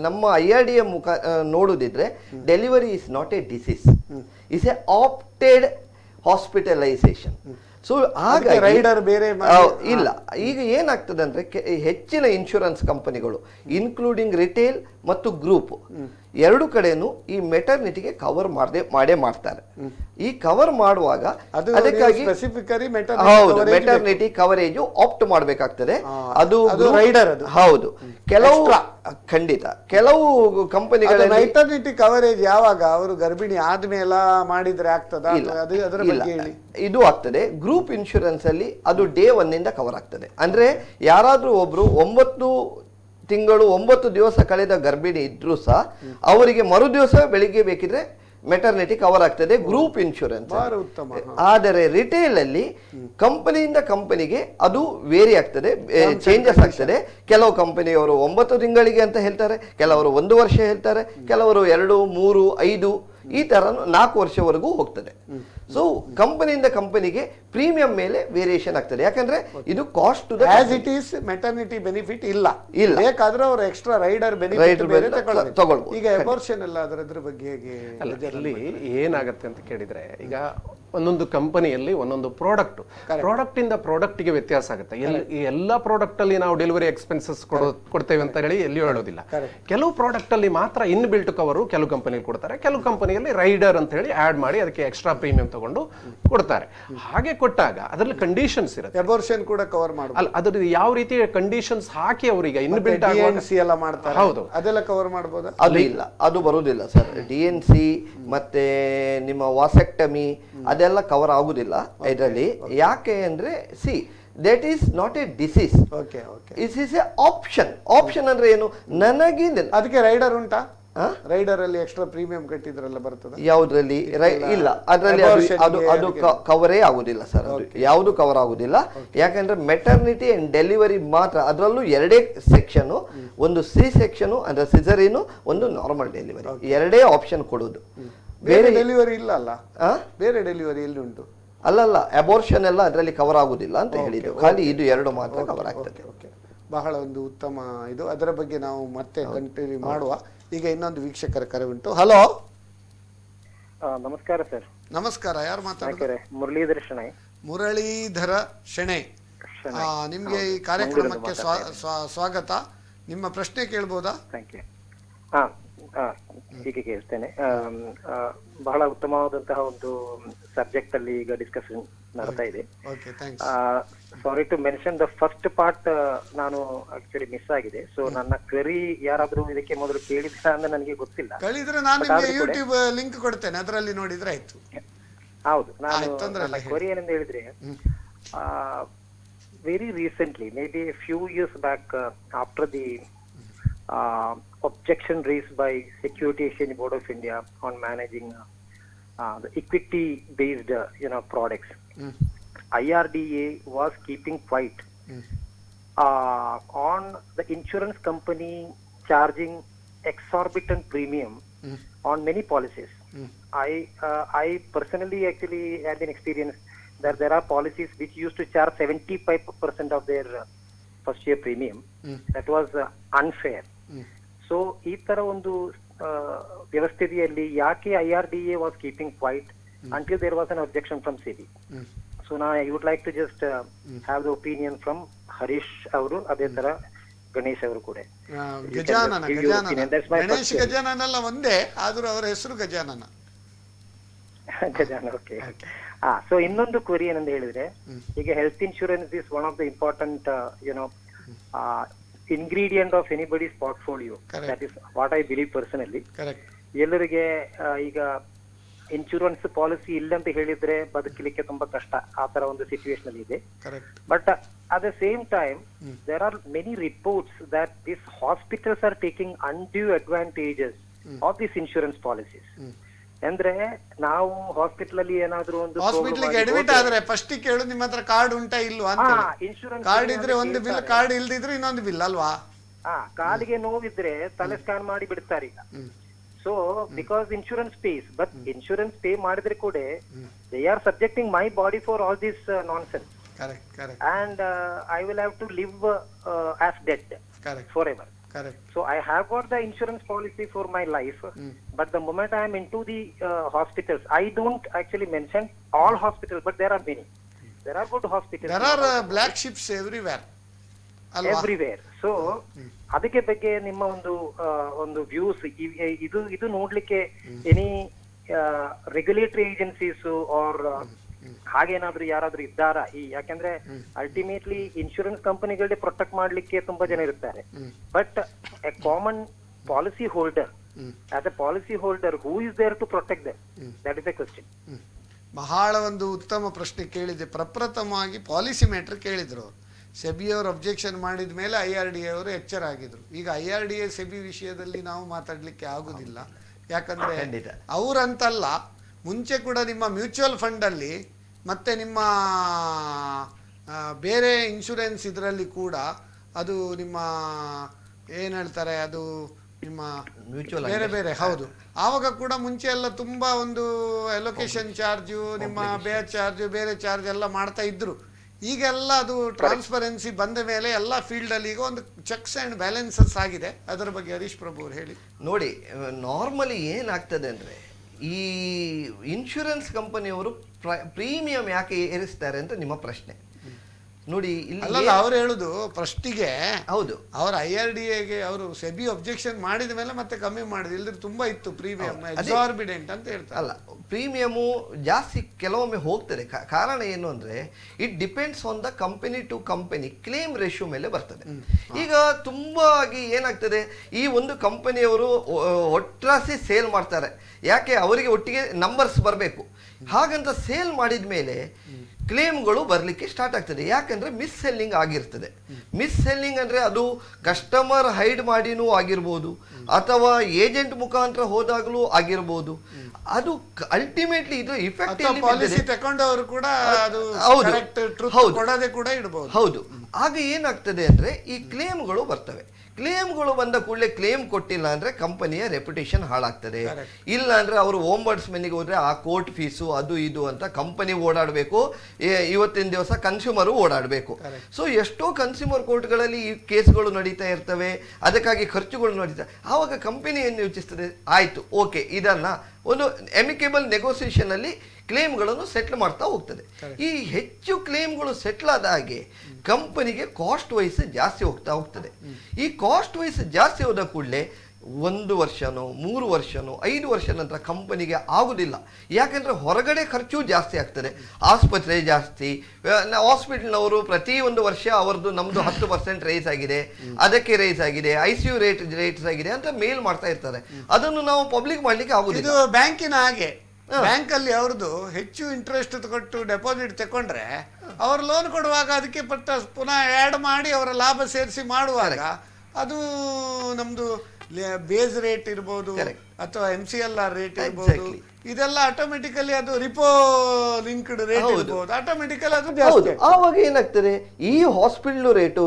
ನಮ್ಮ IRDA ಮುಖ ನೋಡುದಿದ್ರೆ delivery is not a disease, is a opted hospitalisation. So ಹಾಗಾಗಿ ರೈಡರ್ ಬೇರೆ ಇಲ್ಲ. ಈಗ ಏನಾಗ್ತದೆ ಅಂದ್ರೆ ಹೆಚ್ಚಿನ ಇನ್ಶೂರೆನ್ಸ್ ಕಂಪನಿಗಳು ಇನ್ಕ್ಲೂಡಿಂಗ್ ರಿಟೇಲ್ ಮತ್ತು ಗ್ರೂಪ್ ಎರಡು ಕಡೆನೂ ಈ ಮೆಟರ್ನಿಟಿಗೆ ಕವರ್ ಮಾಡೇ ಮಾಡ್ತಾರೆ. ಈ ಕವರ್ ಮಾಡುವಾಗ ಅದಕ್ಕಾಗಿ ಮೆಟರ್ನಿಟಿ ಕವರೇಜ್ ಆಪ್ಟ್ ಮಾಡಬೇಕಾಗ್ತದೆ. ಅದು ರೈಡರ್ ಹೌದು. ಖಂಡಿತ ಕೆಲವು ಕಂಪನಿಗಳ ಮೆಟರ್ನಿಟಿ ಕವರೇಜ್ ಯಾವಾಗ ಅವರು ಗರ್ಭಿಣಿ ಆದ್ಮೇಲೆ ಮಾಡಿದ್ರೆ ಆಗ್ತದ? ಇದು ಆಗ್ತದೆ. ಗ್ರೂಪ್ ಇನ್ಶೂರೆನ್ಸ್ ಅಲ್ಲಿ ಅದು ಡೇ 1 ಇಂದ ಕವರ್ ಆಗ್ತದೆ. ಅಂದ್ರೆ ಯಾರಾದ್ರೂ ಒಬ್ರು 9 ತಿಂಗಳು 9 ದಿವಸ ಕಳೆದ ಗರ್ಭಿಣಿ ಇದ್ರೂ ಸಹ ಅವರಿಗೆ ಮರು ದಿವಸ ಬೆಳಿಗ್ಗೆ ಬೇಕಿದ್ರೆ ಮೆಟರ್ನಿಟಿ ಕವರ್ ಆಗ್ತದೆ ಗ್ರೂಪ್ ಇನ್ಶೂರೆನ್ಸ್. ಆದರೆ ರಿಟೇಲ್ ಅಲ್ಲಿ ಕಂಪನಿಯಿಂದ ಕಂಪನಿಗೆ ಅದು ವೇರಿ ಆಗ್ತದೆ, ಚೇಂಜಸ್ ಆಗ್ತದೆ. ಕೆಲವು ಕಂಪನಿಯವರು 9 ತಿಂಗಳಿಗೆ ಅಂತ ಹೇಳ್ತಾರೆ, ಕೆಲವರು 1 ವರ್ಷ ಹೇಳ್ತಾರೆ, ಕೆಲವರು 2, 3, 5 ಈ ತರ 4 ವರ್ಷವರೆಗೂ ಹೋಗ್ತದೆ. ಸೊ ಕಂಪನಿಯಿಂದ ಕಂಪನಿಗೆ ಪ್ರೀಮಿಯಂ ಮೇಲೆ ವೇರಿಯೇಷನ್ ಆಗ್ತದೆ. ಯಾಕಂದ್ರೆ ಇದು cost to as it is maternity benefit ಇಲ್ಲ. ಬೇಕಾದ್ರೆ ಅವರು ಎಕ್ಸ್ಟ್ರಾ ರೈಡರ್ ಬೆನಿಫಿಟ್ ತಗೊಳ್ಬಹುದು. ಈಗ ಅಬೋರ್ಷನ್ ಎಲ್ಲ ಅದರ ಬಗ್ಗೆ ಅಲ್ಲಿ ಏನಾಗುತ್ತೆ ಅಂತ ಕೇಳಿದ್ರೆ, ಈಗ ಒಂದೊಂದು ಕಂಪನಿಯಲ್ಲಿ ಒಂದೊಂದು ಪ್ರಾಡಕ್ಟ್ ಇಂದ ಪ್ರಾಡಕ್ಟ್ಗೆ ವ್ಯತ್ಯಾಸ ಆಗುತ್ತೆ. ಈ ಎಲ್ಲ ಪ್ರಾಡಕ್ಟ್ ಅಲ್ಲಿ ನಾವು ಡೆಲಿವರಿ ಎಕ್ಸ್ಪೆನ್ಸಸ್ ಕೊಡ್ತೇವೆ ಅಂತ ಹೇಳಿ ಎಲ್ಲಿಯೂ ಹೇಳೋದಿಲ್ಲ. ಕೆಲವು ಪ್ರಾಡಕ್ಟ್ ಅಲ್ಲಿ ಮಾತ್ರ ಇನ್ ಬಿಲ್ಟ್ ಕವರು ಕೆಲವು ಕಂಪನಿಯಲ್ಲಿ ಕೊಡ್ತಾರೆ, ಕೆಲವು ಕಂಪನಿಯಲ್ಲಿ ರೈಡರ್ ಅಂತ ಹೇಳಿ ಆಡ್ ಮಾಡಿ ಅದಕ್ಕೆ ಎಕ್ಸ್ಟ್ರಾ ಪ್ರೀಮಿಯಂ ತಗೊಂಡು ಕೊಡ್ತಾರೆ. ಹಾಗೆ ಕೊಟ್ಟಾಗ ಅದರಲ್ಲಿ ಕಂಡೀಷನ್ಸ್ ಇರುತ್ತೆ. ಅಬೋರ್ಷನ್ ಕೂಡ ಕವರ್ ಮಾಡಬಹುದು. ಅಲ್ಲ, ಅದ್ರ ಯಾವ ರೀತಿ ಕಂಡೀಷನ್ಸ್ ಹಾಕಿ ಅವರಿಗೆ ಇನ್ ಬಿಲ್ಟ್ ಎಲ್ಲ ಮಾಡ್ತಾರೆ. ಹೌದು, ಅದೆಲ್ಲ ಕವರ್ ಮಾಡಬಹುದು. ಅದು ಇಲ್ಲ, ಅದು ಬರುವುದಿಲ್ಲ ಸರ್. DNC ಮತ್ತೆ ನಿಮ್ಮ ವಾಸೆಕ್ಟಮಿ ಅದೆಲ್ಲ ಕವರ್ ಆಗುದಿಲ್ಲ ಇದರಲ್ಲಿ. ಯಾಕೆ ಅಂದ್ರೆ that is not a disease, it is A option ಅಂದ್ರೆ ಏನು, ನನಗೆ ಅದಕ್ಕೆ ರೈಡರ್ ಉಂಟಾ? ರೈಡರ್ ಅಲ್ಲಿ ಎಕ್ಸ್ಟ್ರಾ ಪ್ರೀಮಿಯಂ ಕಟ್ಟಿದ್ರಲ್ಲ ಬರ್ತದೆ. ಯಾವುದ್ರಲ್ಲಿ ಇಲ್ಲ, ಅದರಲ್ಲಿ ಅದು ಕವರೇ ಆಗುದಿಲ್ಲ ಸರ್. ಅದು ಯಾವುದು ಕವರ್ ಆಗುದಿಲ್ಲ. ಯಾಕಂದ್ರೆ ಮೆಟರ್ನಿಟಿ ಅಂಡ್ ಡೆಲಿವರಿ ಮಾತ್ರ. ಅದರಲ್ಲೂ ಎರಡೇ ಸೆಕ್ಷನ್, ಒಂದು ಸೆಕ್ಷನ್ ಅಂದ್ರೆ ಸಿಸರಿನು, ಒಂದು ನಾರ್ಮಲ್ ಡೆಲಿವರಿ, ಎರಡೇ ಆಪ್ಷನ್ ಕೊಡುದು. ಬೇರೆ ಡೆಲಿವರಿ ಇಲ್ಲ ಅಲ್ಲ? ಬೇರೆ ಡೆಲಿವರಿ ಎಲ್ಲಿ ಉಂಟು? ಅಲ್ಲಲ್ಲ, ಅಬೋರ್ಷನ್ ಎಲ್ಲ ಅದರಲ್ಲಿ ಕವರ್ ಆಗುದಿಲ್ಲ ಅಂತ ಹೇಳಿದ್ರು. ಖಾಲಿ ಇದು ಎರಡು ಮಾತ್ರ ಕವರ್ ಆಗ್ತದೆ. ಬಹಳ ಒಂದು ಉತ್ತಮ ಇದು. ಅದರ ಬಗ್ಗೆ ನಾವು ಮತ್ತೆ ಕಂಟಿನ್ಯೂ ಮಾಡುವ. ಈಗ ಇನ್ನೊಂದು ವೀಕ್ಷಕರ ಕರೆ ಉಂಟು. ಹಲೋ, ನಮಸ್ಕಾರ ಸರ್. ನಮಸ್ಕಾರ, ಯಾರು ಮಾತಾಡ್ತಾರೆ? ಮುರಳೀಧರ ಶೆಣೈ. ನಿಮ್ಗೆ ಈ ಕಾರ್ಯಕ್ರಮಕ್ಕೆ ಸ್ವಾಗತ. ನಿಮ್ಮ ಪ್ರಶ್ನೆ ಕೇಳ್ಬೋದಾ? ಹೀಗೆ ಕೇಳ್ತೇನೆ. ಬಹಳ ಉತ್ತಮವಾದಂತಹ ಒಂದು ಸಬ್ಜೆಕ್ಟ್ ಅಲ್ಲಿ ಈಗ ಡಿಸ್ಕಷನ್ ನಡ್ತಾ ಇದೆ. Sorry to mention the first part, ನಾನು ಆಕ್ಚುಲಿ ಮಿಸ್ ಆಗಿದೆ. ಸೊ ನನ್ನ ಕ್ವೆರಿ ಯಾರಾದ್ರೂ ಇದಕ್ಕೆ ಮೊದಲು ಕೇಳಿದ್ರ ಅಂದ್ರೆ ನನಗೆ ಗೊತ್ತಿಲ್ಲ. ಕೇಳಿದ್ರೆ ನಾನು ನಿಮಗೆ ಯೂಟ್ಯೂಬ್ ಲಿಂಕ್ ಕೊಡ್ತೇನೆ, ಅದರಲ್ಲಿ ನೋಡಿದ್ರೆ ಆಯ್ತು. ಹೌದು, ನಾನು ಕ್ವೆರಿ ಏನಂತ ಹೇಳಿದ್ರೆ, very recently, may be a few years back, after the objection raised by Security Exchange Board of India on managing the equity based products, IRDA was keeping quiet on the insurance company charging exorbitant premium on many policies. I personally actually had an experience that there are policies which used to charge 75% of their first year premium. That was unfair. So ಈ ತರ ಒಂದು ವ್ಯವಸ್ಥೆಯಲ್ಲಿ ಯಾಕೆ IRDA was keeping quiet until there was an objection from SEBI? So now I would like to just have the opinion from Harish ಅವರು, ಅದೇ ತರ ಗಣೇಶ್ ಅವರು ಕೂಡ. ಗಣೇಶ್ ಗಜಾನನ ಅಲ್ಲ, ಒಂದೇ ಆದ್ರೂ ಅವರ ಹೆಸರು ಗಜಾನನ. ಓಕೆ. ಸೊ ಇನ್ನೊಂದು ಕ್ವರಿ ಏನಂತ ಹೇಳಿದ್ರೆ, ಈಗ health insurance is one of the important ingredient of anybody's portfolio. That is what I believe personally. ಎಲ್ಲರಿಗೆ ಈಗ ಇನ್ಶೂರೆನ್ಸ್ ಪಾಲಿಸಿ ಇಲ್ಲ ಅಂತ ಹೇಳಿದ್ರೆ ಬದುಕಲಿಕ್ಕೆ ತುಂಬಾ ಕಷ್ಟ, ಆ ತರ ಒಂದು ಸಿಚುವೇಶನ್ ಅಲ್ಲಿ ಇದೆ. But at the same time there are many reports that this hospitals are taking undue advantages of this insurance policies. ಅಂದ್ರೆ ನಾವು ಹಾಸ್ಪಿಟಲ್ ಅಲ್ಲಿ ಏನಾದ್ರೂ ಒಂದು ಹಾಸ್ಪಿಟಲ್ ಅಡ್ಮಿಟ್ ಆದ್ರೆ ಫಸ್ಟ್ ಕೇಳು ನಿಮ್ಮ ಹತ್ರ ಕಾರ್ಡ್ ಉಂಟಾ ಇಲ್ವಾ ಅಂತ. ಇನ್ಶೂರೆನ್ಸ್ ಕಾರ್ಡ್ ಇದ್ರೆ ಒಂದು ಬಿಲ್, ಕಾರ್ಡ್ ಇಲ್ದಿದ್ರೆ ಇನ್ನೊಂದು ಬಿಲ್ ಅಲ್ವಾ? ಕಾಲಿಗೆ ನೋವಿದ್ರೆ ತಲೆ ಸ್ಕ್ಯಾನ್ ಮಾಡಿ ಬಿಡ್ತಾರೆ ಈಗ. So because insurance pays, but insurance pay ಮಾಡಿದ್ರೆ ಕೂಡ they are subjecting my body for all this nonsense. And I will have to live as dead forever. So I have got the insurance policy for my life, but the moment I am into the hospitals, I don't actually mention all hospitals, but there are many. There are good hospitals. There are black ships everywhere. Everywhere. So ಅದಕ್ಕೆ ಬಗ್ಗೆ ನಿಮ್ಮ ಒಂದು views, ಇದು ನೋಡ್ಲಿಕ್ಕೆ any regulatory agencies R ಹಾಗೇನಾದ್ರೂ ಯಾರಾದ್ರೂ ಇದ್ದಾರಾ? ಯಾಕಂದ್ರೆ ultimately insurance ಕಂಪನಿಗಳೇ protect ಮಾಡ್ಲಿಕ್ಕೆ ತುಂಬಾ ಜನ ಇರ್ತಾರೆ, but a common policy holder, as a policy holder, who is there to protect them? That is a question. ಬಹಳ ಒಂದು ಉತ್ತಮ ಪ್ರಶ್ನೆ ಕೇಳಿದೆ. ಪ್ರಪ್ರಥಮವಾಗಿ ಪಾಲಿಸಿ ಮ್ಯಾಟರ್ ಕೇಳಿದ್ರು. ಸೆಬಿ ಅವರು ಅಬ್ಜೆಕ್ಷನ್ ಮಾಡಿದ ಮೇಲೆ IRDA ಅವರು ಎಚ್ಚರ ಆಗಿದ್ರು. ಈಗ IRDA ಸೆಬಿ ವಿಷಯದಲ್ಲಿ ನಾವು ಮಾತಾಡ್ಲಿಕ್ಕೆ ಆಗುದಿಲ್ಲ, ಯಾಕಂದ್ರೆ ಅವರಂತಲ್ಲ, ಮುಂಚೆ ಕೂಡ ನಿಮ್ಮ ಮ್ಯೂಚುವಲ್ ಫಂಡಲ್ಲಿ ಮತ್ತು ನಿಮ್ಮ ಬೇರೆ ಇನ್ಶೂರೆನ್ಸ್ ಇದರಲ್ಲಿ ಕೂಡ ಅದು ನಿಮ್ಮ ಏನು ಹೇಳ್ತಾರೆ, ಅದು ನಿಮ್ಮ ಬೇರೆ ಬೇರೆ, ಹೌದು, ಆವಾಗ ಕೂಡ ಮುಂಚೆ ಎಲ್ಲ ತುಂಬ ಒಂದು ಅಲೋಕೇಶನ್ ಚಾರ್ಜು, ನಿಮ್ಮ ಬೇರೆ ಚಾರ್ಜು, ಬೇರೆ ಚಾರ್ಜ್ ಎಲ್ಲ ಮಾಡ್ತಾ ಇದ್ರು. ಈಗೆಲ್ಲ ಅದು ಟ್ರಾನ್ಸ್ಪರೆನ್ಸಿ ಬಂದ ಮೇಲೆ ಎಲ್ಲ ಫೀಲ್ಡಲ್ಲಿ ಈಗ ಒಂದು ಚೆಕ್ಸ್ ಆ್ಯಂಡ್ ಬ್ಯಾಲೆನ್ಸಸ್ ಆಗಿದೆ. ಅದರ ಬಗ್ಗೆ ಹರೀಶ್ ಪ್ರಭು ಅವರು ಹೇಳಿ. ನೋಡಿ, ನಾರ್ಮಲಿ ಏನಾಗ್ತದೆ ಅಂದರೆ, ಈ ಇನ್ಶೂರೆನ್ಸ್ ಕಂಪನಿಯವರು ಪ್ರೀಮಿಯಂ ಯಾಕೆ ಏರಿಸ್ತಾರೆ ಅಂತ ನಿಮ್ಮ ಪ್ರಶ್ನೆ. ನೋಡಿ ಇಲ್ಲಿ ಅಲ್ಲಲ್ಲ, ಅವ್ರು ಹೇಳುದು ಫಸ್ಟಿಗೆ ಹೌದು ಅವ್ರ IRDAಗೆ ಅವರು ಸೆಬಿ ಅಬ್ಜೆಕ್ಷನ್ ಮಾಡಿದ ಮೇಲೆ ಮತ್ತೆ ಕಮ್ಮಿ ಮಾಡಿದ್ರು, ಇಲ್ದ್ರೆ ತುಂಬಾ ಇತ್ತು ಪ್ರೀಮಿಯಂ ಎಕ್ಸಾರ್ಬಿಡೆಂಟ್ ಅಂತ ಹೇಳ್ತಾರೆ. ಅಲ್ಲ, ಪ್ರೀಮಿಯಮು ಜಾಸ್ತಿ ಕೆಲವೊಮ್ಮೆ ಹೋಗ್ತದೆ. ಕಾರಣ ಏನು ಅಂದ್ರೆ it depends on the company to company claim ratio ಮೇಲೆ ಬರ್ತದೆ. ಈಗ ತುಂಬಾ ಆಗಿ ಏನಾಗ್ತದೆ, ಈ ಒಂದು ಕಂಪನಿಯವರು ಒಟ್ರಾಸಿ ಸೇಲ್ ಮಾಡ್ತಾರೆ, ಯಾಕೆ ಅವರಿಗೆ ಒಟ್ಟಿಗೆ ನಂಬರ್ಸ್ ಬರಬೇಕು. ಹಾಗಂತ ಸೇಲ್ ಮಾಡಿದ ಮೇಲೆ ಕ್ಲೇಮ್ಗಳು ಬರಲಿಕ್ಕೆ ಸ್ಟಾರ್ಟ್ ಆಗ್ತದೆ. ಯಾಕಂದ್ರೆ ಮಿಸ್ ಸೆಲ್ಲಿಂಗ್ ಆಗಿರ್ತದೆ. ಮಿಸ್ ಸೆಲ್ಲಿಂಗ್ ಅಂದ್ರೆ ಅದು ಕಸ್ಟಮರ್ ಹೈಡ್ ಮಾಡಿನೂ ಆಗಿರ್ಬೋದು, ಅಥವಾ ಏಜೆಂಟ್ ಮುಖಾಂತರ ಹೋದಾಗಲೂ ಆಗಿರ್ಬೋದು. ಅದು ಅಲ್ಟಿಮೇಟ್ಲಿ ಇದು ಇಫೆಕ್ಟ್ ಪಾಲಿಸಿ ತಗೊಂಡವರು ಕೂಡ ಅದು correct truth ಕೊಡದೆ ಕೂಡ ಇಡಬಹುದು. ಹೌದು. ಆಗ ಏನಾಗ್ತದೆ ಅಂದ್ರೆ ಈ ಕ್ಲೇಮ್ಗಳು ಬರ್ತವೆ. ಕ್ಲೇಮ್ಗಳು ಬಂದ ಕೂಡಲೇ ಕ್ಲೇಮ್ ಕೊಟ್ಟಿಲ್ಲ ಅಂದ್ರೆ ಕಂಪನಿಯ ರೆಪ್ಯುಟೇಷನ್ ಹಾಳಾಗ್ತದೆ. ಇಲ್ಲ ಅಂದ್ರೆ ಅವರು ಓಂಬರ್ಡ್ಸ್ಮನ್ಗೆ ಹೋದ್ರೆ ಆ ಕೋರ್ಟ್ ಫೀಸು ಅದು ಇದು ಅಂತ ಕಂಪನಿ ಓಡಾಡಬೇಕು, ಇವತ್ತಿನ ದಿವಸ ಕನ್ಸ್ಯೂಮರು ಓಡಾಡಬೇಕು. ಸೊ ಎಷ್ಟೋ ಕನ್ಸ್ಯೂಮರ್ ಕೋರ್ಟ್ಗಳಲ್ಲಿ ಈ ಕೇಸ್ಗಳು ನಡೀತಾ ಇರ್ತವೆ, ಅದಕ್ಕಾಗಿ ಖರ್ಚುಗಳು ನಡೀತಾ. ಆವಾಗ ಕಂಪನಿ ಏನು ಯೋಚಿಸ್ತದೆ, ಆಯ್ತು ಓಕೆ ಇದನ್ನ ಒಂದು ಎಮಿಕೇಬಲ್ ನೆಗೋಸಿಯೇಷನ್ ಅಲ್ಲಿ ಕ್ಲೇಮ್ಗಳನ್ನು ಸೆಟ್ಲ್ ಮಾಡ್ತಾ ಹೋಗ್ತದೆ. ಈ ಹೆಚ್ಚು ಕ್ಲೇಮ್ಗಳು ಸೆಟ್ಲ್ ಆದ ಹಾಗೆ ಕಂಪನಿಗೆ ಕಾಸ್ಟ್ ವೈಸ್ ಜಾಸ್ತಿ ಹೋಗ್ತದೆ. ಈ ಕಾಸ್ಟ್ ವೈಸ್ ಜಾಸ್ತಿ ಹೋದ ಕೂಡಲೇ 1 ವರ್ಷನೋ 3 ವರ್ಷನೋ 5 ವರ್ಷ ನಂತರ ಕಂಪನಿಗೆ ಆಗುದಿಲ್ಲ. ಯಾಕಂದ್ರೆ ಹೊರಗಡೆ ಖರ್ಚು ಜಾಸ್ತಿ ಆಗ್ತದೆ, ಆಸ್ಪತ್ರೆ ಜಾಸ್ತಿ, ಹಾಸ್ಪಿಟಲ್ನವರು ಪ್ರತಿ 1 ವರ್ಷ ಅವರದ್ದು ನಮ್ದು 10% ರೈಸ್ ಆಗಿದೆ, ಅದಕ್ಕೆ ರೈಸ್ ಆಗಿದೆ, ICU ರೇಟ್ಸ್ ಆಗಿದೆ ಅಂತ ಮೇಲ್ ಮಾಡ್ತಾ ಇರ್ತಾರೆ. ಅದನ್ನು ನಾವು ಪಬ್ಲಿಕ್ ಮಾಡ್ಲಿಕ್ಕೆ ಆಗುದಿಲ್ಲ. ಇದು ಬ್ಯಾಂಕಿನ ಹಾಗೆ, ಬ್ಯಾಂಕ್ ಅಲ್ಲಿ ಅವ್ರದ್ದು ಹೆಚ್ಚು ಇಂಟ್ರೆಸ್ಟ್ ಕೊಟ್ಟು ಡೆಪಾಸಿಟ್ ತಕೊಂಡ್ರೆ ಅವ್ರು ಲೋನ್ ಕೊಡುವಾಗ ಅದಕ್ಕೆ ಪುನಃ ಆ್ಯಡ್ ಮಾಡಿ ಅವರ ಲಾಭ ಸೇರಿಸಿ ಮಾಡುವಾಗ ಅದು ನಮ್ದು ಬೇಸ್ ರೇಟ್ ಇರ್ಬೋದು ಅಥವಾ MCLR ರೇಟ್ ಇರ್ಬೋದು, ಇದೆಲ್ಲ ಆಟೋಮೆಟಿಕಲಿ ಅದು ರಿಪೋ ಲಿಂಕ್ಡ್ ರೇಟ್ ಇರ್ಬೋದು, ಆಟೋಮೆಟಿಕಲಿ ಅದು ಜಾಸ್ತಿ. ಆವಾಗ ಏನಾಗ್ತದೆ, ಈ ಹಾಸ್ಪಿಟಲ್ ರೇಟು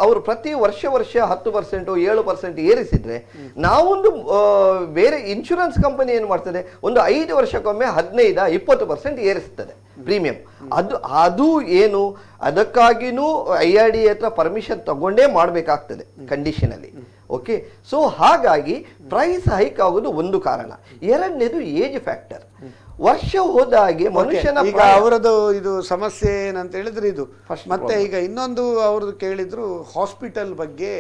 ಅವರು ಪ್ರತಿ ವರ್ಷ 10%, 7% ಏರಿಸಿದ್ರೆ, ನಾವೊಂದು ಬೇರೆ ಇನ್ಶೂರೆನ್ಸ್ ಕಂಪನಿ ಏನು ಮಾಡ್ತದೆ, ಒಂದು 5 ವರ್ಷಕ್ಕೊಮ್ಮೆ 15-20% ಏರಿಸ್ತದೆ ಪ್ರೀಮಿಯಂ. ಅದು ಏನು, ಅದಕ್ಕಾಗಿನೂ IRDA ಹತ್ರ ಪರ್ಮಿಷನ್ ತಗೊಂಡೇ ಮಾಡಬೇಕಾಗ್ತದೆ ಕಂಡೀಷನ್ ಅಲ್ಲಿ. ಓಕೆ, ಸೊ ಹಾಗಾಗಿ ಪ್ರೈಸ್ ಹೈಕ್ ಆಗೋದು ಒಂದು ಕಾರಣ. ಎರಡನೇದು ಏಜ್ ಫ್ಯಾಕ್ಟರ್. ವರ್ಷ ಹೋದ ಹಾಗೆ ಮನುಷ್ಯನ ಈಗ ಅವರದು ಇದು ಸಮಸ್ಯೆ ಏನಂತ ಹೇಳಿದ್ರೆ ಇದು. ಮತ್ತೆ ಈಗ ಇನ್ನೊಂದು ಅವ್ರದ್ದು ಕೇಳಿದ್ರು, ಹಾಸ್ಪಿಟಲ್ ಬಗ್ಗೆ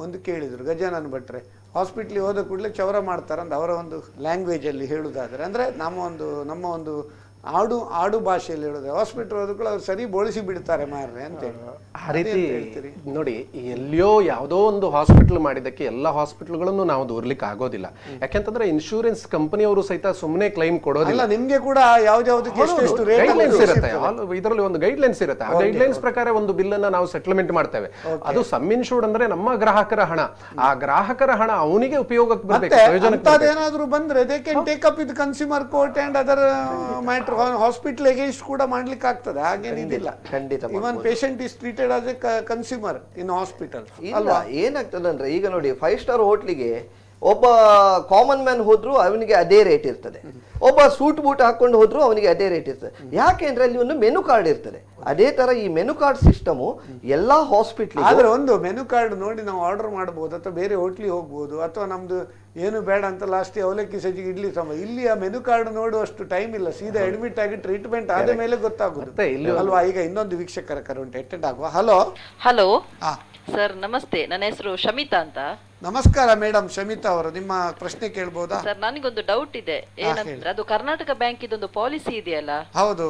ಒಂದು ಕೇಳಿದ್ರು ಗಜಾನನ್ ಭಟ್ರೆ. ಹಾಸ್ಪಿಟ್ಲಿಗೆ ಹೋದ ಕೂಡಲೇ ಚೌರ ಮಾಡ್ತಾರಂತ ಅವರ ಒಂದು ಲ್ಯಾಂಗ್ವೇಜ್ ಅಲ್ಲಿ ಹೇಳುದಾದ್ರೆ, ಅಂದ್ರೆ ನಮ್ಮ ಒಂದು ಆಡು ಭಾಷೆಯಲ್ಲಿ ಹೇಳೋದು, ಹಾಸ್ಪಿಟಲ್ ಹೋದಕ್ಕೂ ಅವ್ರು ಸರಿ ಬೋಳಿಸಿ ಬಿಡ್ತಾರೆ ಮಾರ್ರೆ ಅಂತ ಹೇಳಿ. ಆ ರೀತಿ ನೋಡಿ, ಎಲ್ಲಿಯೋ ಯಾವುದೋ ಒಂದು ಹಾಸ್ಪಿಟಲ್ ಮಾಡಿದಕ್ಕೆ ಎಲ್ಲ ಹಾಸ್ಪಿಟಲ್ಗಳನ್ನು ನಾವು ದೂರ್ಲಿಕ್ಕೆ ಆಗೋದಿಲ್ಲ. ಯಾಕೆಂತಂದ್ರೆ ಇನ್ಶೂರೆನ್ಸ್ ಕಂಪನಿಯವರು ಸಹಿತ ಸುಮ್ಮನೆ ಕ್ಲೈಮ್ ಕೊಡೋದಿಲ್ಲ. ನಿಮ್ಗೆ ಕೂಡ ಯಾವ್ದಾವ್ದಕ್ಕೆ ಗೈಡ್ಲೈನ್ಸ್ ಇರುತ್ತೆ, ಇದರಲ್ಲಿ ಒಂದು ಗೈಡ್ಲೈನ್ಸ್ ಇರುತ್ತೆ. ಆ ಗೈಡ್ಲೈನ್ಸ್ ಪ್ರಕಾರ ಒಂದು ಬಿಲ್ ಅನ್ನ ನಾವು ಸೆಟಲ್ಮೆಂಟ್ ಮಾಡ್ತೇವೆ. ಅದು ಸಮ್ ಇನ್ಶೂರ್ಡ್ ಅಂದ್ರೆ ನಮ್ಮ ಗ್ರಾಹಕರ ಹಣ, ಆ ಗ್ರಾಹಕರ ಹಣ ಅವನಿಗೆ ಉಪಯೋಗಕ್ಕೆ ಬರಬೇಕು, ಪ್ರಯೋಜನಕ್ಕೆ ಏನಾದ್ರು ಬಂದ್ರೆ they can take up with consumer court and other matter. Hospital against ಕೂಡ ಮಾಡ್ಲಿಕ್ಕೆ ಆಗ್ತದೆ, ಹಾಗೇನಿಲ್ಲ. ಖಂಡಿತ. Even patient is treated as a consumer in hospital. ಅಲ್ವಾ, ಏನಾಗ್ತದೆ ಅಂದ್ರೆ ಈಗ ನೋಡಿ 5 ಸ್ಟಾರ್ ಹೋಟ್ಲಿಗೆ ಒಬ್ಬ ಕಾಮನ್ ಮ್ಯಾನ್ ಹೋದ್ರು ಅವನಿಗೆ ಅದೇ ರೇಟ್ ಇರ್ತದೆ, ಒಬ್ಬ ಸೂಟ್ ಬೂಟ್ ಹಾಕೊಂಡು ಹೋದ್ರು ಅವನಿಗೆ ಅದೇ ರೇಟ್ ಇರ್ತದೆ. ಯಾಕೆಂದ್ರೆ ಅಲ್ಲಿ ಒಂದು ಮೆನು ಕಾರ್ಡ್ ಇರ್ತದೆ. ಅದೇ ತರ ಈ ಮೆನು ಕಾರ್ಡ್ ಸಿಸ್ಟಮ್ ಎಲ್ಲಾ ಹಾಸ್ಪಿಟ್ಲ್. ಆದ್ರೆ ಒಂದು ಮೆನು ಕಾರ್ಡ್ ನೋಡಿ ನಾವು ಆರ್ಡರ್ ಮಾಡಬಹುದು, ಅಥವಾ ಬೇರೆ ಹೋಟ್ಲಿಗೆ ಹೋಗ್ಬೋದು, ಅಥವಾ ನಮ್ದು ಏನು ಬೇಡ ಅಂತ ಲಾಸ್ಟ್ ಅವಲಕ್ಕಿ ಸಜ್ಜಿಗೆ ಇಡ್ಲಿ ಸಾಂಬಾರ್. ಇಲ್ಲಿ ಆ ಮೆನು ಕಾರ್ಡ್ ನೋಡುವಷ್ಟು ಟೈಮ್ ಇಲ್ಲ, ಸೀದಾ ಅಡ್ಮಿಟ್ ಆಗಿ ಟ್ರೀಟ್ಮೆಂಟ್ ಆದ ಮೇಲೆ ಗೊತ್ತಾಗುದು ಅಲ್ವಾ. ಈಗ ಇನ್ನೊಂದು ವೀಕ್ಷಕರ ಕರುಂಟು ಅಟೆಂಡ್ ಆಗುವ. ಹಲೋ ಸರ್ ನಮಸ್ತೆ, ನನ್ನ ಹೆಸರು ಶಮಿತಾ ಅಂತ. ನಮಸ್ಕಾರ ಮೇಡಮ್, ಶಮಿತಾ ಅವರು, ನಿಮ್ಮ ಪ್ರಶ್ನೆ ಕೇಳ್ಬೋದಾ? ಸರ್ ನನಗೊಂದು ಡೌಟ್ ಇದೆ. ಏನಂದ್ರೆ ಅದು ಕರ್ನಾಟಕ ಬ್ಯಾಂಕ್ ಇದೊಂದು ಪಾಲಿಸಿ ಇದೆಯಲ್ಲ, ಹೌದು,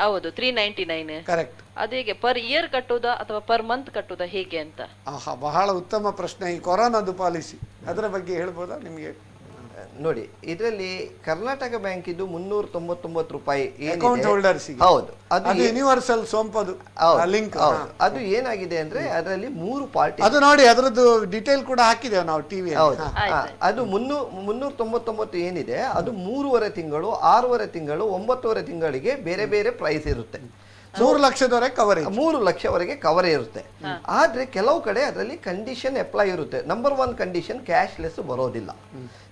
ಹೌದು 399. ಕರೆಕ್ಟ್. ಅದು ಹೇಗೆ ಪರ್ ಇಯರ್ ಕಟ್ಟುದಾ ಅಥವಾ ಪರ್ ಮಂತ್ ಕಟ್ಟುದಾ ಹೇಗೆ ಅಂತ? ಬಹಳ ಉತ್ತಮ ಪ್ರಶ್ನೆ. ಈ ಕೊರೋನಾದು ಪಾಲಿಸಿ ಅದರ ಬಗ್ಗೆ ಹೇಳ್ಬೋದಾ ನಿಮಗೆ? ನೋಡಿ, ಇದರಲ್ಲಿ ಕರ್ನಾಟಕ ಬ್ಯಾಂಕ್ ಇದು 399 ರೂಪಾಯಿ ಅಕೌಂಟ್ ಹೋಲ್ಡರ್ಸ್. ಹೌದು, ಅದು ಯೂನಿವರ್ಸಲ್ ಸೋಂಪದು ಲಿಂಕ್. ಅದು ಏನಾಗಿದೆ ಅಂದ್ರೆ ಅದರಲ್ಲಿ 3 ಪಾರ್ಟಿ. ಅದು ನೋಡಿ, ಅದರದ್ದು ಡೀಟೇಲ್ ಕೂಡ ಹಾಕಿದ್ದೇವೆ ನಾವು ಟಿವಿ. ಹೌದು, ಅದು 399 ಏನಿದೆ ಅದು 3.5 ತಿಂಗಳು, 6.5 ತಿಂಗಳು, 9.5 ತಿಂಗಳಿಗೆ ಬೇರೆ ಬೇರೆ ಪ್ರೈಸ್ ಇರುತ್ತೆ. 3 ಲಕ್ಷದವರೆಗೆ ಕವರೇಜ್, 3 ಲಕ್ಷವರೆಗೆ ಕವರ್ ಇರುತ್ತೆ. ಆದ್ರೆ ಕೆಲವು ಕಡೆ ಅದರಲ್ಲಿ ಕಂಡೀಷನ್ ಅಪ್ಲೈ ಇರುತ್ತೆ. ನಂಬರ್ 1 ಕಂಡೀಷನ್ ಕ್ಯಾಶ್ಲೆಸ್ ಬರೋದಿಲ್ಲ.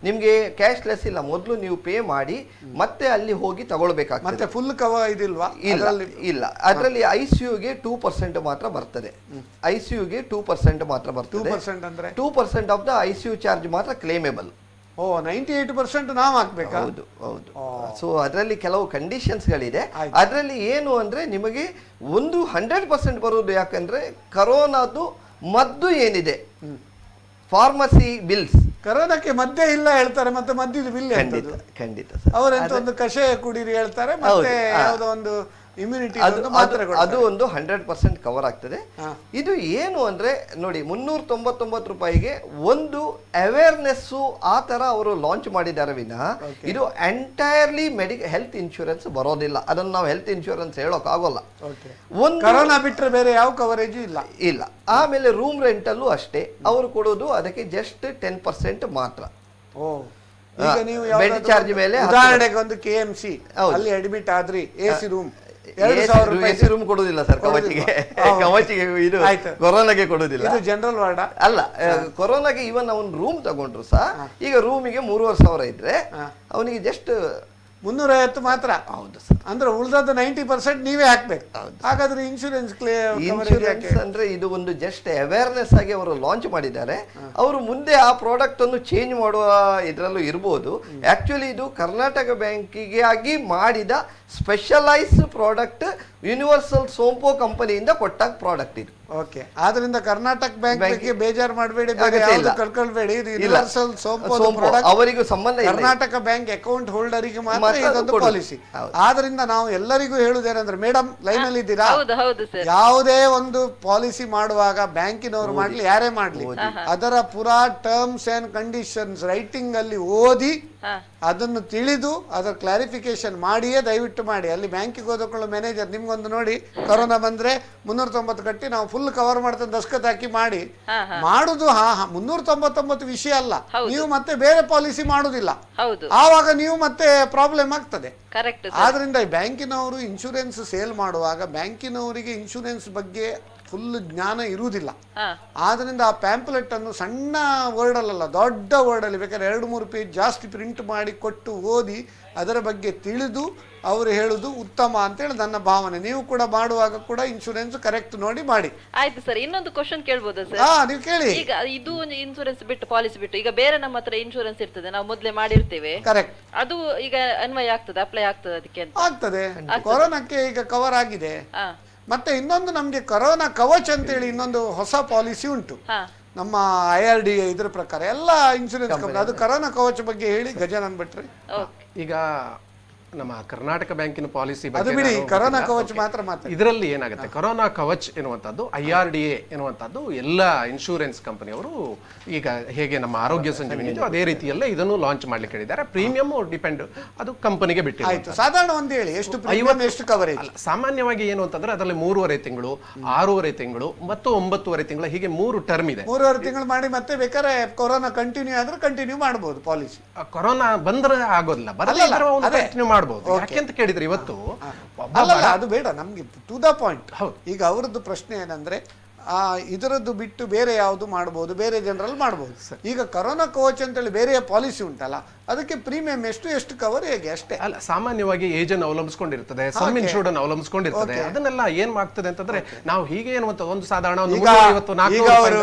ನಿಮ್ಗೆ ಕ್ಯಾಶ್ಲೆಸ್ ಇಲ್ಲ, ಮೊದಲು ನೀವು ಪೇ ಮಾಡಿ ಮತ್ತೆ ಅಲ್ಲಿ ಹೋಗಿ ತಗೊಳ್ಬೇಕಾಗ್ತದೆ. ಮತ್ತೆ ಫುಲ್ ಕವರ್ ಇದಿಲ್ವಾ? ಇಲ್ಲ, ಅದರಲ್ಲಿ ICUಗೆ 2% ಮಾತ್ರ ಬರ್ತದೆ. ICUಗೆ 2% ಮಾತ್ರ ಬರ್ತದೆ. 2% ಅಂದ್ರೆ 2% ಆಫ್ ದ ICU ಚಾರ್ಜ್ ಮಾತ್ರ ಕ್ಲೇಮೇಬಲ್. 98% ನಾವು ಹಾಕ್ಬೇಕಾ? ಹೌದು ಹೌದು. ಸೊ ಅದರಲ್ಲಿ ಕೆಲವು ಕಂಡೀಷನ್ಸ್ಗಳಿದೆ. ಅದರಲ್ಲಿ ಏನು ಅಂದ್ರೆ ನಿಮಗೆ ಒಂದು 100% ಬರುವುದು ಯಾಕಂದ್ರೆ ಕರೋನಾದು ಮದ್ದು ಏನಿದೆ, ಫಾರ್ಮಸಿ ಬಿಲ್ಸ್. ಕರೋನಾಕ್ಕೆ ಮದ್ದೇ ಇಲ್ಲ ಹೇಳ್ತಾರೆ, ಮತ್ತೆ ಮದ್ದಿದ ಬಿಲ್ ಖಂಡಿತ ಖಂಡಿತ ಸರ್. ಅವರೆಂತ ಒಂದು ಕಷಾಯ ಕುಡೀರಿ ಹೇಳ್ತಾರೆ, ಮತ್ತೆ ಯಾವುದೋ ಒಂದು ಇಮ್ಯುನಿಟಿ ಅದು ಒಂದು 100% ಕವರ್ ಆಗ್ತದೆ. ಇದು ಏನು ಅಂದ್ರೆ ನೋಡಿ, 399 ರೂಪಾಯಿಗೆ ಒಂದು ಅವೇರ್ನೆಸ್ ಆ ತರ ಅವರು ಲಾಂಚ್ ಮಾಡಿದ್ದಾರೆ ವಿನಃ ಇದು ಎಂಟೈರ್ಲಿ ಹೆಲ್ತ್ ಇನ್ಶೂರೆನ್ಸ್ ಬರೋದಿಲ್ಲ. ಅದನ್ನು ನಾವು ಹೆಲ್ತ್ ಇನ್ಶೂರೆನ್ಸ್ ಹೇಳೋಕ್ ಆಗೋಲ್ಲ. ಒಂದು ಕರೋನಾ ಬಿಟ್ಟರೆ ಬೇರೆ ಯಾವ ಕವರೇಜ್ ಇಲ್ಲ. ಆಮೇಲೆ ರೂಮ್ ರೆಂಟಲ್ಲೂ ಅಷ್ಟೇ, ಅವರು ಕೊಡೋದು ಅದಕ್ಕೆ ಜಸ್ಟ್ 10% ಮಾತ್ರ. ಈಗ ನೀವು ಬೆಡ್ ಚಾರ್ಜ್ ಮೇಲೆ ಉದಾಹರಣೆಗೆ ಒಂದು KMC ಅಲ್ಲಿ ಅಡ್ಮಿಟ್ ಆದ್ರಿ, AC ರೂಮ್ ಎಸಿ ರೂಮ್ ಕೊಡುದಿಲ್ಲ ಸರ್ ಕವಚಿಗೆ. ಇದು ಕೊರೋನಾಗೆ ಕೊಡುದಿಲ್ಲ. ಇದು ಜನರಲ್ ವಾರ್ಡ್ ಅಲ್ಲ, ಕೊರೋನಾಗೆ ಇವನ್ ಅವನ್ ರೂಮ್ ತಗೊಂಡ್ರು ಸಹ ಈಗ ರೂಮಿಗೆ 3,500 ಇದ್ರೆ ಅವನಿಗೆ ಜಸ್ಟ್ 350 ಮಾತ್ರ. ಹೌದು ಸರ್. ಅಂದ್ರೆ ಉಳಿದದ್ದು 90% ನೀವೇ ಹಾಕ್ಬೇಕು. ಹಾಗಾದ್ರೆ ಇನ್ಶೂರೆನ್ಸ್ ಅಂದ್ರೆ ಇದು ಒಂದು ಜಸ್ಟ್ ಅವೇರ್ನೆಸ್ ಆಗಿ ಅವರು ಲಾಂಚ್ ಮಾಡಿದ್ದಾರೆ. ಅವರು ಮುಂದೆ ಆ ಪ್ರಾಡಕ್ಟ್ ಅನ್ನು ಚೇಂಜ್ ಮಾಡುವ ಇದರಲ್ಲೂ ಇರಬಹುದು. ಆಕ್ಚುಲಿ ಇದು ಕರ್ನಾಟಕ ಬ್ಯಾಂಕಿಗೆ ಆಗಿ ಮಾಡಿದ ಸ್ಪೆಷಲೈಸ್ ಪ್ರಾಡಕ್ಟ್, ಯೂನಿವರ್ಸಲ್ ಸೋಂಪೋ ಕಂಪನಿಯಿಂದ ಕೊಟ್ಟ ಪ್ರಾಡಕ್ಟ್ ಇದು. ಓಕೆ, ಆದ್ರಿಂದ ಕರ್ನಾಟಕ ಬ್ಯಾಂಕ್ ಬಗ್ಗೆ ಬೇಜಾರ್ ಮಾಡಬೇಡಿ, ಕಳ್ಕೊಳ್ಬೇಡಿ. ಇದು ಯೂನಿವರ್ಸಲ್ ಸೋಂಪೋ ಪ್ರಾಡಕ್ಟ್, ಅವರಿಗೂ ಸಂಬಂಧ ಇಲ್ಲ. ಕರ್ನಾಟಕ ಬ್ಯಾಂಕ್ ಅಕೌಂಟ್ ಹೋಲ್ಡರಿಗೆ ಮಾತ್ರ ಇದೊಂದು ಪಾಲಿಸಿ. ಆದ್ರಿಂದ ನಾವು ಎಲ್ಲರಿಗೂ ಹೇಳುವುದೇನಂದ್ರೆ, ಮೇಡಮ್ ಲೈನ್ ಅಲ್ಲಿ ಇದ್ದೀರಾ, ಯಾವುದೇ ಒಂದು ಪಾಲಿಸಿ ಮಾಡುವಾಗ ಬ್ಯಾಂಕಿನವರು ಮಾಡ್ಲಿ ಯಾರೇ ಮಾಡ್ಲಿ, ಅದರ ಪುರಾ ಟರ್ಮ್ಸ್ ಅಂಡ್ ಕಂಡೀಷನ್ಸ್ ರೈಟಿಂಗ್ ಅಲ್ಲಿ ಓದಿ ಅದನ್ನು ತಿಳಿದು ಅದರ ಕ್ಲಾರಿಫಿಕೇಶನ್ ಮಾಡಿಯೇ ದಯವಿಟ್ಟು ಮಾಡಿ. ಅಲ್ಲಿ ಬ್ಯಾಂಕಿಗೆ ಓದಕೊಳ್ಳೋ ಮ್ಯಾನೇಜರ್ ನಿಮ್ಗೊಂದು ನೋಡಿ, ಕೊರೋನಾ ಬಂದ್ರೆ 390 ಕಟ್ಟಿ ನಾವು ಫುಲ್ ಕವರ್ ಮಾಡ್ತೇನೆ ದಸ್ಕತ್ ಹಾಕಿ ಮಾಡಿ ಮಾಡುದು. 399 ವಿಷಯ ಅಲ್ಲ, ನೀವು ಮತ್ತೆ ಬೇರೆ ಪಾಲಿಸಿ ಮಾಡುದಿಲ್ಲ, ಆವಾಗ ನೀವು ಮತ್ತೆ ಪ್ರಾಬ್ಲಮ್ ಆಗ್ತದೆ. ಆದ್ರಿಂದ ಬ್ಯಾಂಕಿನವರು ಇನ್ಶೂರೆನ್ಸ್ ಸೇಲ್ ಮಾಡುವಾಗ ಬ್ಯಾಂಕಿನವರಿಗೆ ಇನ್ಶೂರೆನ್ಸ್ ಬಗ್ಗೆ ಫುಲ್ ಜ್ಞಾನ ಇರುವುದಿಲ್ಲ. ಆದ್ರಿಂದ ಆ ಪ್ಯಾಂಪ್ಲೆಟ್ ಅನ್ನು ಸಣ್ಣ ವರ್ಡ್ ಅಲ್ಲ, ದೊಡ್ಡ ವರ್ಡ್ ಅಲ್ಲಿ ಬೇಕಾದ್ರೆ 2-3 ಪೇಜ್ ಜಾಸ್ತಿ ಪ್ರಿಂಟ್ ಮಾಡಿ ಕೊಟ್ಟು ಓದಿ ಅದರ ಬಗ್ಗೆ ತಿಳಿದು ಅವರು ಹೇಳುದು ಉತ್ತಮ ಅಂತೇಳಿ ನನ್ನ ಭಾವನೆ. ನೀವು ಕೂಡ ಮಾಡುವಾಗ ಕೂಡ ಇನ್ಶೂರೆನ್ಸ್ ಕರೆಕ್ಟ್ ನೋಡಿ ಮಾಡಿ. ಆಯ್ತು ಸರ್, ಇನ್ನೊಂದು ಕ್ವಶನ್ ಕೇಳ್ಬೋದಾ ಸರ್? ನೀವು ಕೇಳಿ. ಈಗ ಇದು ಇನ್ಶೂರೆನ್ಸ್ ಬಿಟ್ಟು ಪಾಲಿಸಿ ಬಿಟ್ಟು ಈಗ ಬೇರೆ ನಮ್ಮ ಹತ್ರ ಇನ್ಶೂರೆನ್ಸ್ ಇರ್ತದೆ, ನಾವು ಮೊದಲೇ ಮಾಡಿರ್ತೇವೆ, ಕರೆಕ್ಟ್, ಅದು ಈಗ ಅನ್ವಯ ಆಗ್ತದೆ, ಅಪ್ಲೈ ಆಗ್ತದೆ ಅದಕ್ಕೆ? ಆಗ್ತದೆ. ಕೊರೋನಾಕ್ಕೆ ಈಗ ಕವರ್ ಆಗಿದೆ. ಮತ್ತೆ ಇನ್ನೊಂದು ನಮ್ಗೆ ಕರೋನಾ ಕವಚ್ ಅಂತೇಳಿ ಇನ್ನೊಂದು ಹೊಸ ಪಾಲಿಸಿ ಉಂಟು ನಮ್ಮ IRDA ಇದ್ರ ಪ್ರಕಾರ ಎಲ್ಲ ಇನ್ಶೂರೆನ್ಸ್ ಕಂಪನಿ. ಅದು ಕರೋನಾ ಕವಚ ಬಗ್ಗೆ ಹೇಳಿ ಗಜಾನನ್ ಭಟ್ರೆ. ಈಗ ನಮ್ಮ ಕರ್ನಾಟಕ ಬ್ಯಾಂಕಿನ ಪಾಲಿಸಿ ಅದು ಬಿಡಿ, ಕರೋನಾ ಕವಚ್ ಮಾತ್ರ ಮಾತ್ರ. ಇದರಲ್ಲಿ ಏನಾಗುತ್ತೆ, ಕರೋನಾ ಕವಚ್ ಎನ್ನುವಂಥದ್ದು IRDA ಎನ್ನುವಂಥದ್ದು ಎಲ್ಲ ಇನ್ಶೂರೆನ್ಸ್ ಕಂಪನಿಯವರು ಈಗ ಹೇಗೆ ನಮ್ಮ ಆರೋಗ್ಯ ಸಂಜೀವಿನಿ ಅದೇ ರೀತಿಯಲ್ಲೇ ಇದನ್ನು ಲಾಂಚ್ ಮಾಡ್ಲಿಕ್ಕೆ ಹೇಳಿದ್ದಾರೆ. ಪ್ರೀಮಿಯಂ ಡಿಪೆಂಡ್, ಅದು ಕಂಪನಿಗೆ ಬಿಟ್ಟು. ಸಾಧಾರಣ ಒಂದು ಹೇಳಿ, ಎಷ್ಟು ಪ್ರೀಮಿಯಂ, ಎಷ್ಟು ಕವರೇಜ್? ಸಾಮಾನ್ಯವಾಗಿ ಏನು ಅಂತಂದ್ರೆ ಅದರಲ್ಲಿ 3.5 ತಿಂಗಳು, 6.5 ತಿಂಗಳು ಮತ್ತು 9.5 ತಿಂಗಳು, ಹೀಗೆ 3 ಟರ್ಮ್ ಇದೆ. 3.5 ತಿಂಗಳು ಮಾಡಿ ಮತ್ತೆ ಬೇಕಾದ್ರೆ ಕೊರೋನಾ ಕಂಟಿನ್ಯೂ ಆದ್ರೆ ಕಂಟಿನ್ಯೂ ಮಾಡಬಹುದು ಪಾಲಿಸಿ. ಕೊರೋನಾ ಬಂದ್ರೆ ಆಗೋದಿಲ್ಲ, ಬರಲಿಲ್ಲ ಕಂಟಿನ್ಯೂ ಮಾಡಬಹುದು. ಯಾಕೆಂತ ಕೇಳಿದ್ರೆ ಇವತ್ತು ಅದು ಬೇಡ ನಮ್ಗೆ, ಟು ದ ಪಾಯಿಂಟ್. ಈಗ ಅವರದ್ದು ಪ್ರಶ್ನೆ ಏನಂದ್ರೆ, ಇದರದ್ದು ಬಿಟ್ಟು ಬೇರೆ ಯಾವುದು ಮಾಡಬಹುದು, ಬೇರೆ ಜನರಲ್ಲಿ ಮಾಡಬಹುದು. ಈಗ ಕರೋನಾ ಕವಚ್ ಅಂತೇಳಿ ಬೇರೆ ಪಾಲಿಸಿ ಉಂಟಲ್ಲ, ಅದಕ್ಕೆ ಪ್ರೀಮಿಯಂ ಎಷ್ಟು ಕವರ್ ಹೇಗೆ ಅಷ್ಟೇ ಅಲ್ಲ. ಸಾಮಾನ್ಯವಾಗಿ ಏಜ್ ಅನ್ನು ಅವಲಂಬಿಸಿಕೊಂಡಿರ್ತದೆ, ಸಮ್ ಇನ್ಶೂರ್ಡ್ ಅನ್ನು ಅವಲಂಬಿಸಿಕೊಂಡಿರ್ತದೆ. ಅದನ್ನೆಲ್ಲ ಏನ್ ಮಾಡ್ತದೆ ಅಂತಂದ್ರೆ, ನಾವು ಹೀಗೆ ಏನುವಂತ ಒಂದು ಸಾಧಾರಣ ಈಗ ಅವರು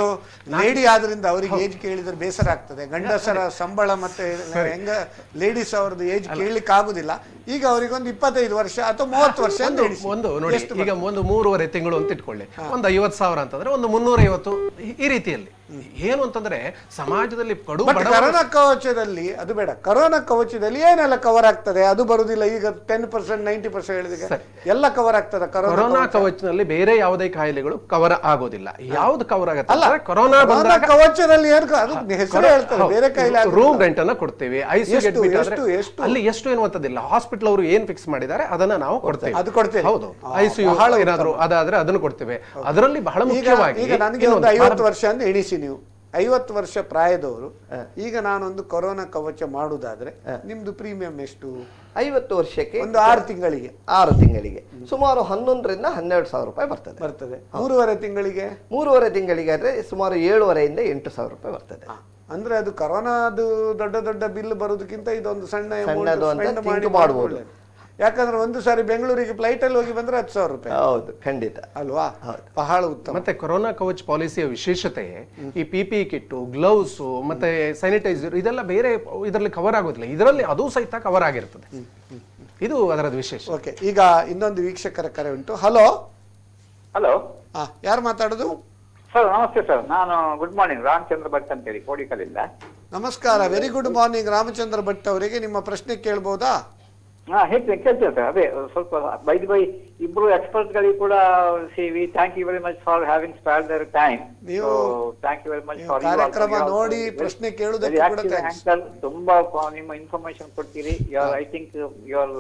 ಲೇಡಿ ಆದ್ರಿಂದ ಅವರಿಗೆ ಏಜ್ ಕೇಳಿದ್ರೆ ಬೇಸರ ಆಗ್ತದೆ. ಗಂಡಸರ ಸಂಬಳ ಮತ್ತೆ ಹೆಂಗ ಲೇಡೀಸ್ ಅವ್ರದ್ದು ಏಜ್ ಕೇಳಲಿಕ್ಕೆ ಆಗುದಿಲ್ಲ. ಈಗ ಅವರಿಗೊಂದು 25 ವರ್ಷ ಅಥವಾ 30 ವರ್ಷ ಒಂದು ನೋಡಿ, ಈಗ ಒಂದು 3.5 ತಿಂಗಳು ಅಂತ ಇಟ್ಕೊಳ್ಳಿ, ಒಂದು 50,000 ಅಂತಂದ್ರೆ ಒಂದು 350 ಈ ರೀತಿಯಲ್ಲಿ. ಏನು ಅಂತಂದ್ರೆ ಸಮಾಜದಲ್ಲಿ ಕರೋನಾ ಕವಚದಲ್ಲಿ ಅದು ಬೇಡ. ಕರೋನಾ ಕವಚದಲ್ಲಿ ಏನೆಲ್ಲ ಕವರ್ ಆಗ್ತದೆ ಅದು ಬರುದಿಲ್ಲ. ಈಗ 10% 90% ಹೇಳಿದ್ರೆ ಎಲ್ಲ ಕವರ್ ಆಗ್ತದೆ. ಕರೋನಾ ಕವಚದಲ್ಲಿ ಬೇರೆ ಯಾವುದೇ ಕಾಯಿಲೆಗಳು ಕವರ್ ಆಗೋದಿಲ್ಲ. ಯಾವ್ದು ಕವರ್ ಆಗುತ್ತೆ, ಕರೋನಾ ಕವಚದಲ್ಲಿ ಹೆಸರು ಹೇಳ್ತಾರೆ, ಬೇರೆ ಕಾಯಿಲೆ. ರೂಮ್ ರೆಂಟ್ ಅನ್ನ ಕೊಡ್ತೇವೆ, ICU ಅಲ್ಲಿ ಎಷ್ಟು ಎನ್ನುವಂತದಿಲ್ಲ. ಹಾಸ್ಪಿಟಲ್ ಅವರು ಏನ್ ಫಿಕ್ಸ್ ಮಾಡಿದ್ದಾರೆ ಅದನ್ನ ನಾವು ಕೊಡ್ತೇವೆ. ಅದು ಕೊಡ್ತೇವೆ. ಹೌದು, ICU ಏನಾದ್ರು ಅದಾದ್ರೆ ಅದನ್ನು ಕೊಡ್ತೇವೆ. ಅದರಲ್ಲಿ ಬಹಳ ಮುಖ್ಯವಾಗಿ ಈಗ ನನಗೆ ಒಂದು 50 ವರ್ಷ ಅಂತ ಎಣಿಸಿ, ನೀವು 50 ವರ್ಷ ಪ್ರಾಯದವರು, ಈಗ ನಾನೊಂದು ಕೊರೋನಾ ಕವಚ ಮಾಡುವುದಾದ್ರೆ ನಿಮ್ದು ಪ್ರೀಮಿಯಂ ಎಷ್ಟು? 50 ವರ್ಷಕ್ಕೆ ಒಂದು 6 ತಿಂಗಳಿಗೆ ಸುಮಾರು 11,000 ರಿಂದ 12,000 ರೂಪಾಯಿ ಬರ್ತದೆ. 3.5 ತಿಂಗಳಿಗೆ 3.5 ತಿಂಗಳಿಗೆ ಆದ್ರೆ ಸುಮಾರು 7,500 ರಿಂದ 8,000 ರೂಪಾಯಿ ಬರ್ತದೆ. ಅಂದ್ರೆ ಅದು ಕೊರೋನಾದು ದೊಡ್ಡ ದೊಡ್ಡ ಬಿಲ್ ಬರೋದಕ್ಕಿಂತ ಇದೊಂದು ಸಣ್ಣದು ಅಂತ ಮಾಡಬಹುದು. ಯಾಕಂದ್ರೆ ಒಂದು ಸಾರಿ ಬೆಂಗಳೂರಿಗೆ ಫ್ಲೈಟಲ್ಲಿ ಹೋಗಿ ಬಂದ್ರೆ 10,000 ರೂಪಾಯಿ ಹೌದು, ಖಂಡಿತ ಅಲ್ವಾ? ಬಹಳ ಉತ್ತಮ. ಮತ್ತೆ ಕೊರೋನಾ ಕವಚ್ ಪಾಲಿಸಿಯ ವಿಶೇಷತೆ ಈ PPE ಕಿಟ್ಟು, ಗ್ಲೌಸ್ ಮತ್ತೆ ಸ್ಯಾನಿಟೈಸರ್ ಇದೆಲ್ಲ ಬೇರೆ ಇದರಲ್ಲಿ ಕವರ್ ಆಗೋದಿಲ್ಲ, ಇದರಲ್ಲಿ ಅದು ಸಹಿತ ಕವರ್ ಆಗಿರ್ತದೆ. ಇದು ಅದರದ ವಿಶೇಷ. ಓಕೆ, ಈಗ ಇನ್ನೊಂದು ವೀಕ್ಷಕರ ಕರೆ ಉಂಟು. ಹಲೋ ಹಲೋ, ಯಾರು ಮಾತಾಡೋದು? ಸರ್ ನಮಸ್ತೆ ಸರ್, ನಾನು ಗುಡ್ ಮಾರ್ನಿಂಗ್ ರಾಮಚಂದ್ರ ಭಟ್ ಅಂತೇಳಿ ಕೋಡಿಕಲ್ಲಿಂದ. ನಮಸ್ಕಾರ, very good morning Ramachandra Bhat ಅವರಿಗೆ. ನಿಮ್ಮ ಪ್ರಶ್ನೆ ಕೇಳ್ಬೋದಾ? ಕೇಳ್ತೇನೆ ಸರ್. ಅದೇ ಸ್ವಲ್ಪ ಬೈ ಇಬ್ರು ಎಕ್ಸ್ಪರ್ಟ್ ಗಳಿಗೂ ಕೂಡ we thank you very much for having spared their time. ನೀವು thank you very much for ಕಾರ್ಯಕ್ರಮ ನೋಡಿ ಪ್ರಶ್ನೆ ಕೇಳುವುದಕ್ಕೆ ಕೂಡ ಥ್ಯಾಂಕ್ಸ್. ತುಂಬಾ ನಿಮ್ಮ ಇನ್ಫಾರ್ಮೇಶನ್ ಕೊಡ್ತೀರಿ. I think your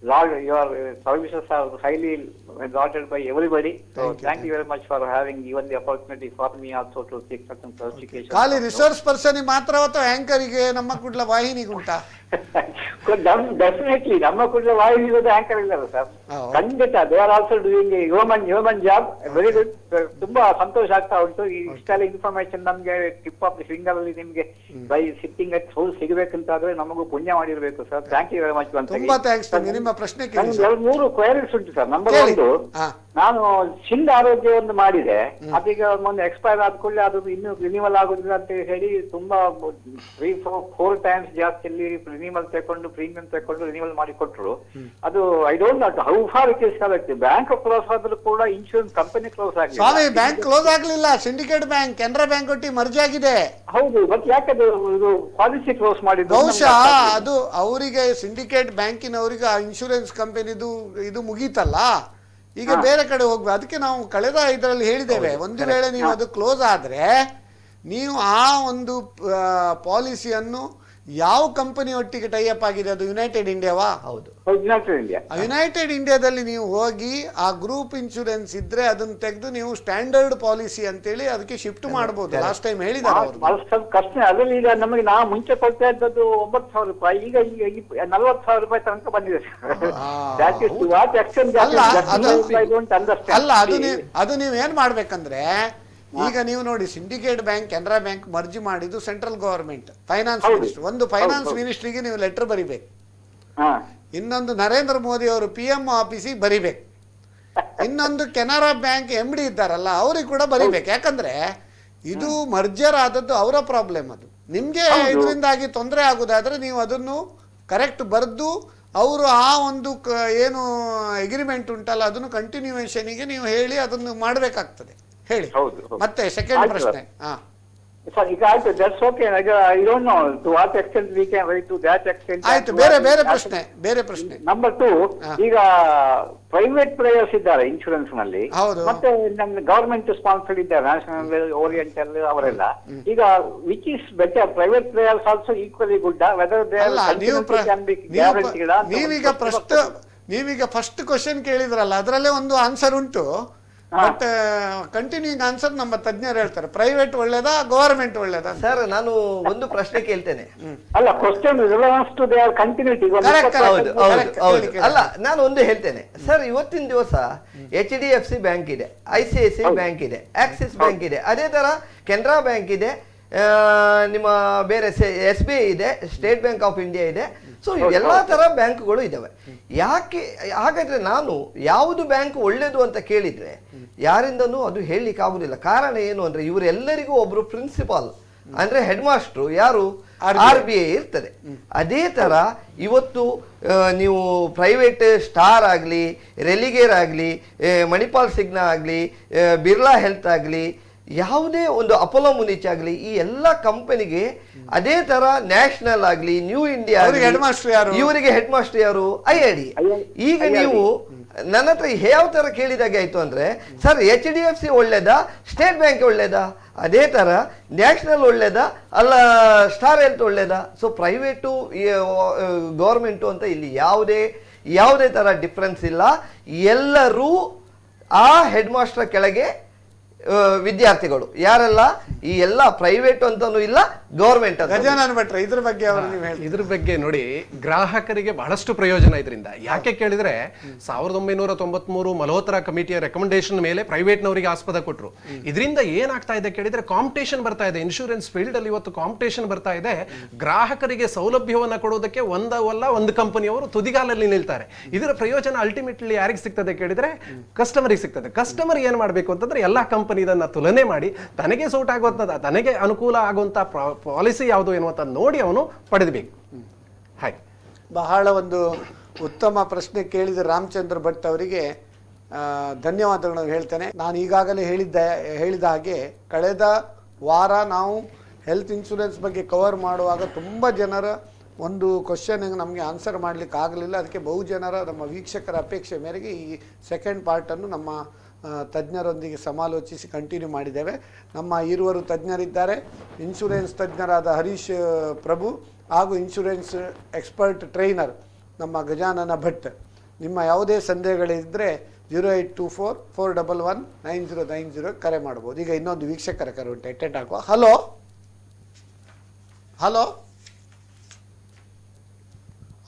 your services are highly regarded by everybody. So thank you very much for having given the opportunity for me also to seek certain clarification. ಖಾಲಿ resource person ಮಾತ್ರ ಅಥವಾ ಆಂಕರಿಗೆ ನಮ್ಮ ಕುಡ್ಲ ವಾಹಿನಿಗೆ ಉಂಟಾ? Definitely ನಮ್ಮ ಕೂಡ ವಾಯು ಇರೋದು ಆಂಕರ್ ಇದ್ದಾರೆ ಸರ್, ಖಂಡಿತ. They are also doing human job. Very good. ತುಂಬಾ ಸಂತೋಷ ಆಗ್ತಾ ಉಂಟು. ಈ ಇಷ್ಟೆಲ್ಲ ಇನ್ಫಾರ್ಮೇಶನ್ ನಮ್ಗೆ ಟಿಪ್ ಆಫ್ ದಿ ಫಿಂಗರ್ ಅಲ್ಲಿ ನಿಮ್ಗೆ ಬೈ ಸಿಟ್ಟಿಂಗ್ ಅಟ್ ಹೌಸ್ ಸಿಗಬೇಕಂತಾದ್ರೆ ನಮಗೂ ಪುಣ್ಯ ಮಾಡಿರ್ಬೇಕು sir. Thank you very much. ತುಂಬಾ ಥ್ಯಾಂಕ್ಸ್. ನಿಮ್ಮ ಪ್ರಶ್ನೆ ಕೇಳಿ. 2-3 ಕ್ವೈರೀಸ್ ಉಂಟು ಸರ್. ನಂಬರ್ 1, ನಾನು ಸಿಂಧ್ ಆರೋಗ್ಯವನ್ನು ಮಾಡಿದೆ, ಅದೀಗ ಮೊನ್ನೆ ಎಕ್ಸ್ಪೈರ್ ಆದ ಕೂಡಲೇ ಅದು ಇನ್ನು ರಿನಿವಲ್ ಆಗುದಿಲ್ಲ ಅಂತ ಹೇಳಿ ತುಂಬಾ 3-4 ಟೈಮ್ಸ್ ಜಾಸ್ತಿ ರಿನಿವಲ್ ತಗೊಂಡು ಪ್ರೀಮಿಯಂ ತಗೊಂಡು ರಿನಿವಲ್ ಮಾಡಿ ಕೊಟ್ಟರು. ಅದು I don't know how far it is correct. Bank close ಆದ್ರೂ ಕೂಡ ಇನ್ಶೂರೆನ್ಸ್ ಕಂಪನಿ ಕ್ಲೋಸ್ ಆಗಿದೆ. ಸ್ವಾಮಿ, ಬ್ಯಾಂಕ್ ಕ್ಲೋಸ್ ಆಗ್ಲಿಲ್ಲ. ಸಿಂಡಿಕೇಟ್ ಬ್ಯಾಂಕ್ ಕೆನರಾ ಬ್ಯಾಂಕ್ ಒಟ್ಟಿ ಮರ್ಜ್ ಆಗಿದೆ. ಹೌದು, ಮತ್ತೆ ಯಾಕದು ಇದು ಪಾಲಿಸಿ ಕ್ಲೋಸ್ ಮಾಡಿದ್ದು? ಬಹುಶಃ ಅದು ಅವರಿಗೆ ಸಿಂಡಿಕೇಟ್ ಬ್ಯಾಂಕಿನವರಿಗೆ ಇನ್ಶೂರೆನ್ಸ್ ಕಂಪನಿದು ಇದು ಮುಗೀತಲ್ಲ, ಈಗ ಬೇರೆ ಕಡೆ ಹೋಗ್ಬೇಕು. ಅದಕ್ಕೆ ನಾವು ಕಳೆದ ಇದರಲ್ಲಿ ಹೇಳಿದ್ದೇವೆ, ಒಂದು ವೇಳೆ ನೀವು ಅದು ಕ್ಲೋಸ್ ಆದ್ರೆ ನೀವು ಆ ಒಂದು ಪಾಲಿಸಿಯನ್ನು ಯಾವ ಕಂಪನಿ ಒಟ್ಟಿಗೆ ಟೈಅಪ್ ಆಗಿದೆ? ಅದು ಯುನೈಟೆಡ್ ಇಂಡಿಯಾವಾ? ಹೌದು, ಯುನೈಟೆಡ್ ಇಂಡಿಯಾದಲ್ಲಿ ನೀವು ಹೋಗಿ ಆ ಗ್ರೂಪ್ ಇನ್ಶೂರೆನ್ಸ್ ಇದ್ರೆ ಅದನ್ನ ತೆಗೆದು ನೀವು ಸ್ಟ್ಯಾಂಡರ್ಡ್ ಪಾಲಿಸಿ ಅಂತೇಳಿ ಅದಕ್ಕೆ ಶಿಫ್ಟ್ ಮಾಡಬಹುದು. ಲಾಸ್ಟ್ ಟೈಮ್ ಹೇಳಿದ್ದಾರೆ. ಕಷ್ಟ. ಅದರಲ್ಲಿ ಈಗ ನಮಗೆ ನಾವು ಮುಂಚೆ ಕೊಡ್ತಾ ಇದ್ದದ್ದು 9,000 ರೂಪಾಯಿ, ಈಗ 40,000 ರೂಪಾಯಿ ತನಕ ಬಂದಿದೆ. ಅಲ್ಲ, ಅದು ನೀವು ಏನ್ ಮಾಡ್ಬೇಕಂದ್ರೆ, ಈಗ ನೀವು ನೋಡಿ, syndicate bank Canara bank merge ಮಾಡಿದ್ದು ಸೆಂಟ್ರಲ್ ಗವರ್ಮೆಂಟ್ ಫೈನಾನ್ಸ್ ಮಿನಿಸ್ಟರ್. ಒಂದು ಫೈನಾನ್ಸ್ ಮಿನಿಸ್ಟ್ರಿಗೆ ನೀವು ಲೆಟರ್ ಬರಿಬೇಕು, ಇನ್ನೊಂದು ನರೇಂದ್ರ ಮೋದಿ ಅವರು PM ಆಫೀಸಿಗೆ ಬರಿಬೇಕು, ಇನ್ನೊಂದು ಕೆನರಾ ಬ್ಯಾಂಕ್ MD ಇದ್ದಾರಲ್ಲ ಅವ್ರಿಗೆ ಕೂಡ ಬರಿಬೇಕು. ಯಾಕಂದ್ರೆ ಇದು ಮರ್ಜರ್ ಆದದ್ದು ಅವರ ಪ್ರಾಬ್ಲಮ್. ಅದು ನಿಮ್ಗೆ ಇದರಿಂದಾಗಿ ತೊಂದರೆ ಆಗುದಾದ್ರೆ ನೀವು ಅದನ್ನು ಕರೆಕ್ಟ್ ಬರೆದು ಅವರು ಆ ಒಂದು ಏನು ಅಗ್ರಿಮೆಂಟ್ ಉಂಟಲ್ಲ ಅದನ್ನು ಕಂಟಿನ್ಯೂಯೇಷನ್ಗೆ ನೀವು ಹೇಳಿ ಅದನ್ನು ಮಾಡಬೇಕಾಗ್ತದೆ. ಹೇಳಿ ಮತ್ತೆ ಸೆಕೆಂಡ್ ಪ್ರಶ್ನೆ. ಈಗ ಆಯ್ತು, that's okay. I don't know to what extent we can right to that extent. ಆಯ್ತು, ಬೇರೆ ಪ್ರಶ್ನೆ. ನಂಬರ್ 2, ಈಗ ಪ್ರೈವೇಟ್ ಪ್ಲೇಯರ್ಸ್ ಇದ್ದಾರೆ ಇನ್ಶೂರೆನ್ಸ್ ನಲ್ಲಿ, ಮತ್ತೆ ನಮ್ಮ ಗವರ್ಮೆಂಟ್ ಸ್ಪಾನ್ಸರ್ಡ್ ಇದ್ದಾರೆ, ನ್ಯಾಷನಲ್ ಓರಿಯೆಂಟಲ್ ಅವರೆಲ್ಲ. ಈಗ which is better? Private players also equally good whether they ನೀವೀಗ ಫಸ್ಟ್ ಕ್ವಶನ್ ಕೇಳಿದ್ರಲ್ಲ, ಅದರಲ್ಲೇ ಒಂದು ಆನ್ಸರ್ ಉಂಟು. ಬಟ್ ಕಂಟಿನ್ಯೂಯಿಂಗ್ ಆನ್ಸರ್ ನಮ್ಮ ತಜ್ಞರು ಹೇಳ್ತಾರೆ. ಪ್ರೈವೇಟ್ ಒಳ್ಳೇದಾ ಗವರ್ಮೆಂಟ್ ಒಳ್ಳೇದಾ? ಸರ್, ನಾನು ಒಂದು ಪ್ರಶ್ನೆ ಕೇಳ್ತೇನೆ. ಅಲ್ಲ, question relevance to their continuity. ಅಲ್ಲ, ನಾನು ಒಂದು ಹೇಳ್ತೇನೆ ಸರ್. ಇವತ್ತಿನ ದಿವಸ HDFC ಬ್ಯಾಂಕ್ ಇದೆ, ICICI ಬ್ಯಾಂಕ್ ಇದೆ, ಆಕ್ಸಿಸ್ ಬ್ಯಾಂಕ್ ಇದೆ, ಅದೇ ತರ ಕೆನರಾ ಬ್ಯಾಂಕ್ ಇದೆ, ನಿಮ್ಮ ಬೇರೆ SBI ಇದೆ, ಸ್ಟೇಟ್ ಬ್ಯಾಂಕ್ ಆಫ್ ಇಂಡಿಯಾ ಇದೆ. ಸೊ ಎಲ್ಲಾ ತರ ಬ್ಯಾಂಕ್ಗಳು ಇದಾವೆ. ಯಾಕೆ ಹಾಗಾದ್ರೆ ನಾನು ಯಾವುದು ಬ್ಯಾಂಕ್ ಒಳ್ಳೇದು ಅಂತ ಕೇಳಿದ್ರೆ ಯಾರಿಂದನೂ ಅದು ಹೇಳಲಿಕ್ಕೆ ಆಗುದಿಲ್ಲ. ಕಾರಣ ಏನು ಅಂದ್ರೆ ಇವರೆಲ್ಲರಿಗೂ ಒಬ್ರು ಪ್ರಿನ್ಸಿಪಾಲ್ ಅಂದ್ರೆ ಹೆಡ್ ಮಾಸ್ಟ್ರು ಯಾರು? RBI ಇರ್ತದೆ. ಅದೇ ತರ ಇವತ್ತು ನೀವು ಪ್ರೈವೇಟ್ ಸ್ಟಾರ್ ಆಗಲಿ, ರೆಲಿಗೇರ್ ಆಗಲಿ, ಮಣಿಪಾಲ್ ಸಿಗ್ನಾ ಆಗಲಿ, ಬಿರ್ಲಾ ಹೆಲ್ತ್ ಆಗಲಿ, ಯಾವುದೇ ಒಂದು ಅಪೋಲೋ ಮುನಿಚ್ ಆಗಲಿ, ಈ ಎಲ್ಲ ಕಂಪನಿಗೆ ಅದೇ ತರ ನ್ಯಾಷನಲ್ ಆಗಲಿ, ನ್ಯೂ ಇಂಡಿಯಾ ಇವರಿಗೆ ಹೆಡ್ ಮಾಸ್ಟರ್ ಯಾರು? IID. ಈಗ ನೀವು ನನ್ನ ಹತ್ರ ಯಾವ ತರ ಕೇಳಿದಾಗ ಆಯ್ತು ಅಂದ್ರೆ, ಸರ್ HDFC ಒಳ್ಳೇದಾ ಸ್ಟೇಟ್ ಬ್ಯಾಂಕ್ ಒಳ್ಳೇದಾ? ಅದೇ ತರ ನ್ಯಾಷನಲ್ ಒಳ್ಳೇದಾ ಅಲ್ಲ ಸ್ಟಾರ್ ಹೆಲ್ತ್ ಒಳ್ಳೇದಾ? ಸೊ ಪ್ರೈವೇಟು ಗವರ್ಮೆಂಟು ಅಂತ ಇಲ್ಲಿ ಯಾವುದೇ ತರ ಡಿಫ್ರೆನ್ಸ್ ಇಲ್ಲ. ಎಲ್ಲರೂ ಆ ಹೆಡ್ ಮಾಸ್ಟರ್ ಕೆಳಗೆ ವಿದ್ಯಾರ್ಥಿಗಳು ಯಾರೆಲ್ಲ ಈ ಎಲ್ಲ ಪ್ರೈವೇಟ್ ಅಂತಾನು ಇಲ್ಲ ಗವರ್ಮೆಂಟ್ ಅಂತ ಗಜಾನನ್ ಭಟ್ರೆ ಇದ್ರ ಬಗ್ಗೆ ಅವರು ನೀವು ಹೇಳಿ. ಇದ್ರ ಬಗ್ಗೆ ನೋಡಿ, ಗ್ರಾಹಕರಿಗೆ ಬಹಳಷ್ಟು ಪ್ರಯೋಜನ ಇದರಿಂದ. ಯಾಕೆ ಕೇಳಿದ್ರೆ 1993 ಮಲ್ಹೋತ್ರಾ ಕಮಿಟಿಯ ರೆಕಮೆಂಡೇಶನ್ ಮೇಲೆ ಪ್ರೈವೇಟ್ ನವರಿಗೆ ಆಸ್ಪದ ಕೊಟ್ಟರು. ಇದರಿಂದ ಏನಾಗ್ತಾ ಇದೆ ಕೇಳಿದ್ರೆ ಕಾಂಪಿಟೇಷನ್ ಬರ್ತಾ ಇದೆ. ಇನ್ಶೂರೆನ್ಸ್ ಫೀಲ್ಡ್ ಅಲ್ಲಿ ಇವತ್ತು ಕಾಂಪಿಟೇಷನ್ ಬರ್ತಾ ಇದೆ. ಗ್ರಾಹಕರಿಗೆ ಸೌಲಭ್ಯವನ್ನ ಕೊಡೋದಕ್ಕೆ ಒಂದು ಕಂಪನಿಯವರು ತುದಿಗಾಲಲ್ಲಿ ನಿಲ್ತಾರೆ. ಇದರ ಪ್ರಯೋಜನ ಅಲ್ಟಿಮೇಟ್ಲಿ ಯಾರಿಗೆ ಸಿಗ್ತದೆ ಕೇಳಿದ್ರೆ ಕಸ್ಟಮರಿಗೆ ಸಿಗ್ತದೆ. ಕಸ್ಟಮರ್ ಏನ್ ಮಾಡ್ಬೇಕು ಅಂತಂದ್ರೆ ಎಲ್ಲಾ ಕಂಪನಿ ಇದನ್ನ ತುಲನೆ ಮಾಡಿ ತನಗೆ ಸೂಟ್ ಆಗುವಂತ, ತನಗೆ ಅನುಕೂಲ ಆಗುವಂತ ಪಾಲಿಸಿ ಯಾವುದು ಎನ್ನುವಂತ ನೋಡಿ ಅವನು ಪಡೆದಬೇಕು. ಹಾಗೆ ಬಹಳ ಒಂದು ಉತ್ತಮ ಪ್ರಶ್ನೆ ಕೇಳಿದ ರಾಮಚಂದ್ರ ಭಟ್ ಅವರಿಗೆ ಧನ್ಯವಾದಗಳನ್ನು ಹೇಳ್ತೇನೆ. ನಾನು ಈಗಾಗಲೇ ಹೇಳಿದ ಹಾಗೆ ಕಳೆದ ವಾರ ನಾವು ಹೆಲ್ತ್ ಇನ್ಶೂರೆನ್ಸ್ ಬಗ್ಗೆ ಕವರ್ ಮಾಡುವಾಗ ತುಂಬ ಜನರ ಒಂದು ಕ್ವಶನ್ಗೆ ನಮಗೆ ಆನ್ಸರ್ ಮಾಡಲಿಕ್ಕೆ ಆಗಲಿಲ್ಲ. ಅದಕ್ಕೆ ಬಹು ಜನರ ನಮ್ಮ ವೀಕ್ಷಕರ ಅಪೇಕ್ಷೆ ಮೇರೆಗೆ ಈ ಸೆಕೆಂಡ್ ಪಾರ್ಟನ್ನು ನಮ್ಮ ತಜ್ಞರೊಂದಿಗೆ ಸಮಾಲೋಚಿಸಿ ಕಂಟಿನ್ಯೂ ಮಾಡಿದ್ದೇವೆ. ನಮ್ಮ ಇರುವರು ತಜ್ಞರಿದ್ದಾರೆ. ಇನ್ಶೂರೆನ್ಸ್ ತಜ್ಞರಾದ ಹರೀಶ್ ಪ್ರಭು ಹಾಗೂ ಇನ್ಶೂರೆನ್ಸ್ ಎಕ್ಸ್ಪರ್ಟ್ ಟ್ರೈನರ್ ನಮ್ಮ ಗಜಾನನ ಭಟ್. ನಿಮ್ಮ ಯಾವುದೇ ಸಂದೇಹಗಳಿದ್ದರೆ 0824411990 ಕರೆ ಮಾಡ್ಬೋದು. ಈಗ ಇನ್ನೊಂದು ವೀಕ್ಷಕರ ಕರೆ ಉಂಟು, ಅಟೆಂಡ್ ಆಗುವ. ಹಲೋ ಹಲೋ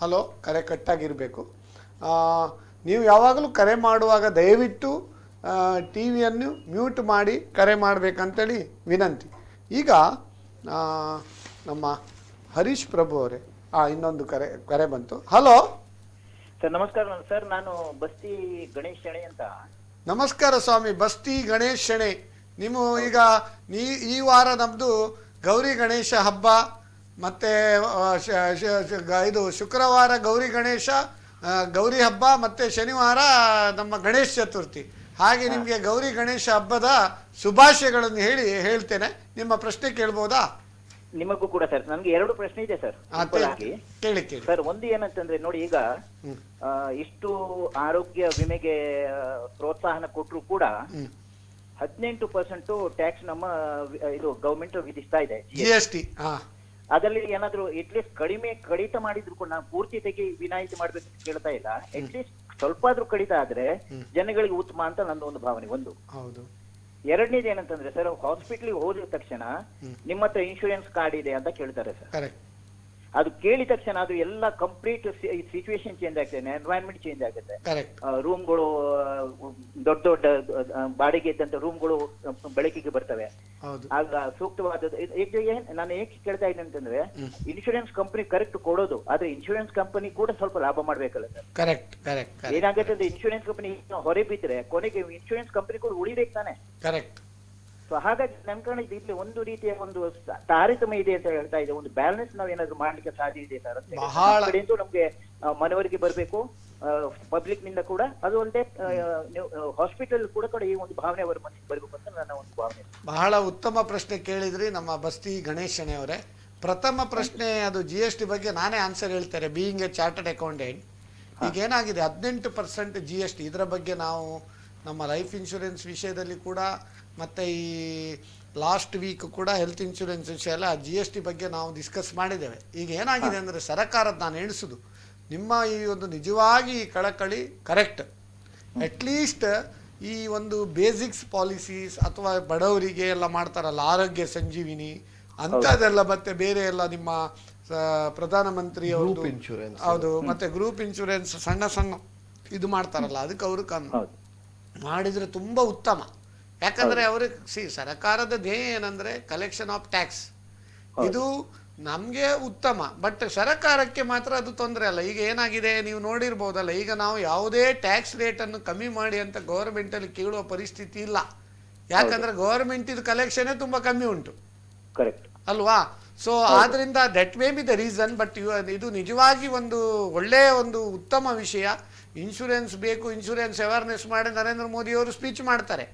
ಹಲೋ, ಕರೆ ಕಟ್ಟಾಗಿರಬೇಕು. ನೀವು ಯಾವಾಗಲೂ ಕರೆ ಮಾಡುವಾಗ ದಯವಿಟ್ಟು ಟಿ ವಿಯನ್ನು ಮ್ಯೂಟ್ ಮಾಡಿ ಕರೆ ಮಾಡಬೇಕಂತೇಳಿ ವಿನಂತಿ. ಈಗ ನಮ್ಮ ಹರೀಶ್ ಪ್ರಭು ಅವರೇ, ಇನ್ನೊಂದು ಕರೆ ಬಂತು. ಹಲೋ ಸರ್, ನಮಸ್ಕಾರ ಸರ್. ನಾನು ಬಸ್ತಿ ಗಣೇಶ್ ಶೆಣೆ ಅಂತ. ನಮಸ್ಕಾರ ಸ್ವಾಮಿ, ಬಸ್ತಿ ಗಣೇಶ್ ಶೆಣೆ. ನೀವು ಈಗ ಈ ವಾರ ನಮ್ಮದು ಗೌರಿ ಗಣೇಶ ಹಬ್ಬ, ಮತ್ತು ಇದು ಶುಕ್ರವಾರ ಗೌರಿ ಗಣೇಶ ಗೌರಿ ಹಬ್ಬ, ಮತ್ತು ಶನಿವಾರ ನಮ್ಮ ಗಣೇಶ ಚತುರ್ಥಿ. ಹಾಗೆ ನಿಮಗೆ ಗೌರಿ ಗಣೇಶ ಹಬ್ಬದ ಶುಭಾಶಯಗಳನ್ನು ಹೇಳ್ತೇನೆ. ನಿಮ್ಮ ಪ್ರಶ್ನೆ ಕೇಳ್ಬೋದಾ? ನಿಮಗೂ ಕೂಡ ಸರ್. ನನಗೆ 2 ಪ್ರಶ್ನೆ ಇದೆ ಸರ್. ಕೇಳಿ ಸರ್, ಒಂದು ಏನಂತಂದ್ರೆ ನೋಡಿ, ಈಗ ಇಷ್ಟು ಆರೋಗ್ಯ ವಿಮೆಗೆ ಪ್ರೋತ್ಸಾಹನ ಕೊಟ್ಟರು ಕೂಡ 18% ಟ್ಯಾಕ್ಸ್ ನಮ್ಮ ಇದು ಗವರ್ಮೆಂಟ್ ವಿಧಿಸ್ತಾ ಇದೆ, GST. ಅದರಲ್ಲಿ ಏನಾದ್ರು ಅಟ್ಲೀಸ್ಟ್ ಕಡಿತ ಮಾಡಿದ್ರು ಕೂಡ ನಾವು ಪೂರ್ತಿ ವಿನಾಯಿತಿ ಮಾಡ್ಬೇಕು ಅಂತ ಕೇಳ್ತಾ ಇಲ್ಲ. ಅಟ್ಲೀಸ್ಟ್ ಸ್ವಲ್ಪ ಆದ್ರೂ ಕಡಿತ ಆದ್ರೆ ಜನಗಳಿಗೆ ಉತ್ತಮ ಅಂತ ನಂದು ಒಂದು ಭಾವನೆ. ಒಂದು. ಎರಡನೇದು ಏನಂತಂದ್ರೆ ಸರ್, ಹಾಸ್ಪಿಟ್ಲಿಗೆ ಹೋದ ತಕ್ಷಣ ನಿಮ್ಮ ಹತ್ರ ಇನ್ಶೂರೆನ್ಸ್ ಕಾರ್ಡ್ ಇದೆ ಅಂತ ಕೇಳ್ತಾರೆ ಸರ್. ಅದು ಕೇಳಿದ ತಕ್ಷಣ ಅದು ಎಲ್ಲ ಕಂಪ್ಲೀಟ್ ಸಿಚುವೇಶನ್ ಚೇಂಜ್ ಆಗ್ತದೆ, ಎನ್ವೈರನ್ಮೆಂಟ್ ಚೇಂಜ್ ಆಗುತ್ತೆ. ರೂಮ್ಗಳು ದೊಡ್ಡ ದೊಡ್ಡ ಬಾಡಿಗೆ ಇದ್ದಂತ ರೂಮ್ಗಳು ಬೆಳಕಿಗೆ ಬರ್ತವೆ. ಆಗ ಸೂಕ್ತವಾದ ನಾನು ಏಕೆ ಕೇಳ್ತಾ ಇದ್ದೀನಿ ಅಂತಂದ್ರೆ, ಇನ್ಶೂರೆನ್ಸ್ ಕಂಪನಿ ಕರೆಕ್ಟ್ ಕೊಡೋದು, ಆದ್ರೆ ಇನ್ಶೂರೆನ್ಸ್ ಕಂಪನಿ ಕೂಡ ಸ್ವಲ್ಪ ಲಾಭ ಮಾಡ್ಬೇಕಲ್ಲ ಸರ್. ಏನಾಗುತ್ತೆ ಅಂದ್ರೆ ಇನ್ಶೂರೆನ್ಸ್ ಕಂಪನಿ ಹೊರೆ ಬಿದ್ರೆ ಕೊನೆಗೆ ಇನ್ಶೂರೆನ್ಸ್ ಕಂಪನಿ ಕೂಡ ಉಳಿಬೇಕು ತಾನೆ. ಸೊ ಹಾಗಾಗಿ ನನ್ನ ಕಾರಣ ಇಲ್ಲಿ ಒಂದು ರೀತಿಯ ಒಂದು ತಾರತಮ್ಯ ಇದೆ ಅಂತ ಹೇಳ್ತಾ ಇದೆ. ಒಂದು ಬ್ಯಾಲೆನ್ಸ್ ನಾವು ಏನಾದ್ರು ಮಾಡ್ಲಿಕ್ಕೆ ಸಾಧ್ಯ ಇದೆ ಸರ್ ಅಂತ ನಮ್ಗೆ ಮನವರಿಕೆ ಬರಬೇಕು ಪಬ್ಲಿಕ್ ನಿಂದ ಕೂಡ. ಅದು ಅಲ್ಲದೆ ಹಾಸ್ಪಿಟಲ್ ಕೂಡ ಈ ಒಂದು ಭಾವನೆ ಅವರ ಮನಸ್ಸಿಗೆ ಬರಬೇಕು ಅಂತ ನನ್ನ ಒಂದು ಭಾವನೆ. ಬಹಳ ಉತ್ತಮ ಪ್ರಶ್ನೆ ಕೇಳಿದ್ರಿ ನಮ್ಮ ಬಸ್ತಿ ಗಣೇಶನೇ ಅವರೇ. ಪ್ರಥಮ ಪ್ರಶ್ನೆ ಅದು GST ಬಗ್ಗೆ ನಾನೇ ಆನ್ಸರ್ ಹೇಳ್ತಾರೆ. ಬೀಯಿಂಗ್ ಎ ಚಾರ್ಟರ್ಡ್ ಅಕೌಂಟೆಂಟ್, ಈಗ ಏನಾಗಿದೆ 18% GST. ಇದರ ಬಗ್ಗೆ ನಾವು ನಮ್ಮ ಲೈಫ್ ಇನ್ಶೂರೆನ್ಸ್ ವಿಷಯದಲ್ಲಿ ಕೂಡ ಮತ್ತು ಈ ಲಾಸ್ಟ್ ವೀಕ್ ಕೂಡ ಹೆಲ್ತ್ ಇನ್ಶೂರೆನ್ಸ್ ವಿಷಯ ಎಲ್ಲ GST ಬಗ್ಗೆ ನಾವು ಡಿಸ್ಕಸ್ ಮಾಡಿದ್ದೇವೆ. ಈಗ ಏನಾಗಿದೆ ಅಂದರೆ ಸರ್ಕಾರದ ನಾನು ಎಣಿಸೋದು ನಿಮ್ಮ ಈ ಒಂದು ನಿಜವಾಗಿ ಕಳಕಳಿ ಕರೆಕ್ಟ್. ಅಟ್ಲೀಸ್ಟ್ ಈ ಒಂದು ಬೇಸಿಕ್ಸ್ ಪಾಲಿಸೀಸ್ ಅಥವಾ ಬಡವರಿಗೆ ಎಲ್ಲ ಮಾಡ್ತಾರಲ್ಲ ಆರೋಗ್ಯ ಸಂಜೀವಿನಿ ಅಂಥದ್ದೆಲ್ಲ, ಮತ್ತು ಬೇರೆ ಎಲ್ಲ ನಿಮ್ಮ ಪ್ರಧಾನಮಂತ್ರಿ ಅವ್ರದ್ದು ಇನ್ಶೂರೆನ್ಸ್, ಹೌದು, ಮತ್ತು ಗ್ರೂಪ್ ಇನ್ಶೂರೆನ್ಸ್ ಸಣ್ಣ ಇದು ಮಾಡ್ತಾರಲ್ಲ, ಅದಕ್ಕೆ ಅವರು ಮಾಡಿದರೆ ತುಂಬ ಉತ್ತಮ. ಯಾಕಂದರೆ ಅವ್ರಿಗೆ ಸರ್ಕಾರದ ಧ್ಯೇಯ ಏನಂದರೆ ಕಲೆಕ್ಷನ್ ಆಫ್ ಟ್ಯಾಕ್ಸ್. ಇದು ನಮಗೆ ಉತ್ತಮ, ಬಟ್ ಸರ್ಕಾರಕ್ಕೆ ಮಾತ್ರ ಅದು ತೊಂದರೆ ಅಲ್ಲ. ಈಗ ಏನಾಗಿದೆ ನೀವು ನೋಡಿರ್ಬೋದಲ್ಲ, ಈಗ ನಾವು ಯಾವುದೇ ಟ್ಯಾಕ್ಸ್ ರೇಟನ್ನು ಕಮ್ಮಿ ಮಾಡಿ ಅಂತ ಗೌರ್ಮೆಂಟಲ್ಲಿ ಕೇಳುವ ಪರಿಸ್ಥಿತಿ ಇಲ್ಲ. ಯಾಕಂದರೆ ಗೌರ್ಮೆಂಟಿದು ಕಲೆಕ್ಷನ್ನೇ ತುಂಬ ಕಮ್ಮಿ ಉಂಟು, ಅಲ್ವಾ? ಸೊ ಆದ್ರಿಂದ that may be the reason. But ಇದು ನಿಜವಾಗಿ ಒಂದು ಒಳ್ಳೆಯ ಒಂದು ಉತ್ತಮ ವಿಷಯ. ಇನ್ಶೂರೆನ್ಸ್ ಬೇಕು, ಇನ್ಶೂರೆನ್ಸ್ ಅವೇರ್ನೆಸ್ ಮಾಡಿ ನರೇಂದ್ರ ಮೋದಿ ಅವರು ಸ್ಪೀಚ್ ಮಾಡ್ತಾರೆ.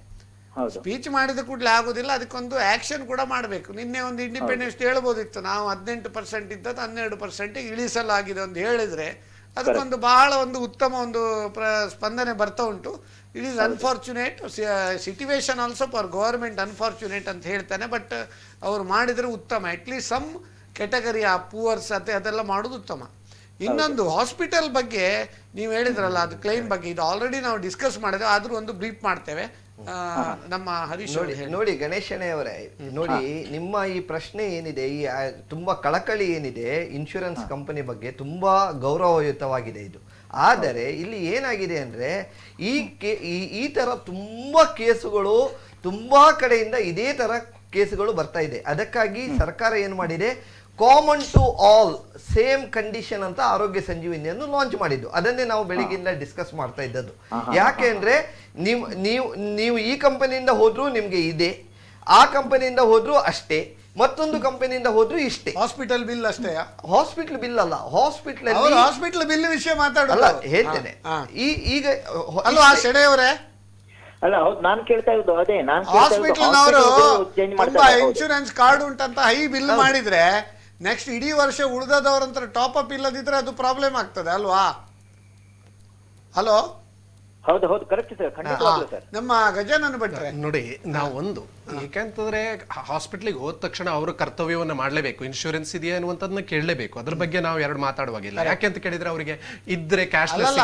ಸ್ಪೀಚ್ ಮಾಡಿದ ಕೂಡಲೇ ಆಗೋದಿಲ್ಲ, ಅದಕ್ಕೊಂದು ಆಕ್ಷನ್ ಕೂಡ ಮಾಡಬೇಕು. ನಿನ್ನೆ ಒಂದು ಇಂಡಿಪೆಂಡೆನ್ಸ್ ಹೇಳ್ಬೋದಿತ್ತು, ನಾವು 18% ಇದ್ದದ್ದು 12% ಇಳಿಸಲಾಗಿದೆ ಅಂತ ಹೇಳಿದ್ರೆ ಅದಕ್ಕೊಂದು ಬಹಳ ಒಂದು ಉತ್ತಮ ಒಂದು ಸ್ಪಂದನೆ ಬರ್ತಾ ಉಂಟು. It is unfortunate situation also for government, unfortunate ಅಂತ ಹೇಳ್ತಾನೆ. ಬಟ್ ಅವರು ಮಾಡಿದರೆ ಉತ್ತಮ. ಅಟ್ಲೀಸ್ಟ್ ಸಮ್ ಕೆಟಗರಿ ಆ ಪೂವರ್ಸ್ ಅದೆಲ್ಲ ಮಾಡೋದು ಉತ್ತಮ. ಇನ್ನೊಂದು ಹಾಸ್ಪಿಟಲ್ ಬಗ್ಗೆ ನೀವು ಹೇಳಿದ್ರಲ್ಲ, ಅದು ಕ್ಲೈಮ್ ಬಗ್ಗೆ, ಇದು ಆಲ್ರೆಡಿ ನಾವು ಡಿಸ್ಕಸ್ ಮಾಡಿದ್ದೇವೆ, ಆದರೂ ಒಂದು ಬ್ರೀಫ್ ಮಾಡ್ತೇವೆ. ನಮ್ಮ ಹರೀಶ್ ನೋಡಿ ಗಣೇಶನೇ ಅವರೇ, ನೋಡಿ ನಿಮ್ಮ ಈ ಪ್ರಶ್ನೆ ಏನಿದೆ, ಈ ತುಂಬಾ ಕಳಕಳಿ ಏನಿದೆ ಇನ್ಶೂರೆನ್ಸ್ ಕಂಪನಿ ಬಗ್ಗೆ ತುಂಬಾ ಗೌರವಯುತವಾಗಿದೆ ಇದು. ಆದರೆ ಇಲ್ಲಿ ಏನಾಗಿದೆ ಅಂದ್ರೆ ಈ ತರ ತುಂಬಾ ಕೇಸುಗಳು ತುಂಬಾ ಕಡೆಯಿಂದ ಇದೇ ತರ ಕೇಸುಗಳು ಬರ್ತಾ ಇದೆ. ಅದಕ್ಕಾಗಿ ಸರ್ಕಾರ ಏನ್ ಮಾಡಿದೆ, common to all same condition ಅಂತ ಆರೋಗ್ಯ ಸಂಜೀವಿನಿಯನ್ನು ಲಾಂಚ್ ಮಾಡಿದ್ದು. ಅದನ್ನೇ ನಾವು ಬೆಳಿಗ್ಗೆಯಿಂದ ಡಿಸ್ಕಸ್ ಮಾಡ್ತಾ ಇದ್ದದ್ದು. ಯಾಕೆ ಅಂದ್ರೆ ನೀವು ಈ ಕಂಪನಿಯಿಂದ ಹೋದ್ರೂ ನಿಮ್ಗೆ ಇದೆ, ಆ ಕಂಪನಿಯಿಂದ ಹೋದ್ರೂ ಅಷ್ಟೇ, ಮತ್ತೊಂದು ಕಂಪನಿಯಿಂದ ಹೋದ್ರೂ ಇಷ್ಟೇ. ಹಾಸ್ಪಿಟಲ್ ಬಿಲ್ ಅಷ್ಟೇ? ಹಾಸ್ಪಿಟಲ್ ಬಿಲ್ ಅಲ್ಲ, ಹಾಸ್ಪಿಟಲ್ ಬಿಲ್ ವಿಷಯ ಮಾತಾಡಲ್ಲ ಹೇಳ್ತೇನೆ. ಈಗ ಅಲ್ವಾ ಶೆಡೆಯವರೇ? ಅಲ್ಲ ಹೌದು, ನಾನು ಕೇಳ್ತಾ ಇದ್ದು ಅದೇ. ಹಾಸ್ಪಿಟಲ್ನವರು ತುಂಬಾ ಇನ್ಶೂರೆನ್ಸ್ ಕಾರ್ಡ್ ಉಂಟಂತ ಹೈ ಬಿಲ್ ಮಾಡಿದ್ರೆ ನೆಕ್ಸ್ಟ್ ಇಡೀ ವರ್ಷ ಉಳಿದದವ್ರಂತ ಟಾಪ್ ಅಪ್ ಇಲ್ಲದಿದ್ರೆ ಅದು ಪ್ರಾಬ್ಲಮ್ ಆಗ್ತದೆ ಅಲ್ವಾ? ಹಲೋ, ಹೌದು ಹೌದು, ಕರೆಕ್ಟ್ ಸರ್, ಖಂಡಿತವಾಗ್ಲೂ ಸರ್. ನಮ್ಮ ಗಜಾನನ್ ಭಟ್ರೆ ನೋಡಿ, ನಾವು ಒಂದು ಯಾಕೆಂತಂದ್ರೆ ಹಾಸ್ಪಿಟ್ಲಿಗೆ ಹೋದ ತಕ್ಷಣ ಅವರು ಕರ್ತವ್ಯವನ್ನ ಮಾಡ್ಲೇಬೇಕು, ಇನ್ಶೂರೆನ್ಸ್ ಇದೆಯಾ ಅನ್ನುವಂಥದ್ದನ್ನ ಕೇಳಲೇಬೇಕು. ಅದ್ರ ಬಗ್ಗೆ ನಾವು ಎರಡು ಮಾತಾಡುವಾಗಿಲ್ಲ. ಯಾಕೆಂತ ಕೇಳಿದ್ರೆ ಅವರಿಗೆ ಇದ್ರೆ ಕ್ಯಾಶ್ಲೆಸ್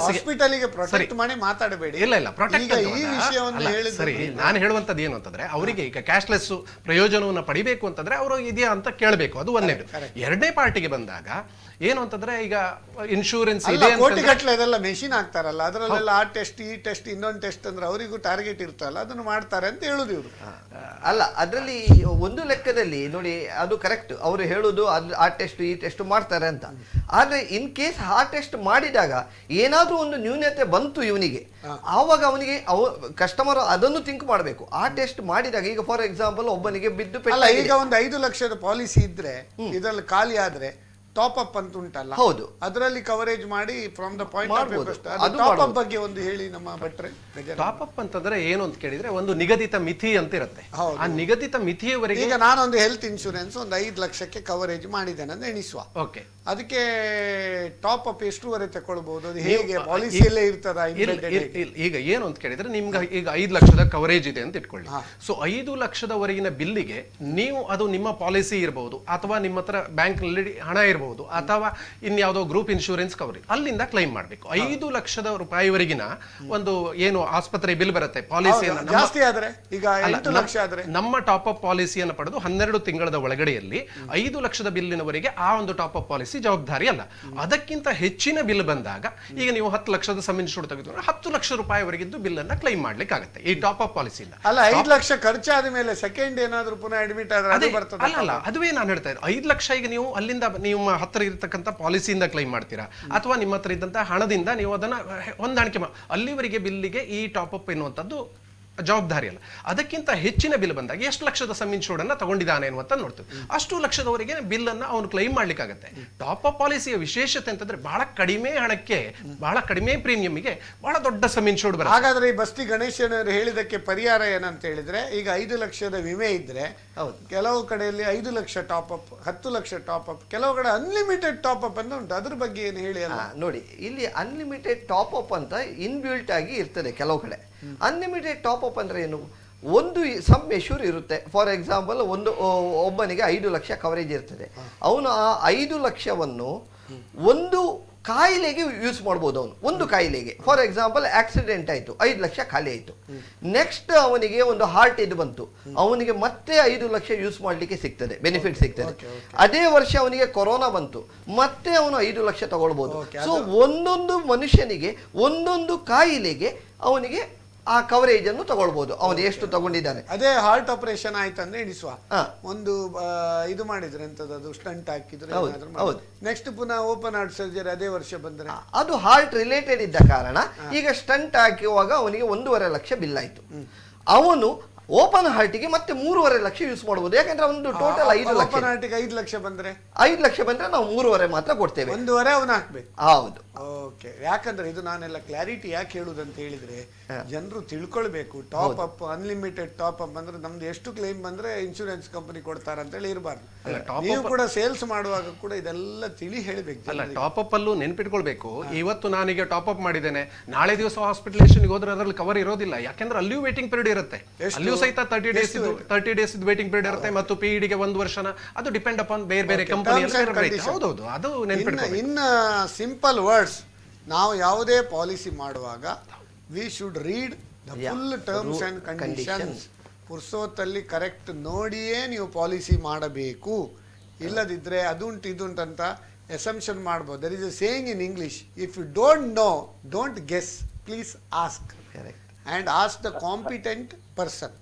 ಹಾಸ್ಪಿಟಲ್ಗೆ ಪ್ರೊಟೆಕ್ಟ್ ಮಾಡಿ ಮಾತಾಡಬೇಡಿ. ಇಲ್ಲ ಪ್ರೊಟೆಕ್ಟ್ ಈ ವಿಷಯವನ್ನು ಹೇಳಿದ್ರೆ ಸರಿ. ನಾನು ಹೇಳುವಂತದ್ದು ಏನು ಅಂತಂದ್ರೆ, ಅವರಿಗೆ ಈಗ ಕ್ಯಾಶ್ಲೆಸ್ ಪ್ರಯೋಜನವನ್ನ ಪಡಿಬೇಕು ಅಂತಂದ್ರೆ ಅವರು ಇದೆಯಾ ಅಂತ ಕೇಳಬೇಕು, ಅದು ಒಂದೇದು. ಎರಡನೇ ಪಾರ್ಟಿಗೆ ಬಂದಾಗ ಏನು ಅಂತಂದ್ರೆ, ಈಗ ಇನ್ಶೂರೆನ್ಸ್ ಇದೆ ಕೋಟಿ ಗಟ್ಟಲೆ ಇದೆಲ್ಲ ಮೆಷಿನ್ ಹಾಕ್ತಾರಲ್ಲ, ಅದರಲ್ಲೆಲ್ಲ ಆ ಟೆಸ್ಟ್ ಈ ಟೆಸ್ಟ್ ಇನ್ನೊಂದು ಟೆಸ್ಟ್ ಅಂದ್ರೆ ಅವರಿಗೂ ಟಾರ್ಗೆಟ್ ಇರ್ತಲ್ಲ, ಅದನ್ನು ಮಾಡ್ತಾರೆ ಅಂತ ಹೇಳುದು ಇವರು. ಅಲ್ಲ, ಅದರಲ್ಲಿ ಒಂದು ಲೆಕ್ಕದಲ್ಲಿ ನೋಡಿ ಅದು ಕರೆಕ್ಟ್, ಅವರು ಹೇಳುದು ಆ ಟೆಸ್ಟ್ ಈ ಟೆಸ್ಟ್ ಮಾಡ್ತಾರೆ ಅಂತ. ಆದ್ರೆ ಇನ್ ಕೇಸ್ ಆ ಟೆಸ್ಟ್ ಮಾಡಿದಾಗ ಏನಾದ್ರೂ ಒಂದು ನ್ಯೂನತೆ ಬಂತು ಇವನಿಗೆ, ಆವಾಗ ಅವನಿಗೆ ಕಸ್ಟಮರ್ ಅದನ್ನು ಥಿಂಕ್ ಮಾಡಬೇಕು. ಆ ಟೆಸ್ಟ್ ಮಾಡಿದಾಗ ಈಗ ಫಾರ್ ಎಕ್ಸಾಂಪಲ್ ಒಬ್ಬನಿಗೆ ಬಿದ್ದು ಈಗ ಒಂದು 5 ಲಕ್ಷದ ಪಾಲಿಸಿ ಇದ್ರೆ ಇದರಲ್ಲಿ ಖಾಲಿ ಆದ್ರೆ ಟಾಪ್ ಅಪ್ ಅಂತ ಉಂಟಲ್ಲ, ಹೌದು, ಅದರಲ್ಲಿ ಕವರೇಜ್ ಮಾಡಿ from the point of top up ಬಗ್ಗೆ ಒಂದು ಹೇಳಿ ನಮ್ಮ ಭಟ್ರೆ. ಟಾಪ್ ಅಪ್ ಅಂತಂದ್ರೆ ಏನು ಅಂತ ಕೇಳಿದ್ರೆ, ಒಂದು ನಿಗದಿತ ಮಿತಿ ಅಂತ ಇರುತ್ತೆ. ಆ ನಿಗದಿತ ಮಿತಿಯವರೆಗೆ ಈಗ ನಾನೊಂದು ಹೆಲ್ತ್ ಇನ್ಶೂರೆನ್ಸ್ ಒಂದು 5 ಲಕ್ಷಕ್ಕೆ ಕವರೇಜ್ ಮಾಡಿದ್ದೇನೆ ಅಂತ ಎಣಿಸುವ, ಓಕೆ, ಅದಕ್ಕೆ ಟಾಪ್ ಅಪ್ ಎಷ್ಟುವರೆ ತಗೊಳ್ಬಹುದು? ಅದು ಹೇಗೆ ಪಾಲಿಸಿಯಲ್ಲೇ ಇರ್ತದ? ಈಗ ಏನು ಅಂತ ಕೇಳಿದ್ರೆ, ನಿಮ್ಗೆ ಈಗ 5 ಲಕ್ಷದ ಕವರೇಜ್ ಇದೆ ಅಂತ ಇಟ್ಕೊಳ್ಳಿ. ಸೊ 5 ಲಕ್ಷದವರೆಗಿನ ಬಿಲ್ಲಿಗೆ ನೀವು ಅದು ನಿಮ್ಮ ಪಾಲಿಸಿ ಇರಬಹುದು, ಅಥವಾ ನಿಮ್ಮ ಹತ್ರ ಬ್ಯಾಂಕ್ ನಲ್ಲಿ ಹಣ ಇರಬಹುದು, ಅಥವಾ ಇನ್ಯಾವುದೋ ಗ್ರೂಪ್ ಇನ್ಶೂರೆನ್ಸ್ ಕವರೇಜ್, ಅಲ್ಲಿಂದ ಕ್ಲೈಮ್ ಮಾಡಬೇಕು. 5 ಲಕ್ಷದ ರೂಪಾಯಿವರೆಗಿನ ಒಂದು ಏನು ಆಸ್ಪತ್ರೆ ಬಿಲ್ ಬರುತ್ತೆ ಪಾಲಿಸಿಯನ್ನು, ಜಾಸ್ತಿ ಆದ್ರೆ ಈಗ 8 ಲಕ್ಷ ಆದ್ರೆ ನಮ್ಮ ಟಾಪ್ ಅಪ್ ಪಾಲಿಸಿಯನ್ನು ಪಡೆದು 12 ತಿಂಗಳ ಒಳಗಡೆಯಲ್ಲಿ 5 ಲಕ್ಷದ ಬಿಲ್ಲಿನವರೆಗೆ ಆ ಒಂದು ಟಾಪ್ ಅಪ್ ಪಾಲಿಸಿ ಜವಾಬ್ದಾರಿ ಅಲ್ಲ. ಅದಕ್ಕಿಂತ ಹೆಚ್ಚಿನ ಬಿಲ್ ಬಂದಾಗ, ಈಗ ನೀವು 10 ಲಕ್ಷದ ಸಮ್ ಇನ್ಶೂರ್ಡ್ ತೆಗೆದುಕೊಂಡ್ರೆ 10 ಲಕ್ಷ ರೂಪಾಯಿವರೆಗಿದ್ದು ಬಿಲ್ ಅನ್ನ ಕ್ಲೈಮ್ ಮಾಡ್ಲಿಕ್ಕೆ ಆಗುತ್ತೆ ಈ ಟಾಪ್ ಅಪ್ ಪಾಲಿಸಿಯಿಂದ. ಅಲ್ಲ, 5 ಲಕ್ಷ ಖರ್ಚಾದ ಮೇಲೆ ಸೆಕೆಂಡ್ ಏನಾದ್ರೂ ಪುನಃ ಅಡ್ಮಿಟ್ ಆದ್ರೆ ಅದು ಬರ್ತದೆ? ಅಲ್ಲ, ಅದುವೇ ನಾನು ಹೇಳ್ತಾ ಇದ್ದೆ. 5 ಲಕ್ಷ ಈಗ ನೀವು ಅಲ್ಲಿಂದ ನಿಮ್ಮ ಹತ್ತಿರ ಇರತಕ್ಕಂಥ ಪಾಲಿಸಿಯಿಂದ ಕ್ಲೈಮ್ ಮಾಡ್ತೀರಾ, ಅಥವಾ ನಿಮ್ಮ ಹತ್ರ ಇದ್ದಂತಹ ಹಣದಿಂದ ನೀವು ಅದನ್ನ ಹೊಂದಾಣಿಕೆ ಅಲ್ಲಿವರೆಗೆ ಬಿಲ್ಲಿಗೆ ಈ ಟಾಪ್ ಅಪ್ ಎನ್ನುವಂಥದ್ದು ಜವಾಬ್ದಾರಿ ಅಲ್ಲ. ಅದಕ್ಕಿಂತ ಹೆಚ್ಚಿನ ಬಿಲ್ ಬಂದಾಗ ಎಷ್ಟು ಲಕ್ಷದ ಸಮ್ ಇನ್ಶೂರ್ಡ್ ಅನ್ನ ತಗೊಂಡಿದ್ದಾನೆ ಅನ್ನುವಂತ ನೋಡ್ತೀವಿ. ಅಷ್ಟು ಲಕ್ಷದವರೆಗೆ ಬಿಲ್ ಅನ್ನ ಅವನು ಕ್ಲೈಮ್ ಮಾಡ್ಲಿಕ್ಕಾಗತ್ತೆ. ಟಾಪ್ ಅಪ್ ಪಾಲಿಸಿಯ ವಿಶೇಷತೆ ಅಂತಂದ್ರೆ ಬಹಳ ಕಡಿಮೆ ಹಣಕ್ಕೆ, ಬಹಳ ಕಡಿಮೆ ಪ್ರೀಮಿಯಂಗೆ ಬಹಳ ದೊಡ್ಡ ಸಮ್ ಇನ್ಶೂರ್ಡ್ ಬರುತ್ತೆ. ಹಾಗಾದ್ರೆ ಈ ಬಸ್ತಿ ಗಣೇಶನವರು ಹೇಳಿದಕ್ಕೆ ಪರಿಹಾರ ಏನಂತ ಹೇಳಿದ್ರೆ, ಈಗ 5 ಲಕ್ಷದ ವಿಮೆ ಇದ್ರೆ ಕೆಲವು ಕಡೆಯಲ್ಲಿ 5 lakh top up, 10 lakh top up, ಕೆಲವು ಕಡೆ ಅನ್ಲಿಮಿಟೆಡ್ ಟಾಪ್ ಅಪ್ ಅಂತ ಉಂಟು. ಅದ್ರ ಬಗ್ಗೆ ಏನು ಹೇಳಿ? ಅಲ್ಲ ನೋಡಿ, ಇಲ್ಲಿ ಅನ್ಲಿಮಿಟೆಡ್ ಟಾಪ್ ಅಪ್ ಅಂತ ಇನ್ಬಿಲ್ಟ್ ಆಗಿ ಇರ್ತದೆ ಕೆಲವು ಕಡೆ. ಅನ್ಲಿಮಿಟೆಡ್ ಟಾಪ್ ಅಪ್ ಅಂದ್ರೆ ಏನು? ಒಂದು ಸಮ್ ಮೆಶೂರ್ ಇರುತ್ತೆ. ಫಾರ್ ಎಕ್ಸಾಂಪಲ್ ಒಬ್ಬನಿಗೆ 5 ಲಕ್ಷ ಕವರೇಜ್ ಇರ್ತದೆ. ಅವನು ಆ 5 ಲಕ್ಷವನ್ನು ಒಂದು ಕಾಯಿಲೆಗೆ ಯೂಸ್ ಮಾಡ್ಬೋದು. ಅವನು ಒಂದು ಕಾಯಿಲೆಗೆ, ಫಾರ್ ಎಕ್ಸಾಂಪಲ್ ಆಕ್ಸಿಡೆಂಟ್ ಆಯ್ತು, 5 ಲಕ್ಷ ಖಾಲಿ ಆಯ್ತು. ನೆಕ್ಸ್ಟ್ ಅವನಿಗೆ ಒಂದು ಹಾರ್ಟ್ ಇದು ಬಂತು, ಅವನಿಗೆ ಮತ್ತೆ 5 ಲಕ್ಷ ಯೂಸ್ ಮಾಡ್ಲಿಕ್ಕೆ ಸಿಗ್ತದೆ, ಬೆನಿಫಿಟ್ ಸಿಗ್ತದೆ. ಅದೇ ವರ್ಷ ಅವನಿಗೆ ಕೊರೋನಾ ಬಂತು, ಮತ್ತೆ ಅವನು 5 ಲಕ್ಷ ತಗೊಳ್ಬಹುದು. ಸೊ ಒಂದೊಂದು ಮನುಷ್ಯನಿಗೆ ಒಂದೊಂದು ಕಾಯಿಲೆಗೆ ಅವನಿಗೆ ಆ ಕವರೇಜ್ ಅನ್ನು ತಗೊಳ್ಬಹುದು, ಅವನು ಎಷ್ಟು ತಗೊಂಡಿದ್ದಾನೆ. ಅದೇ ಹಾರ್ಟ್ ಆಪರೇಷನ್ ಆಯ್ತಂದ್ರೆ ಎಣಿಸುವ, ಒಂದು ಇದು ಮಾಡಿದ್ರೆ ಎಂತದ್ದು ಸ್ಟಂಟ್ ಹಾಕಿದ್ರೆ, ನೆಕ್ಸ್ಟ್ ಪುನಃ ಓಪನ್ ಹಾರ್ಟ್ ಸರ್ಜರಿ ಅದೇ ವರ್ಷ ಬಂದ್ರೆ ಅದು ಹಾರ್ಟ್ ರಿಲೇಟೆಡ್ ಇದ್ದ ಕಾರಣ ಈಗ ಸ್ಟಂಟ್ ಹಾಕುವಾಗ ಅವನಿಗೆ 1.5 ಲಕ್ಷ ಬಿಲ್ ಆಯ್ತು. ಅವನು ಓಪನ್ ಹಾರ್ಟಿಗೆ ಮತ್ತೆ 3.5 ಲಕ್ಷ ಯೂಸ್ ಮಾಡಬಹುದು. ಯಾಕಂದ್ರೆ ಒಂದು ಟೋಟಲ್ 5 ಲಕ್ಷ. ಓಪನ್ ಹಾರ್ಟಿಗೆ 5 ಲಕ್ಷ ಬಂದ್ರೆ 5 ಲಕ್ಷ ಬಂದ್ರೆ ನಾವು 3.5 ಮಾತ್ರ ಕೊಡ್ತೇವೆ. 1.5 ಅವನು ಹಾಕ್ಬೇಕು. ಹೌದು, ಓಕೆ. ಯಾಕಂದ್ರೆ ಇದು ನಾನೆಲ್ಲ ಕ್ಲಾರಿಟಿ ಯಾಕೆ ಹೇಳುದಂತ ಹೇಳಿದ್ರೆ, ಜನರು ತಿಳ್ಕೊಳ್ಬೇಕು. Top up, unlimited top up ಅಂದ್ರೆ ನಮ್ದು ಎಷ್ಟು ಕ್ಲೈಮ್ ಬಂದ್ರೆ ಇನ್ಶೂರೆನ್ಸ್ ಕಂಪನಿ ಕೊಡ್ತಾರೆ ಅಂತ ಹೇಳಿ ಇರಬಾರ್ದು. ನೀವು ಕೂಡ ಸೇಲ್ಸ್ ಮಾಡುವಾಗ ಕೂಡ ಇದೆಲ್ಲ ತಿಳಿ ಹೇಳ್ಬೇಕು. ಅಲ್ಲ, ಟಾಪ್ ಅಪ್ ಅಲ್ಲೂ ನೆನ್ಪಿಟ್ಕೊಳ್ಬೇಕು. ಇವತ್ತು ನಾನೀಗ ಟಾಪ್ ಅಪ್ ಮಾಡಿದ್ದೇನೆ, ನಾಳೆ ದಿವಸ ಹಾಸ್ಪಿಟಲೇಷನ್ಗೆ ಹೋದ್ರೆ ಅದರಲ್ಲಿ ಕವರ್ ಇರೋದಿಲ್ಲ. ಯಾಕಂದ್ರೆ ಅಲ್ಲಿಯೂ ವೇಟಿಂಗ್ ಪೀರಿಯಡ್ ಇರುತ್ತೆ, ಅಲ್ಲಿಯೂ ಸಹಿತ 30 ಡೇಸ್ ವೇಟಿಂಗ್ ಪೀರಿಯಡ್ ಇರುತ್ತೆ, ಮತ್ತು ಪಿಇಡಿಗೆ 1 ವರ್ಷನ, ಅದು ಡಿಪೆಂಡ್ ಅಪಾನ್ ಬೇರೆ ಬೇರೆ ಕಂಪನಿ. ಹೌದೌದು, ಅದು ನೆನ್ಪಿಟ್ಕೊಳ್ಬೇಕು. ಇನ್ ಸಿಂಪಲ್ ವರ್ಡ್ಸ್, ನಾವು ಯಾವುದೇ ಪಾಲಿಸಿ ಮಾಡುವಾಗ we should read full terms and conditions ಪುರ್ಸೋತಲ್ಲಿ ಕರೆಕ್ಟ್ ನೋಡಿಯೇ ನೀವು ಪಾಲಿಸಿ ಮಾಡಬೇಕು. ಇಲ್ಲದಿದ್ದರೆ ಅದುಂಟು ಇದುಂಟು ಅಂತ ಎಸಂಪ್ಷನ್ ಮಾಡ್ಬೋದು. There is a saying in English, if you don't know don't guess, please ask and ask the competent person.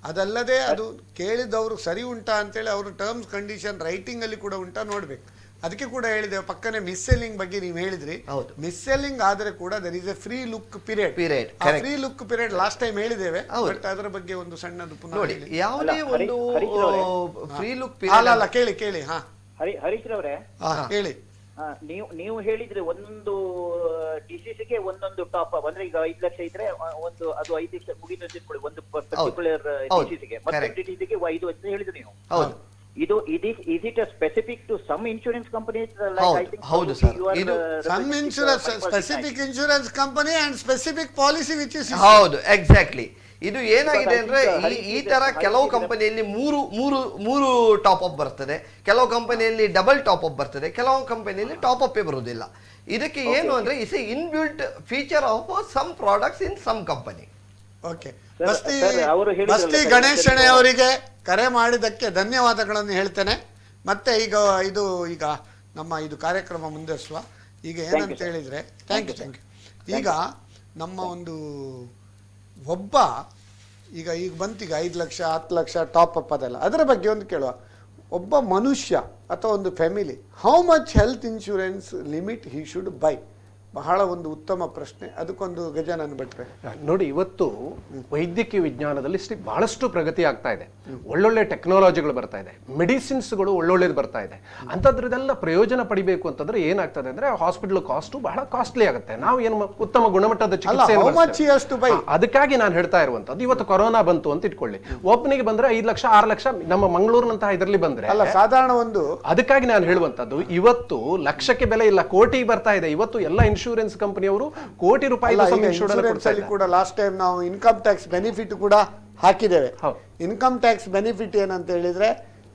ಅದಲ್ಲದೆ ಅದು ಕೇಳಿದವರು ಸರಿ ಉಂಟಾ ಅಂತೇಳಿ ಅವರು ಟರ್ಮ್ಸ್ ಕಂಡೀಷನ್ ರೈಟಿಂಗಲ್ಲಿ ಕೂಡ ಉಂಟಾ ನೋಡಬೇಕು. ಅದಕ್ಕೆ ಕೂಡ ಹೇಳಿದ್ದೇವೆ, ಪಕ್ಕನೆ ಮಿಸ್ ಸೆಲ್ಲಿಂಗ್ ಬಗ್ಗೆ ನೀವು ಹೇಳಿದ್ರಿ. ಮಿಸ್ ಸೆಲ್ಲಿಂಗ್ ಆದರೆ ಕೂಡ there is a free look period. Free look period last time ಹೇಳಿದ್ದೇವೆ, ಬಟ್ ಅದರ ಬಗ್ಗೆ ಒಂದು ಸಣ್ಣದು ಪುನಃ ಯಾವುದೇ ಒಂದು ಫ್ರೀ ಲುಕ್ ಅಲ್ಲ ಕೇಳಿ ಕೇಳಿ. ಹಾ ಹರೀಶ್ ರವರೇ ಹೇಳಿ. ನೀವು ಹೇಳಿದ್ರೆ ಒಂದೊಂದು ಡಿಸೀಸ್ಗೆ ಒಂದೊಂದು ಟಾಪ್ ಅಪ್ ಅಂದ್ರೆ ಈಗ 5 ಲಕ್ಷ ಇದ್ರೆ ಒಂದು ಅದು 5 ಲಕ್ಷ ಮುಗಿದ ಇಟ್ಕೊಳ್ಳಿ ಒಂದು ಪರ್ಟಿಕ್ಯುಲರ್ ಡಿಸೀಸ್ಗೆ, ಮತ್ತೆ ಡಿಸೀಸ್ಗೆ 5 ವರ್ಷ ಹೇಳಿದ್ರು ನೀವು. ಇದು is it a specific to some insurance companies like I think ಹೌದು ಸರ್, ಇದು some insurance specific insurance company and specific policy which is ಹೌದು ಎಕ್ಸಾಕ್ಟ್ಲಿ. ಇದು ಏನಾಗಿದೆ ಅಂದ್ರೆ ಈ ತರ ಕೆಲವು ಕಂಪನಿಯಲ್ಲಿ ಮೂರು ಟಾಪ್ ಅಪ್ ಬರ್ತದೆ, ಕೆಲವು ಕಂಪನಿಯಲ್ಲಿ ಡಬಲ್ ಟಾಪ್ ಅಪ್ ಬರ್ತದೆ, ಕೆಲವು ಕಂಪನಿಯಲ್ಲಿ ಟಾಪ್ ಅಪ್ ಬರುವುದಿಲ್ಲ. ಇದಕ್ಕೆ ಏನು ಅಂದ್ರೆ is a inbuilt feature of some products in some company. Okay, Basti Ganesh Shenoy ಅವರಿಗೆ ಕರೆ ಮಾಡಿದ್ದಕ್ಕೆ ಧನ್ಯವಾದಗಳನ್ನು ಹೇಳ್ತೇನೆ. ಮತ್ತೆ ಈಗ ನಮ್ಮ ಇದು ಕಾರ್ಯಕ್ರಮ ಮುಂದುವರಿಸುವ. ಈಗ ಏನಂತ ಹೇಳಿದ್ರೆ ಥ್ಯಾಂಕ್ ಯು. ಈಗ ನಮ್ಮ ಒಂದು ಒಬ್ಬ ಈಗ ಬಂತೀಗ 5 ಲಕ್ಷ 10 ಲಕ್ಷ ಟಾಪ್ ಅಪ್ ಅದೆಲ್ಲ, ಅದರ ಬಗ್ಗೆ ಒಂದು ಕೇಳುವ. ಒಬ್ಬ ಮನುಷ್ಯ ಅಥವಾ ಒಂದು family how much health insurance limit he should by? ಬಹಳ ಒಂದು ಉತ್ತಮ ಪ್ರಶ್ನೆ. ಅದಕ್ಕೊಂದು ಗಜಾನನ್ ಭಟ್ರೆ ನೋಡಿ, ಇವತ್ತು ವೈದ್ಯಕೀಯ ವಿಜ್ಞಾನದಲ್ಲಿ ಬಹಳಷ್ಟು ಪ್ರಗತಿ ಆಗ್ತಾ ಇದೆ, ಒಳ್ಳೊಳ್ಳೆ ಟೆಕ್ನಾಲಜಿಗಳು ಬರ್ತಾ ಇದೆ, ಮೆಡಿಸಿನ್ಸ್ಗಳು ಒಳ್ಳೊಳ್ಳೇದು ಬರ್ತಾ ಇದೆ. ಅಂಥದ್ರದೆಲ್ಲ ಪ್ರಯೋಜನ ಪಡಿಬೇಕು ಅಂತಂದ್ರೆ ಏನಾಗ್ತದೆ ಅಂದ್ರೆ ಹಾಸ್ಪಿಟಲ್ ಕಾಸ್ಟು ಬಹಳ ಕಾಸ್ಟ್ಲಿ ಆಗುತ್ತೆ. ನಾವು ಏನು ಉತ್ತಮ ಗುಣಮಟ್ಟದ ಚಿಕಿತ್ಸೆ, ಅದಕ್ಕಾಗಿ ನಾನು ಹೇಳ್ತಾ ಇರುವಂತದ್ದು, ಇವತ್ತು ಕೊರೋನಾ ಬಂತು ಅಂತ ಇಟ್ಕೊಳ್ಳಿ, ಒಬ್ಬನಿಗೆ ಬಂದ್ರೆ 5 ಲಕ್ಷ 6 ಲಕ್ಷ ನಮ್ಮ ಮಂಗಳೂರಿನಂತಹ ಇದರಲ್ಲಿ ಬಂದ್ರೆ ಸಾಧಾರಣ ಒಂದು, ಅದಕ್ಕಾಗಿ ನಾನು ಹೇಳುವಂತದ್ದು ಇವತ್ತು ಲಕ್ಷಕ್ಕೆ ಬೆಲೆ ಇಲ್ಲ, ಕೋಟಿಗೆ ಬರ್ತಾ ಇದೆ. ಇವತ್ತು ಎಲ್ಲ ಇನ್ಶೂರೆನ್ಸ್ ಕಂಪನಿಯವರು ಕೋಟಿ ರೂಪಾಯಿ ಕೂಡ ಲಾಸ್ಟ್ ಟೈಮ್ ನಾವು ಇನ್ಕಮ್ ಟ್ಯಾಕ್ಸ್ ಬೆನಿಫಿಟ್ ಕೂಡ ಹಾಕಿದ್ದೇವೆ. ಇನ್ಕಮ್ ಟ್ಯಾಕ್ಸ್ ಬೆನಿಫಿಟ್ ಏನಂತ ಹೇಳಿದ್ರೆ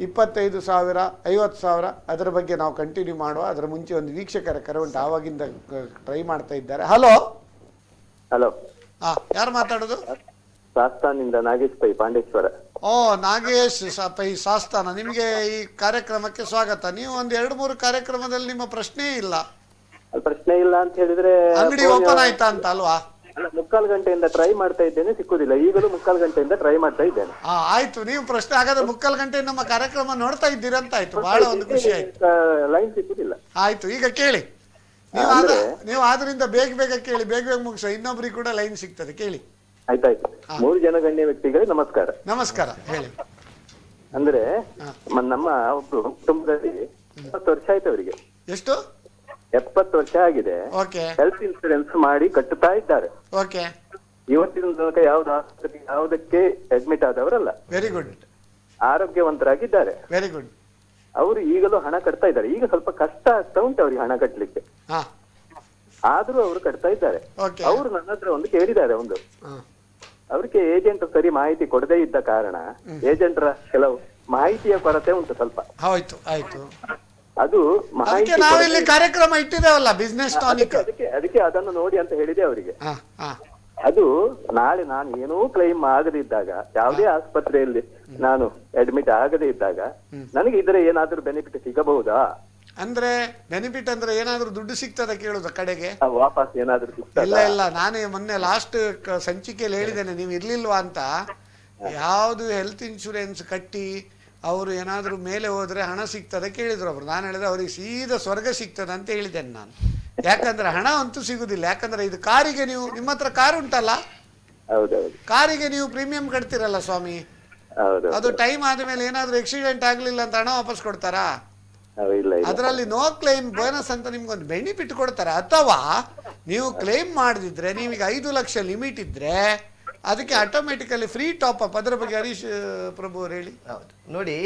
25,000 50,000, ಅದರ ಬಗ್ಗೆ ನಾವು ಕಂಟಿನ್ಯೂ ಮಾಡುವ. ಅದರ ಮುಂಚೆ ಒಂದು ವೀಕ್ಷಕರ ಕರೆ ಉಂಟು, ಆವಾಗಿಂದ ಟ್ರೈ ಮಾಡ್ತಾ ಇದ್ದಾರೆ. ಹಲೋ ಹಲೋ, ಯಾರು ಮಾತಾಡೋದು? ಸಾಸ್ತಾನಿಂದ ನಾಗೇಶ್ ಪೈ, ಪಾಂಡೇಶ್ವರ. ನಾಗೇಶ್ ಪೈ ಸಾಸ್ತಾನ, ನಿಮಗೆ ಈ ಕಾರ್ಯಕ್ರಮಕ್ಕೆ ಸ್ವಾಗತ. ನೀವು ಒಂದು 2-3 ಕಾರ್ಯಕ್ರಮದಲ್ಲಿ ನಿಮ್ಮ ಪ್ರಶ್ನೆ ಇಲ್ಲ. ಪ್ರಶ್ನೆ ಇಲ್ಲ ಅಂತ ಹೇಳಿದ್ರೆ ಅಂಗಡಿ ಓಪನ್ ಆಯ್ತಾ ಅಂತ ಅಲ್ವಾ? 3/4 ಗಂಟೆಯಿಂದ ಟ್ರೈ ಮಾಡ್ತಾ ಇದ್ದೇನೆ, ಸಿಕ್ಕುದಿಲ್ಲ. ಈಗಲೂ 3/4 ಗಂಟೆಯಿಂದ ಟ್ರೈ ಮಾಡ್ತಾ ಇದ್ದೇನೆ. ಆಯ್ತು, ನೀವು ಪ್ರಶ್ನೆ ಹಾಗಾದ್ರೆ 3/4 ಗಂಟೆ ನಮ್ಮ ಕಾರ್ಯಕ್ರಮ ನೋಡ್ತಾ ಇದ್ದೀರಂತ ಆಯ್ತು, ಬಹಳ ಒಂದು ಖುಷಿ ಆಯ್ತು. ಲೈನ್ ಸಿಕ್ಕುದಿಲ್ಲ. ಆಯ್ತು, ಈಗ ಕೇಳಿ. ನೀವು ಆದ್ರಿಂದ ಬೇಗ ಕೇಳಿ, ಬೇಗ ಮುಗಿಸೋ, ಇನ್ನೊಬ್ರಿಗೆ ಕೂಡ ಲೈನ್ ಸಿಗ್ತದೆ. ಕೇಳಿ. ಆಯ್ತಾಯ್ತು. 3 ಜನ ಗಣ್ಯ ವ್ಯಕ್ತಿಗಳಿಗೆ ನಮಸ್ಕಾರ. ನಮಸ್ಕಾರ, ಹೇಳಿ. ಅಂದ್ರೆ ನಮ್ಮ ಒಬ್ರು ಕುಟುಂಬದಲ್ಲಿ 70 ವರ್ಷ ಆಯ್ತು ಅವರಿಗೆ. ಎಷ್ಟು? 70 ವರ್ಷ ಆಗಿದೆ. ಹೆಲ್ತ್ ಇನ್ಸೂರೆನ್ಸ್ ಮಾಡಿ ಕಟ್ಟುತ್ತಾ ಇದ್ದಾರೆ. ಇವತ್ತಿನ ತನಕ ಯಾವುದಕ್ಕೆ ಅಡ್ಮಿಟ್ ಆದವರಲ್ಲ. Very good. ಆರೋಗ್ಯವಂತರಾಗಿದ್ದಾರೆ. Very good. ಅವರು ಈಗಲೂ ಹಣ ಕಟ್ತಾ ಇದ್ದಾರೆ. ಈಗ ಸ್ವಲ್ಪ ಕಷ್ಟ ಆಗ್ತಾ ಉಂಟು ಅವರಿಗೆ ಹಣ ಕಟ್ಟಲಿಕ್ಕೆ, ಆದ್ರೂ ಅವರು ಕಟ್ತಾ ಇದ್ದಾರೆ. ಅವರು ನನ್ನ ಹತ್ರ ಒಂದು ಕೇಳಿದ್ದಾರೆ, ಅವ್ರಿಗೆ ಏಜೆಂಟ್ ಸರಿ ಮಾಹಿತಿ ಕೊಡದೇ ಇದ್ದ ಕಾರಣ ಏಜೆಂಟರ ಕೆಲವು ಮಾಹಿತಿಯ ಕೊರತೆ ಉಂಟು ಸ್ವಲ್ಪ. ಆಯ್ತು ಆಯ್ತು, ಅದು ಮಾಹಿತಿ ನಾವಿಲ್ಲಿ ಕಾರ್ಯಕ್ರಮ ಇಟ್ಟಿದ್ದೇವಲ್ಲ ಬಿಸ್ನೆಸ್ ಟಾನಿಕ್, ಅದಕ್ಕೆ ಅದನ್ನು ನೋಡಿ ಅಂತ ಹೇಳಿದೆ ಅವರಿಗೆ. ಅದು ನಾಳೆ ನಾನು ಏನೂ ಕ್ಲೈಮ್ ಆಗದಿದ್ದಾಗ, ಯಾವುದೇ ಆಸ್ಪತ್ರೆಯಲ್ಲಿ ನಾನು ಅಡ್ಮಿಟ್ ಆಗದೇ ಇದ್ದಾಗ ನನಗೆ ಇದರ ಏನಾದ್ರೂ ಬೆನಿಫಿಟ್ ಸಿಗಬಹುದಾ? ಅಂದ್ರೆ ಬೆನಿಫಿಟ್ ಅಂದ್ರೆ ಏನಾದ್ರೂ ದುಡ್ಡು ಸಿಗ್ತದ ಕೇಳುದ ಕಡೆಗೆ? ವಾಪಸ್ ಏನಾದ್ರೂ ಸಿಗ್ತದ? ಇಲ್ಲ, ನಾನೇ ಮೊನ್ನೆ ಲಾಸ್ಟ್ ಸಂಚಿಕೆಯಲ್ಲಿ ಹೇಳಿದ್ದೇನೆ, ನೀವು ಇರ್ಲಿಲ್ವಾ ಅಂತ. ಯಾವುದು ಹೆಲ್ತ್ ಇನ್ಶೂರೆನ್ಸ್ ಕಟ್ಟಿ ಅವರು ಏನಾದ್ರೂ ಮೇಲೆ ಹೋದ್ರೆ ಹಣ ಸಿಗ್ತದೆ ಕೇಳಿದ್ರು ಅವರು. ನಾನು ಹೇಳಿದ್ರೆ ಅವ್ರಿಗೆ ಸೀದಾ ಸ್ವರ್ಗ ಸಿಗ್ತದೆ ಅಂತ ಹೇಳಿದ್ದೇನೆ ನಾನು. ಯಾಕಂದ್ರೆ ಹಣ ಅಂತೂ ಸಿಗುದಿಲ್ಲ. ಯಾಕಂದ್ರೆ ಇದು ಕಾರಿಗೆ, ನೀವು ನಿಮ್ಮ ಹತ್ರ ಕಾರ್ ಉಂಟಲ್ಲ, ಕಾರಿಗೆ ನೀವು ಪ್ರೀಮಿಯಂ ಕಟ್ತಿರಲ್ಲ ಸ್ವಾಮಿ, ಅದು ಟೈಮ್ ಆದ್ಮೇಲೆ ಏನಾದ್ರೂ ಆಕ್ಸಿಡೆಂಟ್ ಆಗ್ಲಿಲ್ಲ ಅಂತ ಹಣ ವಾಪಸ್ ಕೊಡ್ತಾರಾ? ಅದರಲ್ಲಿ ನೋ ಕ್ಲೈಮ್ ಬೋನಸ್ ಅಂತ ನಿಮ್ಗೊಂದು ಬೆನಿಫಿಟ್ ಕೊಡ್ತಾರೆ. ಅಥವಾ ನೀವು ಕ್ಲೈಮ್ ಮಾಡದಿದ್ರೆ, ನೀವೀಗ 5 ಲಕ್ಷ ಲಿಮಿಟ್ ಇದ್ರೆ ಅದಕ್ಕೆ ಆಟೋಮೆಟಿಕಲಿ ಫ್ರೀ ಟಾಪ್ ಅಪ್. ಅದರ ಬಗ್ಗೆ ಹರೀಶ್ ಪ್ರಭು ಅವರು ಹೇಳಿ. ಹೌದು ನೋಡಿ,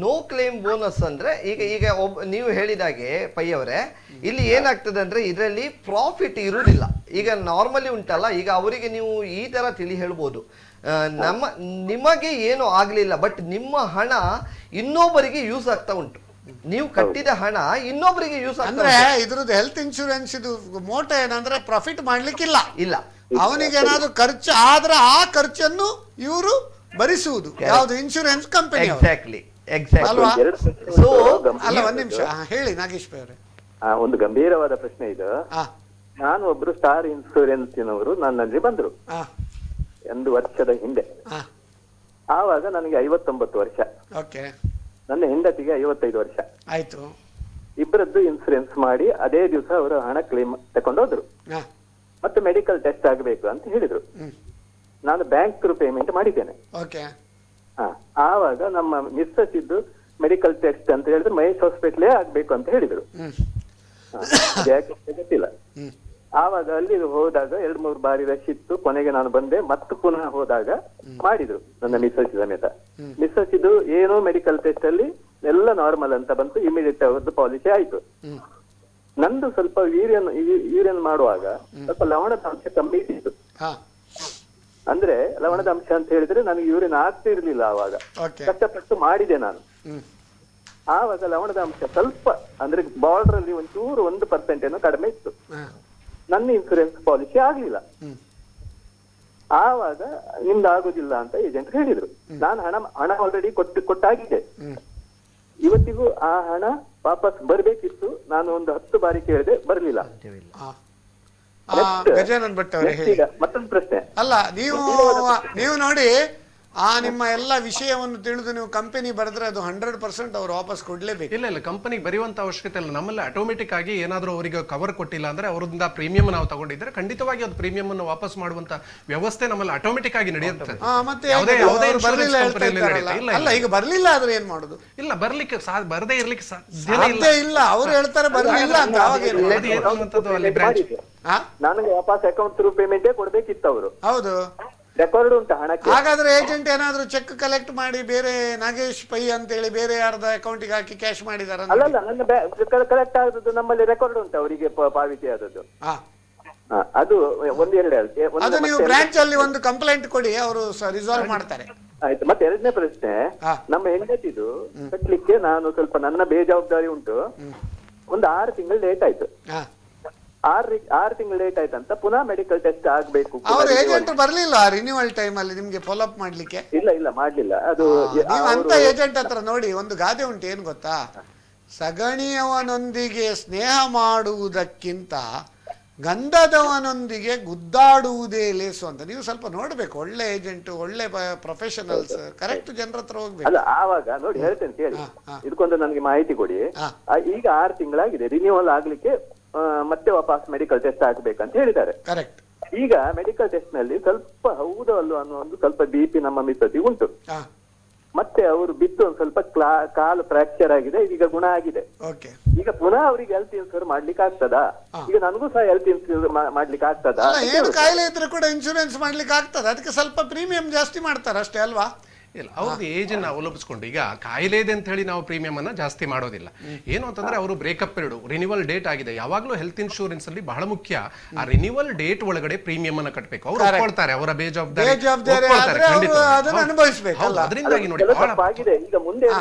ನೋ ಕ್ಲೇಮ್ ಬೋನಸ್ ಅಂದ್ರೆ ಈಗ ನೀವು ಹೇಳಿದಾಗೆ ಪೈ ಅವರೇ, ಇಲ್ಲಿ ಏನಾಗ್ತದೆ ಅಂದ್ರೆ ಇದರಲ್ಲಿ ಪ್ರಾಫಿಟ್ ಇರುವುದಿಲ್ಲ. ಈಗ ನಾರ್ಮಲಿ ಉಂಟಲ್ಲ, ಈಗ ಅವರಿಗೆ ನೀವು ಈ ತರ ತಿಳಿ ಹೇಳ್ಬೋದು, ನಿಮಗೆ ಏನು ಆಗ್ಲಿಲ್ಲ, ಬಟ್ ನಿಮ್ಮ ಹಣ ಇನ್ನೊಬ್ಬರಿಗೆ ಯೂಸ್ ಆಗ್ತಾ ಉಂಟು. ನೀವು ಕಟ್ಟಿದ ಹಣ ಇನ್ನೊಬ್ಬರಿಗೆ ಯೂಸ್ ಅಂದ್ರೆ ಇದ್ರದ್ದು ಹೆಲ್ತ್ ಇನ್ಶೂರೆನ್ಸ್ ಇದು ಮೋಟ ಏನಂದ್ರೆ ಪ್ರಾಫಿಟ್ ಮಾಡ್ಲಿಕ್ಕಿಲ್ಲ. ಅವನಿಗೇನಾದ್ರೂ ಖರ್ಚು ಆದ್ರೆ ಆ ಖರ್ಚನ್ನು ಇವರು ಭರಿಸುವುದು ಯಾವುದು ಇನ್ಶೂರೆನ್ಸ್ ಕಂಪನಿ ಎಕ್ಸಾಕ್ಟ್ಲಿ ಅಲ್ವಾ? ಸೊ ಅಲ್ಲ ಒಂದ್ ನಿಮಿಷ ಹೇಳಿ ನಾಗೇಶ್ ಪೈ ಅವರೇ. ಒಂದು ಗಂಭೀರವಾದ ಪ್ರಶ್ನೆ ಇದು. ನಾನು ಒಬ್ರು ಸ್ಟಾರ್ ಇನ್ಶೂರೆನ್ಸಿನವರು ನನ್ನಲ್ಲಿ ಬಂದ್ರು 1 ವರ್ಷದ ಹಿಂದೆ. ಆವಾಗ ನನಗೆ 59 ವರ್ಷ, ನನ್ನ ಹೆಂಡತಿಗೆ 55 ವರ್ಷ ಆಯ್ತು. ಇಬ್ಬರದ್ದು ಇನ್ಸೂರೆನ್ಸ್ ಮಾಡಿ ಅದೇ ದಿವಸ ಅವರು ಹಣ ಕ್ಲೇಮ್ ತಕೊಂಡೋದ್ರು. ಮತ್ತೆ ಮೆಡಿಕಲ್ ಟೆಸ್ಟ್ ಆಗಬೇಕು ಅಂತ ಹೇಳಿದ್ರು. ನಾನು ಬ್ಯಾಂಕ್ ಥ್ರೂ ಪೇಮೆಂಟ್ ಮಾಡಿದ್ದೇನೆ. ಆವಾಗ ನಮ್ಮ ಮಿಸ್ಸಸ್ ಇದ್ದು ಮೆಡಿಕಲ್ ಟೆಸ್ಟ್ ಅಂತ ಹೇಳಿದ್ರೆ ಮಹೇಶ್ ಹಾಸ್ಪಿಟ್ಲೇ ಆಗ್ಬೇಕು ಅಂತ ಹೇಳಿದ್ರು. ಯಾಕೆ ಗೊತ್ತಿಲ್ಲ. ಆವಾಗ ಅಲ್ಲಿ ಹೋದಾಗ 2-3 ಬಾರಿ ರಶ್ ಇತ್ತು. ಕೊನೆಗೆ ನಾನು ಬಂದೆ, ಮತ್ತೆ ಪುನಃ ಹೋದಾಗ ಮಾಡಿದ್ರು ನನ್ನ ಮಿಸ್ಸಸ್ ಸಮೇತ. ಮಿಸ್ಸಸ್ ಇದು ಏನೋ ಮೆಡಿಕಲ್ ಟೆಸ್ಟ್ ಅಲ್ಲಿ ಎಲ್ಲ ನಾರ್ಮಲ್ ಅಂತ ಬಂತು. ಇಮಿಡಿಯೇಟ್ ಅವ್ರದ್ದು ಪಾಲಿಸಿ ಆಯ್ತು. ನಂದು ಸ್ವಲ್ಪ ಯೂರಿಯನ್ ಮಾಡುವಾಗ ಸ್ವಲ್ಪ ಲವಣದ ಅಂಶ ಕಮ್ಮಿ ಇತ್ತು. ಅಂದ್ರೆ ಲವಣದ ಅಂಶ ಅಂತ ಹೇಳಿದ್ರೆ ನನಗೆ ಯೂರಿಯನ್ ಆಗ್ತಿರ್ಲಿಲ್ಲ. ಆವಾಗ ಕಷ್ಟಪಟ್ಟು ಮಾಡಿದೆ ನಾನು. ಆವಾಗ ಲವಣದ ಅಂಶ ಸ್ವಲ್ಪ ಅಂದ್ರೆ ಬಾರ್ಡರ್ ಅಲ್ಲಿ ಒಂಚೂರು 1% ಏನೋ ಕಡಿಮೆ ಇತ್ತು. ನನ್ನ ಇನ್ಸೂರೆನ್ಸ್ ಪಾಲಿಸಿ ಆಗ್ಲಿಲ್ಲ. ಆವಾಗ ನಿಮ್ದು ಆಗುದಿಲ್ಲ ಅಂತ ಏಜೆಂಟ್ ಹೇಳಿದ್ರು. ನಾನು ಹಣ ಆಲ್ರೆಡಿ ಕೊಟ್ಟಾಗಿದೆ. ಇವತ್ತಿಗೂ ಆ ಹಣ ವಾಪಸ್ ಬರ್ಬೇಕಿತ್ತು. ನಾನು ಒಂದು 10 ಬಾರಿ ಕೇಳಿದೆ, ಬರ್ಲಿಲ್ಲ. ಗಜಾನನ್ ಭಟ್ ಅವರೇ ಹೇಳಿ. ಮತ್ತೊಂದು ಪ್ರಶ್ನೆ. ಅಲ್ಲ, ನೀವು ನೋಡಿ ನಿಮ್ಮ ಎಲ್ಲ ವಿಷಯವನ್ನು ತಿಳಿದು ನೀವು ಕಂಪನಿ ಬರೆದ್ರೆ ಅದು 100% ಅವ್ರು ವಾಪಸ್ ಕೊಡ್ಲೇಬೇಕು. ಇಲ್ಲ ಕಂಪನಿ ಬರೆಯುವಂತ ಅವಶ್ಯಕತೆ ಇಲ್ಲ. ನಮ್ಮಲ್ಲಿ ಆಟೋಮೆಟಿಕ್ ಆಗಿ ಏನಾದ್ರೂ ಅವರಿಗೆ ಕವರ್ ಕೊಟ್ಟಿಲ್ಲ ಅಂದ್ರೆ ಅವರಿಂದ ಪ್ರೀಮಿಯಂ ನಾವು ತಗೊಂಡಿದ್ರೆ ಖಂಡಿತವಾಗಿ ಅದು ಪ್ರೀಮಿಯಂ ಅನ್ನು ವಾಪಸ್ ಮಾಡುವಂತ ವ್ಯವಸ್ಥೆ ನಮ್ಮಲ್ಲಿ ಆಟೋಮೆಟಿಕ್ ಆಗಿ ನಡೆಯುತ್ತೆ. ಮತ್ತೆ ಈಗ ಬರ್ಲಿಲ್ಲ ಆದ್ರೆ ಏನ್ ಮಾಡುದು? ಇಲ್ಲ, ಬರ್ಲಿಕ್ಕೆ ಬರದೇ ಇರ್ಲಿಕ್ಕೆ ಸಾಧ್ಯ ಇಲ್ಲ. ಅವ್ರು ಹೇಳ್ತಾರೆ ಬರ್ಲಿಲ್ಲ ಅಂತ. ನನಗೆ ವಾಪಸ್ ಅಕೌಂಟ್ ಥ್ರೂ ಪೇಮೆಂಟೇ ಕೊಡ್ಬೇಕಿತ್ತು ಅವರು. ಹೌದು, ರೆಕಾರ್ಡ್ ಉಂಟು ಹಣಕ್ಕೆ. ಹಾಗಾದ್ರೆ ಏಜೆಂಟ್ ಏನಾದ್ರು ಚೆಕ್ ಕಲೆಕ್ಟ್ ಮಾಡಿ ಬೇರೆ ನಾಗೇಶ್ ಪೈ ಅಂತ ಹೇಳಿ ಬೇರೆ ಯಾರ್ದ ಅಕೌಂಟಿಗೆ ಹಾಕಿ ಕ್ಯಾಶ್ ಮಾಡಿದಾರ? ಅಲ್ಲ, ನನ್ನ ಕಲೆಕ್ಟ್ ಆದದ್ದು ನಮ್ಮಲ್ಲಿ ರೆಕಾರ್ಡ್ ಉಂಟು ಅವರಿಗೆ ಪಾವತಿ ಆದದ್ದು. ಅದು ಅದು ನೀವು ಬ್ರಾಂಚ್ ಅಲ್ಲಿ ಒಂದು ಕಂಪ್ಲೇಂಟ್ ಕೊಡಿ, ಅವರು ರಿಸಾಲ್ವ್ ಮಾಡ್ತಾರೆ. ಆಯ್ತು. ಮತ್ತೆ ಎರಡನೇ ಪ್ರಶ್ನೆ, ನಮ್ಮ ಹೆಂಡತಿದು ಕಟ್ಲಿಕ್ಕೆ ನಾನು ಸ್ವಲ್ಪ ನನ್ನ ಬೇಜವಾಬ್ದಾರಿ ಉಂಟು. ಒಂದು 6 ತಿಂಗಳು ಲೇಟ್ ಆಯ್ತು. 6 ತಿಂಗಳು ಲೇಟ್ ಆಯ್ತಂತ ಪುನಃ ಮೆಡಿಕಲ್ ಟೆಸ್ಟ್ ಆಗ್ಬೇಕು. ಅವ್ರ ಏಜೆಂಟ್ ಬರ್ಲಿಲ್ಲ ರಿನ್ಯೂವಲ್ ಟೈಮ್ ಅಲ್ಲಿ ನಿಮ್ಗೆ ಫಾಲೋ ಅಪ್ ಮಾಡ್ಲಿಕ್ಕೆ? ಇಲ್ಲ ಮಾಡ್ಲಿಲ್ಲ. ಅದು ನೀವು ಅಂತ ಏಜೆಂಟ್ ಹತ್ರ ನೋಡಿ, ಒಂದು ಗಾದೆ ಉಂಟು, ಏನ್ ಗೊತ್ತಾ? ಸಗಣಿಯವನೊಂದಿಗೆ ಸ್ನೇಹ ಮಾಡುವುದಕ್ಕಿಂತ ಗಂಧದವನೊಂದಿಗೆ ಗುದ್ದಾಡುವುದೇ ಲೇಸು ಅಂತ. ನೀವು ಸ್ವಲ್ಪ ನೋಡ್ಬೇಕು, ಒಳ್ಳೆ ಏಜೆಂಟ್, ಒಳ್ಳೆ ಪ್ರೊಫೆಷನಲ್ಸ್, ಕರೆಕ್ಟ್ ಜನರ ಹತ್ರ ಹೋಗ್ಬೇಕು. ಅಲ್ಲ, ಆವಾಗ ನೋಡಿ ಹೇಳ್ತೇನೆ ಕೇಳಿ, ಇದಕ್ಕೊಂದು ನನಗೆ ಮಾಹಿತಿ ಕೊಡಿ. ಈಗ 6 ತಿಂಗಳಾಗಿದೆ, ರಿನ್ಯೂವಲ್ ಆಗ್ಲಿಕ್ಕೆ ಮತ್ತೆ ವಾಪಸ್ ಮೆಡಿಕಲ್ ಟೆಸ್ಟ್ ಆಗ್ಬೇಕಂತ ಹೇಳಿದ್ದಾರೆ. ಕರೆಕ್ಟ್. ಈಗ ಮೆಡಿಕಲ್ ಟೆಸ್ಟ್ ನಲ್ಲಿ ಸ್ವಲ್ಪ ಹೌದು ಅಲ್ಲೋ ಅನ್ನೋ ಒಂದು ಸ್ವಲ್ಪ BP ನಮ್ಮ ಮಿತ್ರತಿ ಉಂಟು. ಮತ್ತೆ ಅವರು ಬಿದ್ದು ಒಂದು ಸ್ವಲ್ಪ ಕಾಲು ಫ್ರಾಕ್ಚರ್ ಆಗಿದೆ, ಈಗ ಗುಣ ಆಗಿದೆ. ಈಗ ಪುನಃ ಅವರಿಗೆ ಹೆಲ್ತ್ ಇನ್ಶೂರೆನ್ಸ್ ಮಾಡ್ಲಿಕ್ಕೆ ಆಗ್ತದಾ? ಈಗ ನನಗೂ ಸಹ ಹೆಲ್ತ್ ಇನ್ಶೂರೆನ್ಸ್ ಮಾಡ್ಲಿಕ್ಕೆ ಆಗ್ತದಾ? ಏನು ಕಾಯಿಲೆ ಇದ್ರೆ ಕೂಡ ಇನ್ಶೂರೆನ್ಸ್ ಮಾಡ್ಲಿಕ್ಕೆ ಆಗ್ತದೆ, ಅದಕ್ಕೆ ಸ್ವಲ್ಪ ಪ್ರೀಮಿಯಂ ಜಾಸ್ತಿ ಮಾಡ್ತಾರೆ ಅಷ್ಟೇ ಅಲ್ವಾ? ಇಲ್ಲ, ಅವ್ರದ್ದು ಏಜ್ ಅನ್ನ ಅವಲಂಬಿಸ್ಕೊಂಡು ಈಗ ಕಾಯಿಲೆ ಇದೆ ಅಂತ ಹೇಳಿ ನಾವು ಪ್ರೀಮಿಯಂ ಅನ್ನ ಜಾಸ್ತಿ ಮಾಡೋದಿಲ್ಲ. ಏನು ಅಂತಂದ್ರೆ ಅವರು ಬ್ರೇಕಪ್ ಪೀರಿಯಡ್, ರಿನ್ಯೂವಲ್ ಡೇಟ್ ಆಗಿದೆ. ಯಾವಾಗ್ಲೂ ಹೆಲ್ತ್ ಇನ್ಶೂರೆನ್ಸ್ ಅಲ್ಲಿ ಬಹಳ ಮುಖ್ಯ ಆ ರಿನ್ಯೂವಲ್ ಡೇಟ್ ಒಳಗಡೆ ಪ್ರೀಮಿಯಂ ಅನ್ನ ಕಟ್ಟಬೇಕು. ಅವ್ರು ಒಪ್ಕೊಳ್ತಾರೆ, ಅವರ ಬೇಜವಾಬ್ದಾರಿ ಅದರಿಂದಾಗಿ ನೋಡಿ ಈಗ ಮುಂದೆ ಏನ್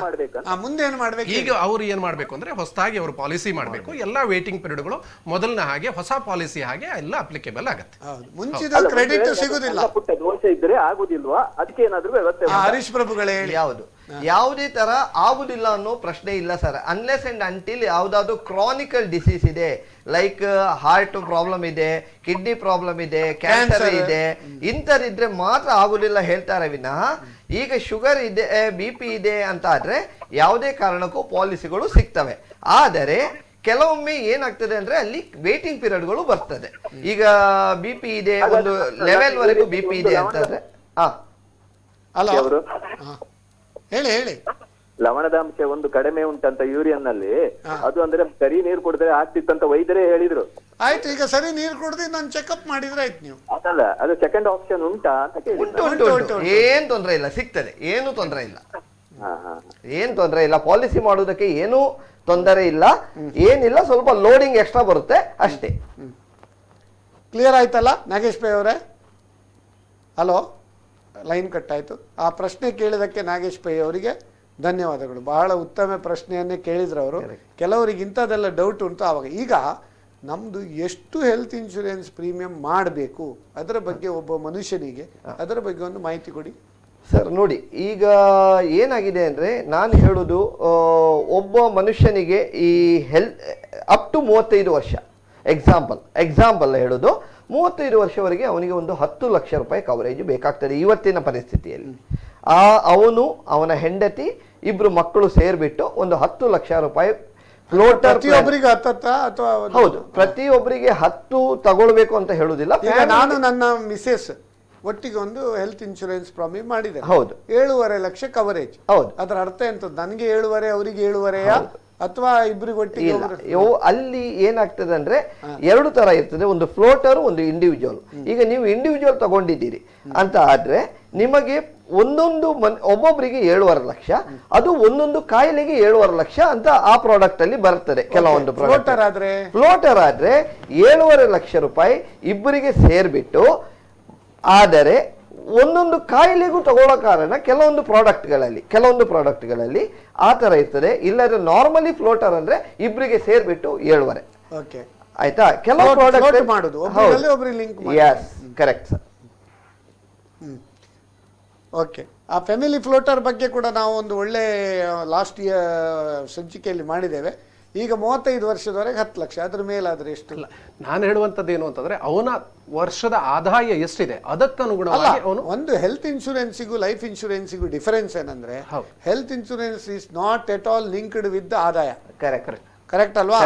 ಮಾಡ್ಬೇಕು? ಈಗ ಅವ್ರು ಏನ್ ಮಾಡ್ಬೇಕು ಅಂದ್ರೆ ಹೊಸದಾಗಿ ಅವರು ಪಾಲಿಸಿ ಮಾಡ್ಬೇಕು. ಎಲ್ಲಾ ವೇಟಿಂಗ್ ಪೀರಿಯಡ್ಗಳು ಮೊದಲನ ಹಾಗೆ ಹೊಸ ಪಾಲಿಸಿ ಹಾಗೆ ಎಲ್ಲ ಅಪ್ಲಿಕೇಬಲ್ ಆಗುತ್ತೆ. ಮುಂಚಿನ ಕ್ರೆಡಿಟ್ ಸಿಗುದಿಲ್ಲ. ದೋಷ ಇದ್ರೆ ಆಗುದಿಲ್ವಾ? ಅದಕ್ಕೆ ಏನಾದ್ರೂ ವ್ಯವಸ್ಥೆ ಯಾವುದೇ ತರ ಆಗುದಿಲ್ಲ ಅನ್ನೋ ಪ್ರಶ್ನೆ ಇಲ್ಲ ಸರ್. ಅನ್ಲೆಸ್ ಅಂಡ್ ಅಂಟಿಲ್ ಯಾವ್ದಾದ್ರು ಕ್ರಾನಿಕಲ್ ಡಿಸೀಸ್ ಇದೆ, ಲೈಕ್ ಹಾರ್ಟ್ ಪ್ರಾಬ್ಲಮ್ ಇದೆ, ಕಿಡ್ನಿ ಪ್ರಾಬ್ಲಮ್ ಇದೆ, ಕ್ಯಾನ್ಸರ್ ಇದೆ, ಇಂಥರಿದ್ರೆ ಮಾತ್ರ ಆಗುದಿಲ್ಲ ಹೇಳ್ತಾರೆ ವಿನಃ ಈಗ ಶುಗರ್ ಇದೆ, BP ಇದೆ ಅಂತ ಆದ್ರೆ ಯಾವುದೇ ಕಾರಣಕ್ಕೂ ಪಾಲಿಸಿಗಳು ಸಿಗ್ತವೆ. ಆದರೆ ಕೆಲವೊಮ್ಮೆ ಏನಾಗ್ತದೆ ಅಂದ್ರೆ ಅಲ್ಲಿ ವೇಟಿಂಗ್ ಪೀರಿಯಡ್ಗಳು ಬರ್ತದೆ. ಈಗ BP ಇದೆ, ಒಂದು ಲೆವೆಲ್ ವರೆಗೂ BP ಇದೆ ಅಂತಂದ್ರೆ ಹೇಳಿ ಲವಣದ ಅಂಶ ಒಂದು ಕಡಿಮೆ ಉಂಟಂತ ಯೂರಿಯನ್ ನಲ್ಲಿ, ಅದು ಅಂದ್ರೆ ಸರಿ ನೀರು ಕುಡಿದ್ರೆ ಆಗ್ತಿತ್ತಂತ ವೈದ್ಯರೇ ಹೇಳಿದ್ರು. ಆಯ್ತು, ಈಗ ಸರಿ ನೀರು ಕುಡಿದ್ರೆ ನಾನು ಚೆಕ್ಅಪ್ ಮಾಡಿದ್ರೆ ಆಯ್ತು. ನೀವು ಅದಲ್ಲ, ಅದು ಸೆಕೆಂಡ್ ಆಪ್ಷನ್ ಉಂಟಾ ಅಂತ ಕೇಳಿ. ಉಂಟು, ಏನ್ ತೊಂದರೆ ಇಲ್ಲ, ಸಿಗ್ತದೆ, ಏನು ತೊಂದರೆ ಇಲ್ಲ, ಏನ್ ತೊಂದರೆ ಇಲ್ಲ. ಪಾಲಿಸಿ ಮಾಡುವುದಕ್ಕೆ ಏನು ತೊಂದರೆ ಇಲ್ಲ, ಏನಿಲ್ಲ, ಸ್ವಲ್ಪ ಲೋಡಿಂಗ್ ಎಕ್ಸ್ಟ್ರಾ ಬರುತ್ತೆ ಅಷ್ಟೇ. ಕ್ಲಿಯರ್ ಆಯ್ತಲ್ಲ ನಾಗೇಶ್ ಪೈ ಅವರೇ? ಹಲೋ, ಲೈನ್ ಕಟ್ ಆಯಿತು. ಆ ಪ್ರಶ್ನೆ ಕೇಳಿದಕ್ಕೆ ನಾಗೇಶ್ ಪೈ ಅವರಿಗೆ ಧನ್ಯವಾದಗಳು. ಬಹಳ ಉತ್ತಮ ಪ್ರಶ್ನೆಯನ್ನೇ ಕೇಳಿದ್ರು ಅವರು. ಕೆಲವರಿಗೆ ಇಂಥದ್ದೆಲ್ಲ ಡೌಟ್ ಉಂಟು. ಆವಾಗ ಈಗ ನಮ್ಮದು ಎಷ್ಟು ಹೆಲ್ತ್ ಇನ್ಶೂರೆನ್ಸ್ ಪ್ರೀಮಿಯಂ ಮಾಡಬೇಕು ಅದರ ಬಗ್ಗೆ ಒಬ್ಬ ಮನುಷ್ಯನಿಗೆ ಅದರ ಬಗ್ಗೆ ಒಂದು ಮಾಹಿತಿ ಕೊಡಿ ಸರ್. ನೋಡಿ, ಈಗ ಏನಾಗಿದೆ ಅಂದರೆ ನಾನು ಹೇಳೋದು, ಒಬ್ಬ ಮನುಷ್ಯನಿಗೆ ಈ ಹೆಲ್ತ್ ಅಪ್ ಟು 35 ವರ್ಷ, ಎಕ್ಸಾಂಪಲ್ ಹೇಳೋದು, 35 ವರ್ಷವರೆಗೆ ಅವನಿಗೆ ಒಂದು 10 ಲಕ್ಷ ರೂಪಾಯಿ ಕವರೇಜ್ ಬೇಕಾಗ್ತದೆ ಇವತ್ತಿನ ಪರಿಸ್ಥಿತಿಯಲ್ಲಿ. ಅವನ ಹೆಂಡತಿ, ಇಬ್ರು ಮಕ್ಕಳು ಸೇರ್ಬಿಟ್ಟು ಒಂದು 10 ಲಕ್ಷ ರೂಪಾಯಿ ಫ್ಲೋಟರ್. ಹೌದು, ಪ್ರತಿಯೊಬ್ಬರಿಗೆ 10 ತಗೊಳ್ಬೇಕು ಅಂತ ಹೇಳುದಿಲ್ಲ. ನಾನು ನನ್ನ ಮಿಸೆಸ್ ಒಟ್ಟಿಗೆ ಒಂದು ಹೆಲ್ತ್ ಇನ್ಶೂರೆನ್ಸ್ ಪ್ರಾಮಿಸ್ ಮಾಡಿದೆ. ಹೌದು, 7.5 ಲಕ್ಷ ಕವರೇಜ್. ಹೌದು. ಅದರ ಅರ್ಥ ಎಂತ, ನನಗೆ 7.5, ಅವರಿಗೆ 7.5 ಅಥವಾ ಇಬ್ಬರಿಗೆ ಒಟ್ಟಿಗೆ? ಅಲ್ಲಿ ಏನಾಗ್ತದೆ ಅಂದ್ರೆ 2 ತರ ಇರ್ತದೆ, ಒಂದು ಫ್ಲೋಟರ್, ಒಂದು ಇಂಡಿವಿಜುವಲ್. ಈಗ ನೀವು ಇಂಡಿವಿಜುವಲ್ ತಗೊಂಡಿದ್ದೀರಿ ಅಂತ ಆದ್ರೆ ನಿಮಗೆ ಒಬ್ಬೊಬ್ಬರಿಗೆ 7.5 ಲಕ್ಷ, ಅದು ಒಂದೊಂದು ಕಾಯಿಲೆಗೆ 7.5 ಲಕ್ಷ ಅಂತ ಆ ಪ್ರಾಡಕ್ಟ್ ಅಲ್ಲಿ ಬರ್ತದೆ. ಕೆಲವೊಂದು ಫ್ಲೋಟರ್ ಆದ್ರೆ 7.5 ಲಕ್ಷ ರೂಪಾಯಿ ಇಬ್ಬರಿಗೆ ಸೇರ್ಬಿಟ್ಟು, ಆದರೆ ಒಂದೊಂದು ಕಾಯಿಲೆಗೂ ತಗೊಳ್ಳೋ ಕಾರಣ ಕೆಲವೊಂದು ಪ್ರಾಡಕ್ಟ್ಗಳಲ್ಲಿ ಆ ತರ ಇರ್ತದೆ. ಇಲ್ಲದ್ರೆ ನಾರ್ಮಲಿ ಫ್ಲೋಟರ್ ಅಂದ್ರೆ ಇಬ್ಬರಿಗೆ ಸೇರ್ಬಿಟ್ಟು 7.5. ಆಯ್ತಾ? ಕೆಲವು ಪ್ರಾಡಕ್ಟ್ ಮಾಡುದು ಕರೆಕ್ಟ್ ಸರ್. ಓಕೆ, ಆ ಫ್ಯಾಮಿಲಿ ಫ್ಲೋಟರ್ ಬಗ್ಗೆ ಕೂಡ ನಾವು ಒಂದು ಒಳ್ಳೆ ಲಾಸ್ಟ್ ಇಯರ್ ಸಂಚಿಕೆಯಲ್ಲಿ ಮಾಡಿದ್ದೇವೆ. ಈಗ 35 ವರ್ಷದವರೆಗೆ 10 ಲಕ್ಷ, ಅದ್ರ ಮೇಲಾದ್ರೆ ಎಷ್ಟು? ನಾನು ಹೇಳುವಂತದ್ದು ಏನು ಅಂತಂದ್ರೆ, ಅವನ ವರ್ಷದ ಆದಾಯ ಎಷ್ಟಿದೆ ಅದಕ್ಕನುಗುಣವಾಗಿ ಅವನು ಒಂದು ಹೆಲ್ತ್ ಇನ್ಶೂರೆನ್ಸಿಗೂ ಲೈಫ್ ಇನ್ಶೂರೆನ್ಸಿಗೂ ಡಿಫರೆನ್ಸ್ ಏನಂದ್ರೆ, health insurance is not at all linked with ಆದಾಯ. ಕರೆಕ್ಟ್ ಅಲ್ವಾ?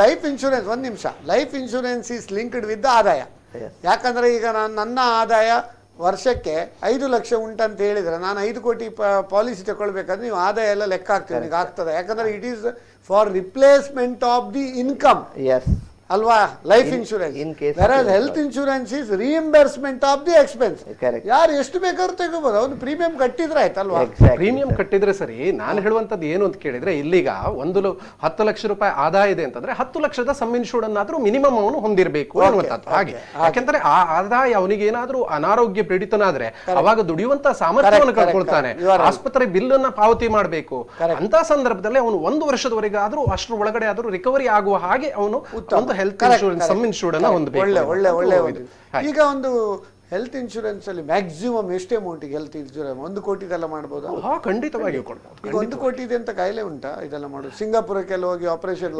ಲೈಫ್ ಇನ್ಶೂರೆನ್ಸ್, ಒಂದ್ ನಿಮಿಷ, life insurance is linked with ಆದಾಯ. ಯಾಕಂದ್ರೆ ಈಗ ನನ್ನ ಆದಾಯ ವರ್ಷಕ್ಕೆ 5 ಲಕ್ಷ ಉಂಟಂತ ಹೇಳಿದ್ರೆ, ನಾನು 5 ಕೋಟಿ ಪಾಲಿಸಿ ತಗೊಳ್ಬೇಕಾದ್ರೆ ನೀವು ಆದಾಯ ಎಲ್ಲ ಲೆಕ್ಕ ಹಾಕ್ತೀವಿ, ಈಗ ಆಗ್ತದೆ. ಯಾಕಂದ್ರೆ it is for replacement of the income ಅಲ್ವಾ life insurance. Health insurance is reimbursement of the expense. ಯಾರು ಎಷ್ಟು ಬೇಕಾದ್ರೂ ತಗೋಬಹುದು, ಅವ್ನು ಪ್ರೀಮಿಯಂ ಕಟ್ಟಿದ್ರೆ ಆಯ್ತಲ್ವಾ? ಪ್ರೀಮಿಯಂ ಕಟ್ಟಿದ್ರೆ ಸರಿ. ನಾನು ಹೇಳುವಂತದ್ದು ಏನು ಅಂತ ಕೇಳಿದ್ರೆ, ಇಲ್ಲಿಗ 10 ಲಕ್ಷ ರೂಪಾಯಿ ಆದಾಯ ಇದೆ ಅಂತಂದ್ರೆ 10 ಲಕ್ಷದ ಸಮ್ ಇನ್ಶೂರ್ಡ್ ಅನ್ನಾದ್ರೂ ಮಿನಿಮಮ್ ಅವನು ಹೊಂದಿರಬೇಕು ಅನ್ನುವಂಥದ್ದು. ಹಾಗೆ ಯಾಕೆಂದ್ರೆ ಆ ಆದಾಯ ಅವನಿಗೆ ಏನಾದ್ರೂ ಅನಾರೋಗ್ಯ ಪೀಡಿತನಾದ್ರೆ ಅವಾಗ ದುಡಿಯುವಂತ ಸಾಮರ್ಥ್ಯವನ್ನು ಕಳ್ಕೊಳ್ತಾನೆ, ಆಸ್ಪತ್ರೆ ಬಿಲ್ ಅನ್ನ ಪಾವತಿ ಮಾಡಬೇಕು. ಅಂತ ಸಂದರ್ಭದಲ್ಲಿ ಅವನು 1 ವರ್ಷದವರೆಗೆ ಆದ್ರೂ ಅಷ್ಟರ ಒಳಗಡೆ ಆದ್ರೂ ರಿಕವರಿ ಆಗುವ ಹಾಗೆ ಅವನು ಹೆಲ್ತ್ ಇನ್ಶೂರೆನ್ಸ್ ಸಮ್ ಇನ್ಶೂರ್ಡ್ ಅನ್ನ ಹೊಂದಬೇಕು. ಒಳ್ಳೆ. ಈಗ ಒಂದು ಹೆಲ್ತ್ ಇನ್ಶೂರೆನ್ಸ್ ಅಲ್ಲಿ ಮ್ಯಾಕ್ಸಿಮಮ್ ಎಷ್ಟು ಅಮೌಂಟ್ ಹೆಲ್ತ್ ಇನ್ಶೂರೆನ್ಸ್? 1 ಕೋಟಿದೆಲ್ಲ ಮಾಡಬಹುದು? ಖಂಡಿತವಾಗಿ. ಈಗ 1 ಕೋಟಿ ಇದೆ ಅಂತ ಕಾಯಿಲೆ ಉಂಟಾ ಇದೆಲ್ಲ ಮಾಡೋದು? ಸಿಂಗಾಪುರಕ್ಕೆಲ್ಲ ಹೋಗಿ ಆಪರೇಷನ್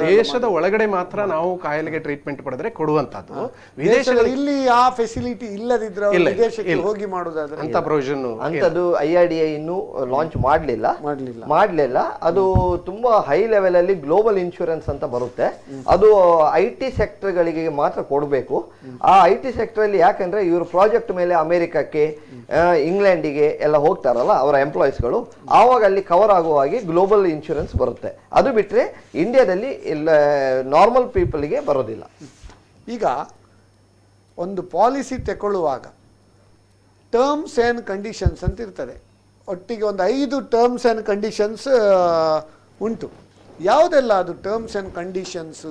ದೇಶದ ಒಳಗಡೆ ಮಾತ್ರ ನಾವು ಕಾಯಿಲೆಗೆ ಟ್ರೀಟ್ಮೆಂಟ್ ಪಡೆದ್ರೆ ಕೊಡುವಂತದ್ದು. ವಿದೇಶದಲ್ಲಿ ಇಲ್ಲಿ ಆ ಫೆಸಿಲಿಟಿ ಇಲ್ಲದಿದ್ರೆ ವಿದೇಶಕ್ಕೆ ಹೋಗಿ ಮಾಡೋದಾದ್ರೆ ಅಂತ ಪ್ರೊವಿಷನ್ ಅಂತದ್ದು IRDA ಇನ್ನೂ ಲಾಂಚ್ ಮಾಡ್ಲಿಲ್ಲ. ಅದು ತುಂಬಾ ಹೈ ಲೆವೆಲ್ ಅಲ್ಲಿ ಗ್ಲೋಬಲ್ ಇನ್ಶೂರೆನ್ಸ್ ಅಂತ ಬರುತ್ತೆ. ಅದು IT ಸೆಕ್ಟರ್ ಗಳಿಗೆ ಮಾತ್ರ ಕೊಡಬೇಕು. ಆ IT ಸೆಕ್ಟರ್ ಅಲ್ಲಿ ಯಾಕಂದ್ರೆ ಇವರು ಪ್ರಾಜೆಕ್ಟ್ ಮೇಲೆ ಅಮೆರಿಕಕ್ಕೆ, ಇಂಗ್ಲೆಂಡಿಗೆ ಎಲ್ಲ ಹೋಗ್ತಾರಲ್ಲ ಅವರ ಎಂಪ್ಲಾಯೀಸ್ಗಳು, ಆವಾಗ ಅಲ್ಲಿ ಕವರ್ ಆಗುವ ಹಾಗೆ ಗ್ಲೋಬಲ್ ಇನ್ಶೂರೆನ್ಸ್ ಬರುತ್ತೆ. ಅದು ಬಿಟ್ಟರೆ ಇಂಡಿಯಾದಲ್ಲಿ ನಾರ್ಮಲ್ ಪೀಪಲ್ಗೆ ಬರೋದಿಲ್ಲ. ಈಗ ಒಂದು ಪಾಲಿಸಿ ತಗೊಳ್ಳುವಾಗ ಟರ್ಮ್ಸ್ ಆ್ಯಂಡ್ ಕಂಡೀಷನ್ಸ್ ಅಂತ ಇರ್ತದೆ. ಒಟ್ಟಿಗೆ ಒಂದು 5 ಟರ್ಮ್ಸ್ ಆ್ಯಂಡ್ ಕಂಡೀಷನ್ಸ್ ಉಂಟು. ಯಾವುದೆಲ್ಲ ಅದು ಟರ್ಮ್ಸ್ ಆ್ಯಂಡ್ ಕಂಡೀಷನ್ಸ್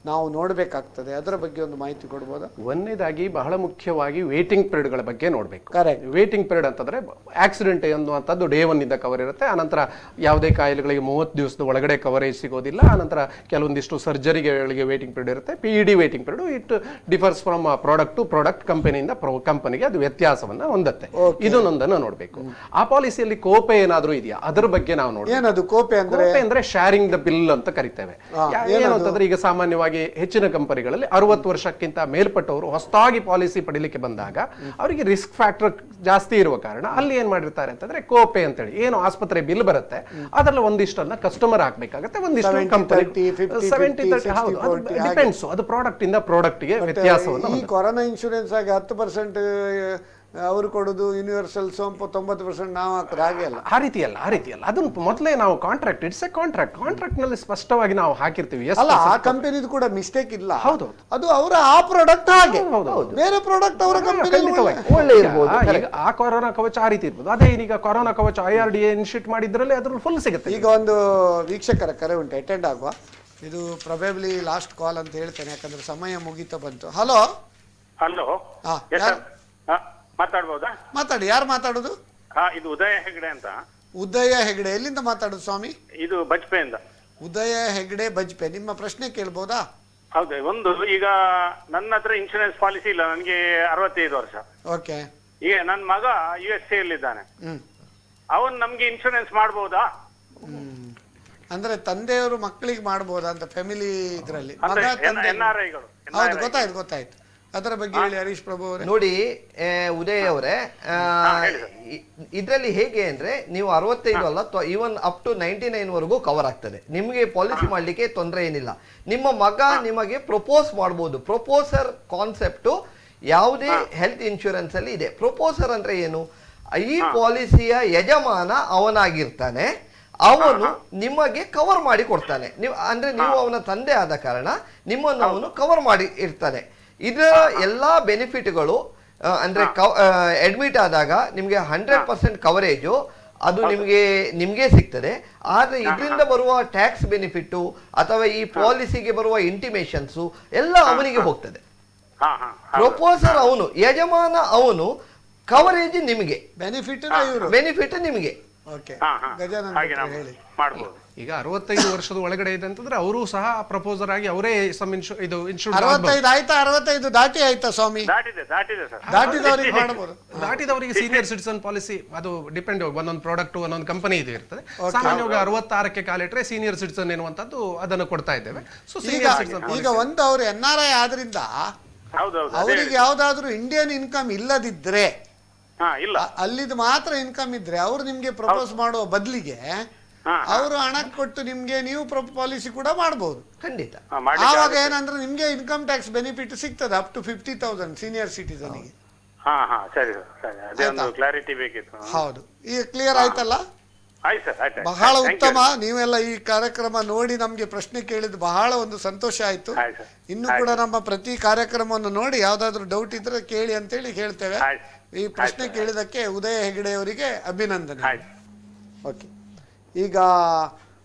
ನಾವು ನೋಡಬೇಕಾಗ್ತದೆ, ಅದರ ಬಗ್ಗೆ ಒಂದು ಮಾಹಿತಿ ಕೊಡ್ಬೋದಾ? ಒಂದನೇದಾಗಿ ಬಹಳ ಮುಖ್ಯವಾಗಿ ವೇಟಿಂಗ್ ಪೀರಿಯಡ್ಗಳ ಬಗ್ಗೆ ನೋಡಬೇಕು. ಕರೆಕ್ಟ್. ವೇಟಿಂಗ್ ಪೀರಿಯಡ್ ಅಂತಂದ್ರೆ ಆಕ್ಸಿಡೆಂಟ್ ಅನ್ನುವಂಥದ್ದು ಡೇ 1 ಇಂದ ಕವರ್ ಇರುತ್ತೆ. ಆನಂತರ ಯಾವುದೇ ಕಾಯಿಲೆಗಳಿಗೆ 30 ದಿವಸದ ಒಳಗಡೆ ಕವರೇಜ್ ಸಿಗೋದಿಲ್ಲ. ಆನಂತರ ಕೆಲವೊಂದಿಷ್ಟು ಸರ್ಜರಿಗಳಿಗೆ ವೇಟಿಂಗ್ ಪೀರಿಯಡ್ ಇರುತ್ತೆ. PED waiting period it differs from product to product, ಕಂಪನಿಯಿಂದ ಕಂಪನಿಗೆ ಅದು ವ್ಯತ್ಯಾಸವನ್ನ ಹೊಂದುತ್ತೆ. ಇದನ್ನೊಂದನ್ನು ನೋಡಬೇಕು. ಆ ಪಾಲಿಸಿಯಲ್ಲಿ ಕೋಪೆ ಏನಾದ್ರೂ ಇದೆಯಾ ಅದರ ಬಗ್ಗೆ ನಾವು ನೋಡಬೇಕು. ಏನದು ಕೋಪೆ ಅಂದ್ರೆ ಶಾರಿಂಗ್ ದ ಬಿಲ್ ಅಂತ ಕರಿತೇವೆ. ಏನು ಅಂತಂದ್ರೆ, ಈಗ ಸಾಮಾನ್ಯವಾಗಿ ಹೆಚ್ಚಿನ ಕಂಪನಿಗಳಲ್ಲಿ 60 ವರ್ಷಕ್ಕಿಂತ ಮೇಲ್ಪಟ್ಟವರು ಹೊಸದಾಗಿ ಪಾಲಿಸಿ ಪಡಿಲಿಕ್ಕೆ ಬಂದಾಗ ಅವರಿಗೆ ರಿಸ್ಕ್ ಫ್ಯಾಕ್ಟರ್ ಜಾಸ್ತಿ ಇರುವ ಕಾರಣ ಅಲ್ಲಿ ಏನ್ ಮಾಡಿರ್ತಾರೆ ಅಂತಂದ್ರೆ ಕೋಪೆ ಅಂತೇಳಿ ಏನು ಆಸ್ಪತ್ರೆ ಬಿಲ್ ಬರುತ್ತೆ ಅದರಲ್ಲಿ ಒಂದಿಷ್ಟನ್ನ ಕಸ್ಟಮರ್ ಹಾಕ್ಬೇಕಾಗತ್ತೆ, ಒಂದಿಷ್ಟು ಕಂಪನಿ 70-30 ಡಿಪೆಂಡ್ಸ್. ಅದು ಪ್ರಾಡಕ್ಟ್ ಇಂದ ಪ್ರಾಡಕ್ಟ್ ಗೆ ವ್ಯತ್ಯಾಸವನ್ನು. ಈ ಕೊರೋನಾ ಇನ್ಶೂರೆನ್ಸ್ ಆಗಿ 10% ಅವರು ಕೊಡೋದು, ಯೂನಿವರ್ಸಲ್ ಸೋಂಪು 90% ನಾವು ಹಾಕೋದು, ಹಾಗೆ ಅಲ್ಲ. ಆ ರೀತಿ ಅಲ್ಲ. ಅದನ್ನು ಮೊದಲೇ ನಾವು ಕಾಂಟ್ರಾಕ್ಟ್, ಇಟ್ಸ್ ಎ ಕಾಂಟ್ರಾಕ್ಟ್ ನಲ್ಲಿ ಸ್ಪಷ್ಟವಾಗಿ ನಾವು ಹಾಕಿರ್ತೀವಿ. ಅಲ್ಲ, ಆ ಕಂಪನಿದು ಕೂಡ ಮಿಸ್ಟೇಕ್ ಇಲ್ಲ. ಹೌದು, ಅದು ಅವರ ಆ ಪ್ರಾಡಕ್ಟ್ ಹಾಗೆ, ಬೇರೆ ಪ್ರಾಡಕ್ಟ್ ಅವರ ಕಂಪನಿ ಒಳ್ಳೆ ಇರಬಹುದು. ಆ ಕೊರೋನಾ ಕವಚ ಆ ರೀತಿ ಇರ್ಬೋದು. ಅದೇ ಈಗ ಕೊರೋನಾ ಕವಚ IRDA ಇನಿಷಿಯೇಟ್ ಮಾಡಿದ್ರಲ್ಲಿ ಅದ್ರ ಫುಲ್ ಸಿಗುತ್ತೆ. ಈಗ ಒಂದು ವೀಕ್ಷಕರ ಕರೆ ಉಂಟು, ಅಟೆಂಡ್ ಆಗುವ. ಇದು ಪ್ರೊಬೇಬ್ಲಿ ಲಾಸ್ಟ್ ಕಾಲ್ ಅಂತ ಹೇಳ್ತೇನೆ, ಯಾಕಂದ್ರೆ ಸಮಯ ಮುಗೀತಾ ಬಂತು. ಹಲೋ ಮಾತಾಡ್ಬೋದಾ? ಮಾತಾಡಿ. ಯಾರು ಮಾತಾಡೋದು? ಇದು ಉದಯ ಹೆಗ್ಡೆ ಅಂತ. ಉದಯ ಹೆಗ್ಡೆ, ಎಲ್ಲಿಂದ ಮಾತಾಡೋದು ಸ್ವಾಮಿ? ಇದು ಬಜ್ಪೆಯಿಂದ. ಉದಯ ಹೆಗ್ಡೆ ಬಜ್ಪೆ, ನಿಮ್ಮ ಪ್ರಶ್ನೆ ಕೇಳ್ಬೋದಾ? ಹೌದು, ಒಂದು ಈಗ ನನ್ನ ಹತ್ರ ಇನ್ಶೂರೆನ್ಸ್ ಪಾಲಿಸಿ ಇಲ್ಲ, ನನಗೆ 65 ವರ್ಷ. ಓಕೆ. ಈಗ ನನ್ನ ಮಗ USA ಯಲ್ಲಿದ್ದಾನೆ, ಅವನ್ ನಮ್ಗೆ ಇನ್ಶೂರೆನ್ಸ್ ಮಾಡ್ಬೋದಾ? ಅಂದ್ರೆ ತಂದೆಯವರು ಮಕ್ಕಳಿಗೆ ಮಾಡ್ಬೋದಾ ಅಂತ ಫ್ಯಾಮಿಲಿ ಇದ್ರಲ್ಲಿ? ಮಗ ತಂದೆ. NRIಗಳು. ಹೌದು, ಗೊತ್ತಾಯ್ತು. ಅದರ ಬಗ್ಗೆ ಹೇಳಿ ಹರೀಶ್ ಪ್ರಭು ಅವರೇ. ನೋಡಿ ಉದಯ್ ಅವರೇ, ಇದ್ರಲ್ಲಿ ಹೇಗೆ ಅಂದ್ರೆ ನೀವು 65 ಅಲ್ಲ, ಈವನ್ ಅಪ್ ಟು 99 ವರೆಗೂ ಕವರ್ ಆಗ್ತದೆ. ನಿಮಗೆ ಪಾಲಿಸಿ ಮಾಡ್ಲಿಕ್ಕೆ ತೊಂದರೆ ಏನಿಲ್ಲ. ನಿಮ್ಮ ಮಗ ನಿಮಗೆ ಪ್ರಪೋಸ್ ಮಾಡಬಹುದು. ಪ್ರಪೋಸರ್ ಕಾನ್ಸೆಪ್ಟ್ ಯಾವುದೇ ಹೆಲ್ತ್ ಇನ್ಶೂರೆನ್ಸ್ ಅಲ್ಲಿ ಇದೆ. ಪ್ರಪೋಸರ್ ಅಂದ್ರೆ ಏನು? ಈ ಪಾಲಿಸಿಯ ಯಜಮಾನ ಅವನಾಗಿರ್ತಾನೆ, ಅವನು ನಿಮಗೆ ಕವರ್ ಮಾಡಿ ಕೊಡ್ತಾನೆ. ನೀವು ಅಂದ್ರೆ ನೀವು ಅವನ ತಂದೆ ಆದ ಕಾರಣ ನಿಮ್ಮನ್ನು ಅವನು ಕವರ್ ಮಾಡಿ ಇರ್ತಾನೆ. ಇದರ ಎಲ್ಲಾ ಬೆನಿಫಿಟ್ಗಳು ಅಂದ್ರೆ ಅಡ್ಮಿಟ್ ಆದಾಗ ನಿಮಗೆ 100% ಕವರೇಜು ಅದು ನಿಮ್ಗೆ ಸಿಗ್ತದೆ. ಆದ್ರೆ ಇದರಿಂದ ಬರುವ ಟ್ಯಾಕ್ಸ್ ಬೆನಿಫಿಟ್ ಅಥವಾ ಈ ಪಾಲಿಸಿಗೆ ಬರುವ ಇಂಟಿಮೇಷನ್ಸ್ ಎಲ್ಲ ಅವನಿಗೆ ಹೋಗ್ತದೆ. ಪ್ರಪೋಸರ್ ಅವನು, ಯಜಮಾನ ಅವನು, ಕವರೇಜ್ ನಿಮಗೆ, ಬೆನಿಫಿಟ್ ನಿಮಗೆ. ಈಗ 65 ವರ್ಷದ ಒಳಗಡೆ ಇದೆ ಅಂತಂದ್ರೆ ಅವರು ಸಹ ಪ್ರಪೋಸರ್ ಆಗಿ ಅವರೇ ಇದು ಇನ್ಶೂರೆನ್ಸ್ 65 ಆಯ್ತಾ? 65 ದಾಟಿ ಆಯ್ತಾ ಸ್ವಾಮಿ? ದಾಟಿದವರಿಗೆ ಸೀನಿಯರ್ ಸಿಟಿಸನ್ ಪಾಲಿಸಿ ಅದು ಡಿಪೆಂಡ್. ಒಂದೊಂದು ಪ್ರಾಡಕ್ಟ್ ಒಂದೊಂದು ಕಂಪನಿ ಇದು ಇರ್ತದೆ. ಸಾಮಾನ್ಯವಾಗಿ 66ಕ್ಕೆ ಕಾಲಿಟ್ರೆ ಸೀನಿಯರ್ ಸಿಟಿಸನ್ ಎನ್ನುವಂತದ್ದು ಅದನ್ನು ಕೊಡ್ತಾ ಇದ್ದೇವೆ. ಸೊ ಸೀನಿಯರ್ ಸಿಟಿಸನ್ ಈಗ ಒಂದು ಅವರು NRI ಆದ್ರಿಂದ ಅವರಿಗೆ ಯಾವ್ದಾದ್ರು ಇಂಡಿಯನ್ ಇನ್ಕಮ್ ಇಲ್ಲದಿದ್ರೆ, ಅಲ್ಲಿದು ಮಾತ್ರ ಇನ್ಕಮ್ ಇದ್ರೆ ಅವ್ರು ನಿಮ್ಗೆ ಪ್ರಪೋಸ್ ಮಾಡುವ ಬದಲಿಗೆ ಅವರು ಹಣ ಕೊಟ್ಟು ನಿಮ್ಗೆ ನೀವು ಪಾಲಿಸಿ ಕೂಡ ಮಾಡಬಹುದು. ಖಂಡಿತ. ಆವಾಗ ಏನಂದ್ರೆ ನಿಮ್ಗೆ ಇನ್ಕಮ್ ಟ್ಯಾಕ್ಸ್ ಬೆನಿಫಿಟ್ ಸಿಗ್ತದೆ ಅಪ್ ಟು 50,000 ಸೀನಿಯರ್ ಸಿಟಿಸನ್ ಗೆ. ಹೌದು, ಈಗ ಕ್ಲಿಯರ್ ಆಯ್ತಲ್ಲ? ಬಹಳ ಉತ್ತಮ. ನೀವೆಲ್ಲ ಈ ಕಾರ್ಯಕ್ರಮ ನೋಡಿ ನಮ್ಗೆ ಪ್ರಶ್ನೆ ಕೇಳಿದ್ದು ಬಹಳ ಒಂದು ಸಂತೋಷ ಆಯ್ತು. ಇನ್ನು ಕೂಡ ನಮ್ಮ ಪ್ರತಿ ಕಾರ್ಯಕ್ರಮವನ್ನು ನೋಡಿ ಯಾವ್ದಾದ್ರು ಡೌಟ್ ಇದ್ರೆ ಕೇಳಿ ಅಂತೇಳಿ ಹೇಳ್ತೇವೆ. ಈ ಪ್ರಶ್ನೆ ಕೇಳಿದಕ್ಕೆ ಉದಯ ಹೆಗಡೆ ಅವರಿಗೆ ಅಭಿನಂದನೆ. ಓಕೆ, ಈಗ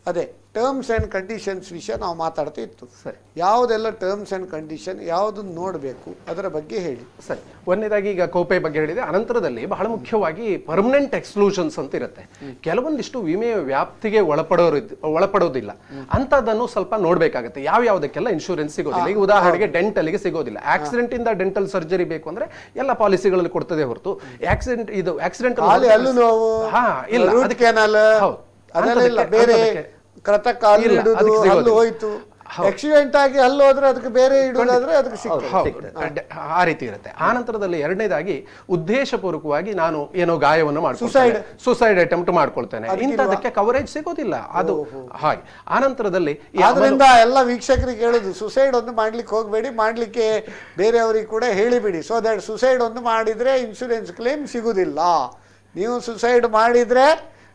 ಅದೇ ಟರ್ಮ್ಸ್ ಅಂಡ್ ಕಂಡೀಷನ್ಸ್ ವಿಷಯ ನಾವು ಮಾತಾಡ್ತಾ ಇತ್ತು. ಸರಿ, ಯಾವುದೆಲ್ಲ ಟರ್ಮ್ಸ್ ಅಂಡ್ ಕಂಡೀಷನ್, ಯಾವುದನ್ನು ನೋಡಬೇಕು ಅದರ ಬಗ್ಗೆ ಹೇಳಿ. ಸರಿ, ಒಂದನೇದಾಗಿ ಈಗ ಕೋಪೆ ಬಗ್ಗೆ ಹೇಳಿದೆ. ಅನಂತರದಲ್ಲಿ ಬಹಳ ಮುಖ್ಯವಾಗಿ ಪರ್ಮನೆಂಟ್ ಎಕ್ಸ್ಕ್ಲೂಷನ್ಸ್ ಅಂತ ಇರುತ್ತೆ. ಕೆಲವೊಂದಿಷ್ಟು ವಿಮೆಯ ವ್ಯಾಪ್ತಿಗೆ ಒಳಪಡೋದಿಲ್ಲ, ಅಂತದನ್ನು ಸ್ವಲ್ಪ ನೋಡ್ಬೇಕಾಗುತ್ತೆ. ಯಾವ್ಯಾವುದಕ್ಕೆಲ್ಲ ಇನ್ಶೂರೆನ್ಸ್ ಸಿಗೋದಿಲ್ಲ. ಈಗ ಉದಾಹರಣೆಗೆ ಡೆಂಟಲ್ಗೆ ಸಿಗೋದಿಲ್ಲ. ಆಕ್ಸಿಡೆಂಟ್ ಇಂದ ಡೆಂಟಲ್ ಸರ್ಜರಿ ಬೇಕು ಅಂದ್ರೆ ಎಲ್ಲ ಪಾಲಿಸಿಗಳಲ್ಲಿ ಕೊಡ್ತದೆ ಹೊರತು ಆಕ್ಸಿಡೆಂಟ್ ಹಲ್ಲು ನೋವು, ಬೇರೆ ಕೃತಕ ಹಲ್ಲು ಹೋಯ್ತು, ಆಕ್ಸಿಡೆಂಟ್ ಆಗಿ ಹಲ್ಲು ಹೋದ್ರೆ ಅದಕ್ಕೆ ಬೇರೆ ಇಡುವುದಾದ್ರೆ ಅದಕ್ಕೆ ಸಿಗ್ತದೆ. ಆ ರೀತಿ ಇರುತ್ತೆ. ಆ ನಂತರದಲ್ಲಿ ಎರಡನೇದಾಗಿ ಉದ್ದೇಶಪೂರ್ವಕವಾಗಿ ನಾನು ಏನೋ ಗಾಯವನ್ನು ಸುಸೈಡ್ ಅಟೆಂಪ್ಟ್ ಮಾಡ್ಕೊಳ್ತೇನೆ, ಇಂಥದಕ್ಕೆ ಕವರೇಜ್ ಸಿಗೋದಿಲ್ಲ. ಅದು ಹಾಗೆ. ಆ ನಂತರದಲ್ಲಿ ಆದ್ರಿಂದ ಎಲ್ಲ ವೀಕ್ಷಕರಿಗೆ ಹೇಳುದು, ಸುಸೈಡ್ ಒಂದು ಮಾಡ್ಲಿಕ್ಕೆ ಹೋಗ್ಬೇಡಿ, ಮಾಡ್ಲಿಕ್ಕೆ ಬೇರೆಯವರಿಗೆ ಕೂಡ ಹೇಳಿಬಿಡಿ. ಸೊ ದಟ್ ಸುಸೈಡ್ ಒಂದು ಮಾಡಿದ್ರೆ ಇನ್ಶೂರೆನ್ಸ್ ಕ್ಲೇಮ್ ಸಿಗುದಿಲ್ಲ. ನೀವು ಸುಸೈಡ್ ಮಾಡಿದ್ರೆ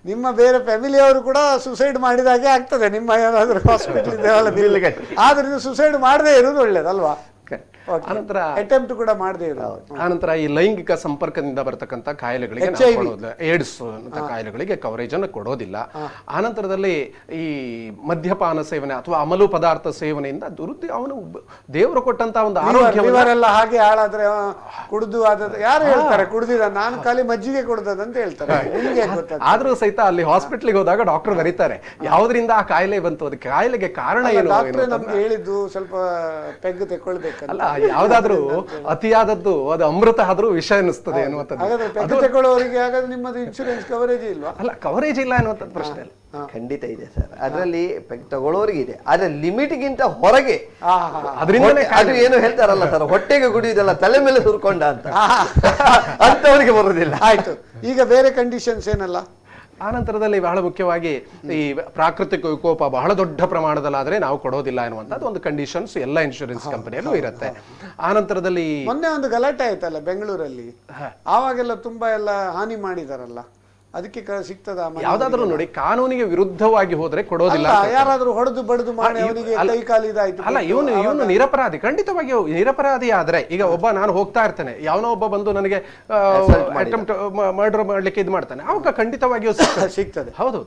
ನಿಮ್ಮ ಬೇರೆ ಫ್ಯಾಮಿಲಿಯವರು ಕೂಡ ಸುಸೈಡ್ ಮಾಡಿದಾಗೆ ಆಗ್ತದೆ. ನಿಮ್ಮ ಏನಾದರೂ ಹಾಸ್ಪಿಟಲ್ ಇದೆ, ಆದ್ರೆ ನೀವು ಸುಸೈಡ್ ಮಾಡದೇ ಇರೋದು ಒಳ್ಳೇದಲ್ವಾ? ಆನಂತರ ಅಟೆಂಪ್ಟ್ ಕೂಡ ಮಾಡದೇ ಇರೋದು. ಆನಂತರ ಈ ಲೈಂಗಿಕ ಸಂಪರ್ಕದಿಂದ ಬರತಕ್ಕಂಥ ಕಾಯಿಲೆಗಳಿಗೆ ಏಡ್ಸ್ ಅಂತ ಕಾಯಿಲೆಗಳಿಗೆ ಕವರೇಜ್ ಅನ್ನು ಕೊಡೋದಿಲ್ಲ. ಆನಂತರದಲ್ಲಿ ಈ ಮದ್ಯಪಾನ ಸೇವನೆ ಅಥವಾ ಅಮಲು ಪದಾರ್ಥ ಸೇವನೆಯಿಂದ ಅವನು ದೇವರು ಕೊಟ್ಟಂತ ಒಂದು ಆರೋಗ್ಯವರೆಲ್ಲ ಹಾಗೆ ಹಾಳಾದ್ರೆ ಕುಡಿದು ಯಾರು ಹೇಳ್ತಾರೆ ಕುಡ್ದಿದ, ನಾನು ಖಾಲಿ ಮಜ್ಜಿಗೆ ಕುಡ್ದದಂತ ಹೇಳ್ತಾರೆ. ಆದ್ರೂ ಸಹಿತ ಅಲ್ಲಿ ಹಾಸ್ಪಿಟ್ಲಿಗೆ ಹೋದಾಗ ಡಾಕ್ಟರ್ ಬರೀತಾರೆ ಯಾವ್ದ್ರಿಂದ ಆ ಕಾಯಿಲೆ ಬಂತು, ಅದಕ್ಕೆ ಕಾಯಿಲೆಗೆ ಕಾರಣ ಏನು. ಡಾಕ್ಟರ್ ನಮ್ಗೆ ಹೇಳಿದ್ದು ಸ್ವಲ್ಪ ಪೆಗ್ ತೆಕ್ಕೊಳ್ಬೇಕಲ್ಲ, ಯಾವ್ದಾದ್ರು ಅತಿಯಾದದ್ದು ಅದು ಅಮೃತ ಆದ್ರೂ ವಿಷ ಅನ್ನಿಸ್ತದೆ ಅನ್ನುವಂಥದ್ದು. ನಿಮ್ಮದು ಇನ್ಶೂರೆನ್ಸ್ ಕವರೇಜ್ ಇಲ್ವಾ? ಅಲ್ಲ, ಕವರೇಜ್ ಇಲ್ಲ ಅನ್ನುವಂಥದ್ದು ಪ್ರಶ್ನೆ ಅಲ್ಲ. ಖಂಡಿತ ಇದೆ ಸರ್, ಅದರಲ್ಲಿ ತಗೊಳ್ಳೋರಿಗೆ ಇದೆ. ಆದ್ರೆ ಲಿಮಿಟ್ಗಿಂತ ಹೊರಗೆ ಅದು ಏನು ಹೇಳ್ತಾರಲ್ಲ ಸರ್, ಹೊಟ್ಟೆಗೆ ಕುಡಿಯುವುದಲ್ಲ ತಲೆ ಮೇಲೆ ಸುರ್ಕೊಂಡ ಅಂತ, ಅಂತವರಿಗೆ ಬರುದಿಲ್ಲ. ಆಯ್ತು, ಈಗ ಬೇರೆ ಕಂಡೀಷನ್ಸ್ ಏನಲ್ಲ? ಆನಂತರದಲ್ಲಿ ಬಹಳ ಮುಖ್ಯವಾಗಿ ಈ ಪ್ರಾಕೃತಿಕ ವಿಕೋಪ ಬಹಳ ದೊಡ್ಡ ಪ್ರಮಾಣದಲ್ಲಾದ್ರೆ ನಾವು ಕೊಡೋದಿಲ್ಲ ಎನ್ನುವಂಥದ್ದು ಒಂದು ಕಂಡೀಷನ್ಸ್ ಎಲ್ಲ ಇನ್ಶೂರೆನ್ಸ್ ಕಂಪನಿಯಲ್ಲೂ ಇರುತ್ತೆ. ಆನಂತರದಲ್ಲಿ ಮೊನ್ನೆ ಒಂದು ಗಲಾಟೆ ಆಯ್ತಲ್ಲ ಬೆಂಗಳೂರಲ್ಲಿ, ಆವಾಗೆಲ್ಲ ತುಂಬಾ ಎಲ್ಲ ಹಾನಿ ಮಾಡಿದಾರಲ್ಲ, ಅದಕ್ಕೆ ಸಿಗ್ತದ? ಯಾವ್ದಾದ್ರು ನೋಡಿ, ಕಾನೂನಿಗೆ ವಿರುದ್ಧವಾಗಿ ಹೋದ್ರೆ ಕೊಡೋದಿಲ್ಲ. ಯಾರಾದ್ರೂ ಹೊಡೆದು ಬಡೆದು ಮಾಡಿ ಅವನಿಗೆ ಕೈ ಕಾಲಿದಾಯ್ತು ಅಲ್ಲ, ಇವನು ನಿರಪರಾಧಿ, ಖಂಡಿತವಾಗಿಯೂ ನಿರಪರಾಧಿ. ಆದ್ರೆ ಈಗ ನಾನು ಹೋಗ್ತಾ ಇರ್ತೇನೆ, ಯಾವನೋ ಒಬ್ಬ ಬಂದು ನನಗೆ ಅಟೆಂಪ್ಟ್ ಮರ್ಡರ್ ಮಾಡ್ಲಿಕ್ಕೆ ಇದು ಮಾಡ್ತಾನೆ, ಅವಾಗ ಖಂಡಿತವಾಗಿಯೂ ಸಿಗ್ತದೆ. ಹೌದು,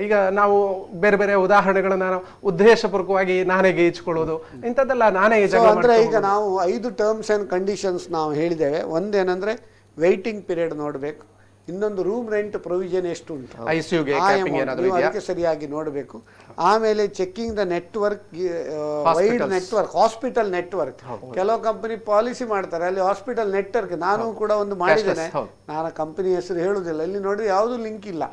ಈಗ ನಾವು ಬೇರೆ ಬೇರೆ ಉದಾಹರಣೆಗಳನ್ನ ಉದ್ದೇಶಪೂರ್ವಕವಾಗಿ ನಾನೇ ಗೀಚ್ಕೊಳ್ಳೋದು ಇಂಥದ್ದೆಲ್ಲ ನಾನೇ. ಅಂದ್ರೆ ಈಗ ನಾವು 5 ಟರ್ಮ್ಸ್ ಅಂಡ್ ಕಂಡೀಷನ್ಸ್ ನಾವು ಹೇಳಿದ್ದೇವೆ. ಒಂದೇನಂದ್ರೆ ವೇಟಿಂಗ್ ಪೀರಿಯಡ್ ನೋಡ್ಬೇಕು, ಇನ್ನೊಂದು ರೂಮ್ ರೆಂಟ್ ಪ್ರೊವಿಷನ್ ಎಷ್ಟು ಉಂಟು, ICU ಗೆ ಆ capping amount ಏನಾದ್ರು ನೀವು ಇದೆಯಾ? ಅದಕ್ಕೆ ಸರಿಯಾಗಿ ನೋಡಬೇಕು. ಆಮೇಲೆ checking the network, wide network, hospital network. ಕೆಲವು ಕಂಪನಿ ಪಾಲಿಸಿ ಮಾಡ್ತಾರೆ, ಅಲ್ಲಿ ಹಾಸ್ಪಿಟಲ್ ನೆಟ್ವರ್ಕ್ ನಾನು ಕೂಡ ಒಂದು ಮಾಡಿದ್ದೇನೆ, ನಾನು ಕಂಪನಿ ಹೆಸರು ಹೇಳುದಿಲ್ಲ, ಇಲ್ಲಿ ನೋಡಿ ಯಾವುದು ಲಿಂಕ್ ಇಲ್ಲ,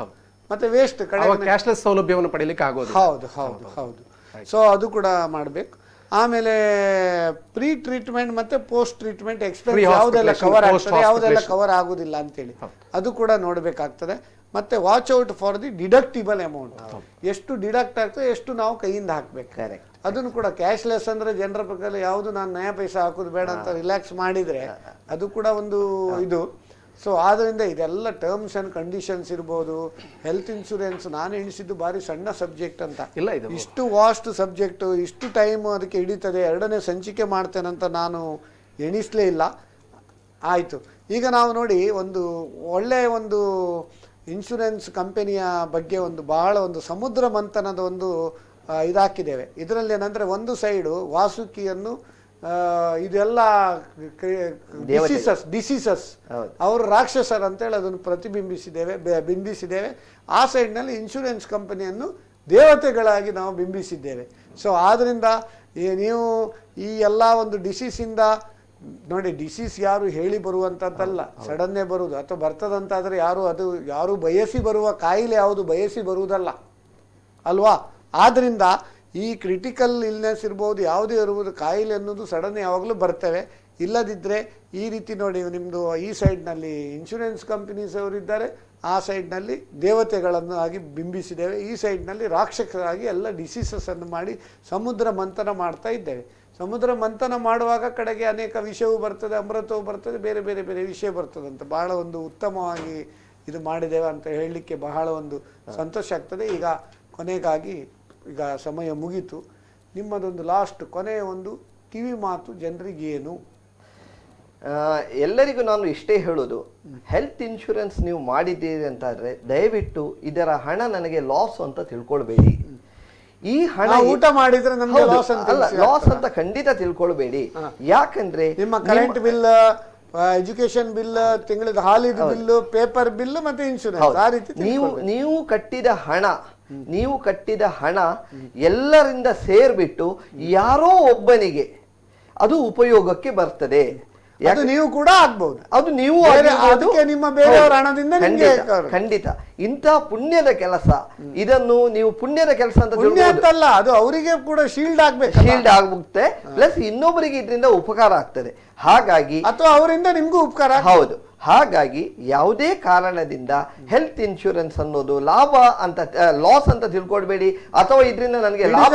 ಮತ್ತೆ ವೇಸ್ಟ್ ಕಡೆ ಕ್ಯಾಶ್ಲೆಸ್ ಸೌಲಭ್ಯವನ್ನು ಪಡೀಲಿಕ್ಕೆ ಆಗೋದು. ಹೌದು ಹೌದು ಹೌದು. ಸೊ ಅದು ಕೂಡ ಮಾಡಬೇಕು. ಆಮೇಲೆ ಪ್ರೀ ಟ್ರೀಟ್ಮೆಂಟ್ ಮತ್ತೆ ಪೋಸ್ಟ್ ಟ್ರೀಟ್ಮೆಂಟ್ ಎಕ್ಸ್ಪೆನ್ಸ್ ಯಾವುದೆಲ್ಲ ಕವರ್ ಆಗ್ತದೆ, ಯಾವುದೆಲ್ಲ ಕವರ್ ಆಗುದಿಲ್ಲ ಅಂತೇಳಿ ಅದು ಕೂಡ ನೋಡಬೇಕಾಗ್ತದೆ. ಮತ್ತೆ watch out for the deductible amount, ಎಷ್ಟು ಡಿಡಕ್ಟ್ ಆಗ್ತದೆ, ಎಷ್ಟು ನಾವು ಕೈಯಿಂದ ಹಾಕ್ಬೇಕು, ಅದನ್ನು ಕೂಡ ಕ್ಯಾಶ್ಲೆಸ್ ಅಂದ್ರೆ ಜನರ ಪ್ರಕಾರ ಯಾವುದು ನಾನು ನಯ ಪೈಸಾ ಹಾಕೋದು ಬೇಡ ಅಂತ ರಿಲ್ಯಾಕ್ಸ್ ಮಾಡಿದ್ರೆ ಅದು ಕೂಡ ಒಂದು ಇದು. ಸೊ ಆದ್ದರಿಂದ ಇದೆಲ್ಲ ಟರ್ಮ್ಸ್ ಆ್ಯಂಡ್ ಕಂಡೀಷನ್ಸ್ ಇರ್ಬೋದು. ಹೆಲ್ತ್ ಇನ್ಶೂರೆನ್ಸ್ ನಾನು ಎಣಿಸಿದ್ದು ಭಾರಿ ಸಣ್ಣ ಸಬ್ಜೆಕ್ಟ್ ಅಂತ, ಇಷ್ಟು ವಾಸ್ಟ್ ಸಬ್ಜೆಕ್ಟು, ಇಷ್ಟು ಟೈಮ್ ಅದಕ್ಕೆ ಹಿಡಿತದೆ, 2ನೇ ಸಂಚಿಕೆ ಮಾಡ್ತೇನಂತ ನಾನು ಎಣಿಸಲೇ ಇಲ್ಲ. ಆಯಿತು, ಈಗ ನಾವು ನೋಡಿ ಒಂದು ಒಳ್ಳೆಯ ಒಂದು ಇನ್ಶೂರೆನ್ಸ್ ಕಂಪನಿಯ ಬಗ್ಗೆ ಒಂದು ಬಹಳ ಒಂದು ಸಮುದ್ರ ಮಂಥನದ ಒಂದು ಇದಾಕಿದ್ದೇವೆ. ಇದರಲ್ಲಿ ಏನಂದರೆ ಒಂದು ಸೈಡು ವಾಸುಕಿಯನ್ನು ಇದೆಲ್ಲ ಡಿಸೀಸಸ್ ಅವರು ರಾಕ್ಷಸರ್ ಅಂತೇಳಿ ಅದನ್ನು ಬಿಂಬಿಸಿದ್ದೇವೆ. ಆ ಸೈಡ್ನಲ್ಲಿ ಇನ್ಶೂರೆನ್ಸ್ ಕಂಪನಿಯನ್ನು ದೇವತೆಗಳಾಗಿ ನಾವು ಬಿಂಬಿಸಿದ್ದೇವೆ. ಸೊ ಆದ್ದರಿಂದ ನೀವು ಈ ಎಲ್ಲ ಒಂದು ಡಿಸೀಸಿಂದ ನೋಡಿ, ಡಿಸೀಸ್ ಯಾರು ಹೇಳಿ ಬರುವಂಥದ್ದಲ್ಲ, ಸಡನ್ನೇ ಬರುವುದು ಅಥವಾ ಬರ್ತದಂತಾದರೆ ಯಾರು ಬಯಸಿ ಬರುವ ಕಾಯಿಲೆ ಯಾವುದು ಬಯಸಿ ಬರುವುದಲ್ಲ ಅಲ್ವಾ. ಆದ್ದರಿಂದ ಈ ಕ್ರಿಟಿಕಲ್ ಇಲ್ನೆಸ್ ಇರ್ಬೋದು, ಯಾವುದೇ ಇರ್ಬೋದು, ಕಾಯಿಲೆ ಅನ್ನೋದು ಸಡನ್ ಯಾವಾಗಲೂ ಬರ್ತವೆ. ಇಲ್ಲದಿದ್ದರೆ ಈ ರೀತಿ ನೋಡಿ, ನಿಮ್ಮದು ಈ ಸೈಡ್ನಲ್ಲಿ ಇನ್ಶೂರೆನ್ಸ್ ಕಂಪನೀಸ್ ಅವರಿದ್ದಾರೆ, ಆ ಸೈಡ್ನಲ್ಲಿ ದೇವತೆಗಳನ್ನು ಆಗಿ ಬಿಂಬಿಸಿದ್ದೇವೆ, ಈ ಸೈಡ್ನಲ್ಲಿ ರಾಕ್ಷಸರಾಗಿ ಎಲ್ಲ ಡಿಸೀಸಸನ್ನು ಮಾಡಿ ಸಮುದ್ರ ಮಂಥನ ಮಾಡ್ತಾ ಇದ್ದೇವೆ. ಸಮುದ್ರ ಮಂಥನ ಮಾಡುವಾಗ ಕಡೆಗೆ ಅನೇಕ ವಿಷಯವೂ ಬರ್ತದೆ, ಅಮೃತವೂ ಬರ್ತದೆ, ಬೇರೆ ಬೇರೆ ಬೇರೆ ವಿಷಯ ಬರ್ತದೆ ಅಂತ ಬಹಳ ಒಂದು ಉತ್ತಮವಾಗಿ ಇದು ಮಾಡಿದ್ದೇವೆ ಅಂತ ಹೇಳಲಿಕ್ಕೆ ಬಹಳ ಒಂದು ಸಂತೋಷ ಆಗ್ತದೆ. ಈಗ ಕೊನೆಗಾಗಿ ಈಗ ಸಮಯ ಮುಗೀತು, ನಿಮ್ಮದೊಂದು ಲಾಸ್ಟ್ ಕೊನೆಯ ಒಂದು ಕಿವಿ ಮಾತು ಜನರಿಗೆ ಏನು? ಎಲ್ಲರಿಗೂ ನಾನು ಇಷ್ಟೇ ಹೇಳೋದು, ಹೆಲ್ತ್ ಇನ್ಶೂರೆನ್ಸ್ ನೀವು ಮಾಡಿದ್ದೀರಿ ಅಂತಾದ್ರೆ ದಯವಿಟ್ಟು ಇದರ ಹಣ ನನಗೆ ಲಾಸ್ ಅಂತ ತಿಳ್ಕೊಳ್ಬೇಡಿ. ಈ ಹಣ ಊಟ ಮಾಡಿದ್ರೆ ನಮಗೆ ಲಾಸ್ ಅಂತ ಖಂಡಿತ ತಿಳ್ಕೊಳ್ಬೇಡಿ. ಯಾಕಂದ್ರೆ ನಿಮ್ಮ ಕರೆಂಟ್ ಬಿಲ್, ಎಜುಕೇಶನ್ ಬಿಲ್, ತಿಂಗಳದ ಹಾಲಿನ ಬಿಲ್, ಪೇಪರ್ ಬಿಲ್ ಮತ್ತೆ ಇನ್ಶೂರೆನ್ಸ್, ಆ ರೀತಿ ನೀವು ಕಟ್ಟಿದ ಹಣ ಎಲ್ಲರಿಂದ ಸೇರ್ಬಿಟ್ಟು ಯಾರೋ ಒಬ್ಬನಿಗೆ ಅದು ಉಪಯೋಗಕ್ಕೆ ಬರ್ತದೆ. ನೀವು ಕೂಡ ಆಗ್ಬಹುದು, ಅದು ನೀವು ನಿಮ್ಮ ಬೇರೆಯವರ ಹಣದಿಂದ ಖಂಡಿತ ಇಂಥ ಪುಣ್ಯದ ಕೆಲಸ, ಇದನ್ನು ನೀವು ಪುಣ್ಯದ ಕೆಲಸ ಅಂತ ಅಂತಲ್ಲ, ಅದು ಅವರಿಗೆ ಕೂಡ ಶೀಲ್ಡ್ ಆಗುತ್ತೆ, ಪ್ಲಸ್ ಇನ್ನೊಬ್ಬರಿಗೆ ಇದರಿಂದ ಉಪಕಾರ ಆಗ್ತದೆ. ಹಾಗಾಗಿ ಅಥವಾ ಅವರಿಂದ ನಿಮ್ಗೂ ಉಪಕಾರ. ಹೌದು, ಹಾಗಾಗಿ ಯಾವುದೇ ಕಾರಣದಿಂದ ಹೆಲ್ತ್ ಇನ್ಶೂರೆನ್ಸ್ ಅನ್ನೋದು ಲಾಭ ಅಂತ ಲಾಸ್ ಅಂತ ತಿಳ್ಕೊಳ್ಬೇಡಿ, ಅಥವಾ ಇದರಿಂದ ನನಗೆ ಲಾಭ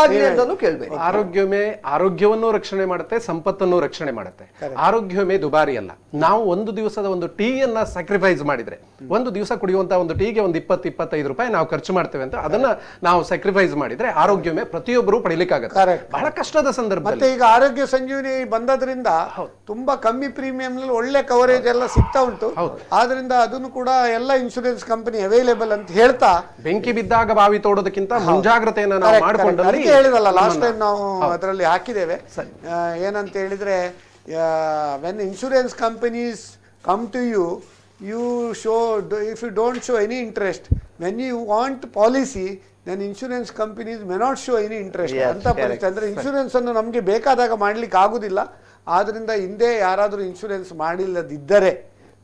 ಆಗಲಿ ಅಂತ ಕೇಳಬೇಡಿ. ಆರೋಗ್ಯವನ್ನು ರಕ್ಷಣೆ ಮಾಡುತ್ತೆ, ಸಂಪತ್ತನ್ನು ರಕ್ಷಣೆ ಮಾಡುತ್ತೆ. ಆರೋಗ್ಯ ವಿಮೆ ದುಬಾರಿ ಅಲ್ಲ. ನಾವು ಒಂದು ದಿವಸದ ಒಂದು ಟೀಯನ್ನ ಸ್ಯಾಕ್ರಿಫೈಸ್ ಮಾಡಿದ್ರೆ, ಒಂದು ದಿವಸ ಕುಡಿಯುವಂತ ಒಂದು ಟೀಗೆ ಒಂದು 20-25 ರೂಪಾಯಿ ನಾವು ಖರ್ಚು ಮಾಡ್ತೇವೆ ಅಂತ ಅದನ್ನ ನಾವು ಸ್ಯಾಕ್ರಿಫೈಸ್ ಮಾಡಿದ್ರೆ ಆರೋಗ್ಯ ವಿಮೆ ಪ್ರತಿಯೊಬ್ಬರು ಪಡಿಲಿಕ್ಕಾಗತ್ತೆ. ಬಹಳ ಕಷ್ಟದ ಸಂದರ್ಭ. ಮತ್ತೆ ಈಗ ಆರೋಗ್ಯ ಸಂಜೀವನಿ ಬಂದದ್ರಿಂದ ತುಂಬಾ ಕಮ್ಮಿ ಪ್ರೀಮಿಯಂ ಒಳ್ಳೆ ಕವರೇಜ್ ಎಲ್ಲ ಸಿಗ್ತಾ ಉಂಟು. ಆದ್ರಿಂದ ಅದನ್ನು ಕೂಡ ಎಲ್ಲ ಇನ್ಶೂರೆನ್ಸ್ ಕಂಪನಿ ಅವೈಲೇಬಲ್ ಅಂತ ಹೇಳ್ತಾ, ಬೆಂಕಿ ಬಿದ್ದಾಗ ಬಾವಿ ತೋಡೋದಕ್ಕಿಂತ ಮುಂಜಾಗ್ರತೆಯನ್ನು ನಾವು ಮಾಡಿಕೊಂಡಲ್ಲಿ ಹೇಳಿದಲ್ಲ, ಲಾಸ್ಟ್ ಟೈಮ್ ನಾವು ಅದರಲ್ಲಿ ಹಾಕಿದ್ದೇವೆ. ಏನಂತ ಹೇಳಿದ್ರೆ, when insurance companies come to you, you show, if you don't show any interest, when you want policy, then insurance companies may not show any interest. ಅಂತ ಪರಿಸ್ಥಿತಿ. ಅಂದ್ರೆ ಇನ್ಶೂರೆನ್ಸ್ ಅನ್ನು ನಮಗೆ ಬೇಕಾದಾಗ ಮಾಡ್ಲಿಕ್ಕೆ ಆಗುದಿಲ್ಲ. ಆದ್ರಿಂದ ಹಿಂದೆ ಯಾರಾದರೂ ಇನ್ಶೂರೆನ್ಸ್ ಮಾಡಿಲ್ಲದಿದ್ದರೆ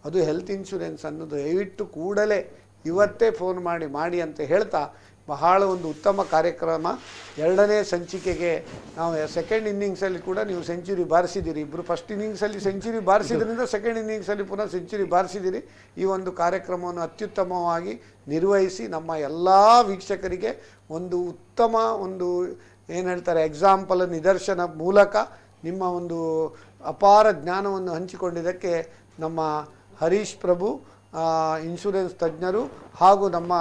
ಅದು ಹೆಲ್ತ್ ಇನ್ಶೂರೆನ್ಸ್ ಅನ್ನೋದು ದಯವಿಟ್ಟು ಕೂಡಲೇ ಇವತ್ತೇ ಫೋನ್ ಮಾಡಿ ಅಂತ ಹೇಳ್ತಾ, ಬಹಳ ಒಂದು ಉತ್ತಮ ಕಾರ್ಯಕ್ರಮ. 2ನೇ ಸಂಚಿಕೆಗೆ ನಾವು ಸೆಕೆಂಡ್ ಇನ್ನಿಂಗ್ಸಲ್ಲಿ ಕೂಡ ನೀವು ಸೆಂಚುರಿ ಬಾರಿಸಿದ್ದೀರಿ. ಇಬ್ಬರು ಫಸ್ಟ್ ಇನ್ನಿಂಗ್ಸಲ್ಲಿ ಸೆಂಚುರಿ ಬಾರಿಸಿದ್ರಿಂದ ಸೆಕೆಂಡ್ ಇನ್ನಿಂಗ್ಸಲ್ಲಿ ಪುನಃ ಸೆಂಚುರಿ ಬಾರಿಸಿದ್ದೀರಿ. ಈ ಒಂದು ಕಾರ್ಯಕ್ರಮವನ್ನು ಅತ್ಯುತ್ತಮವಾಗಿ ನಿರ್ವಹಿಸಿ ನಮ್ಮ ಎಲ್ಲ ವೀಕ್ಷಕರಿಗೆ ಒಂದು ಉತ್ತಮ ಒಂದು ಏನು ಹೇಳ್ತಾರೆ ಎಕ್ಸಾಂಪಲ್, ನಿದರ್ಶನ ಮೂಲಕ ನಿಮ್ಮ ಒಂದು ಅಪಾರ ಜ್ಞಾನವನ್ನು ಹಂಚಿಕೊಂಡಿದ್ದಕ್ಕೆ ನಮ್ಮ ಹರೀಶ್ ಪ್ರಭು ಇನ್ಶೂರೆನ್ಸ್ ತಜ್ಞರು ಹಾಗೂ ನಮ್ಮ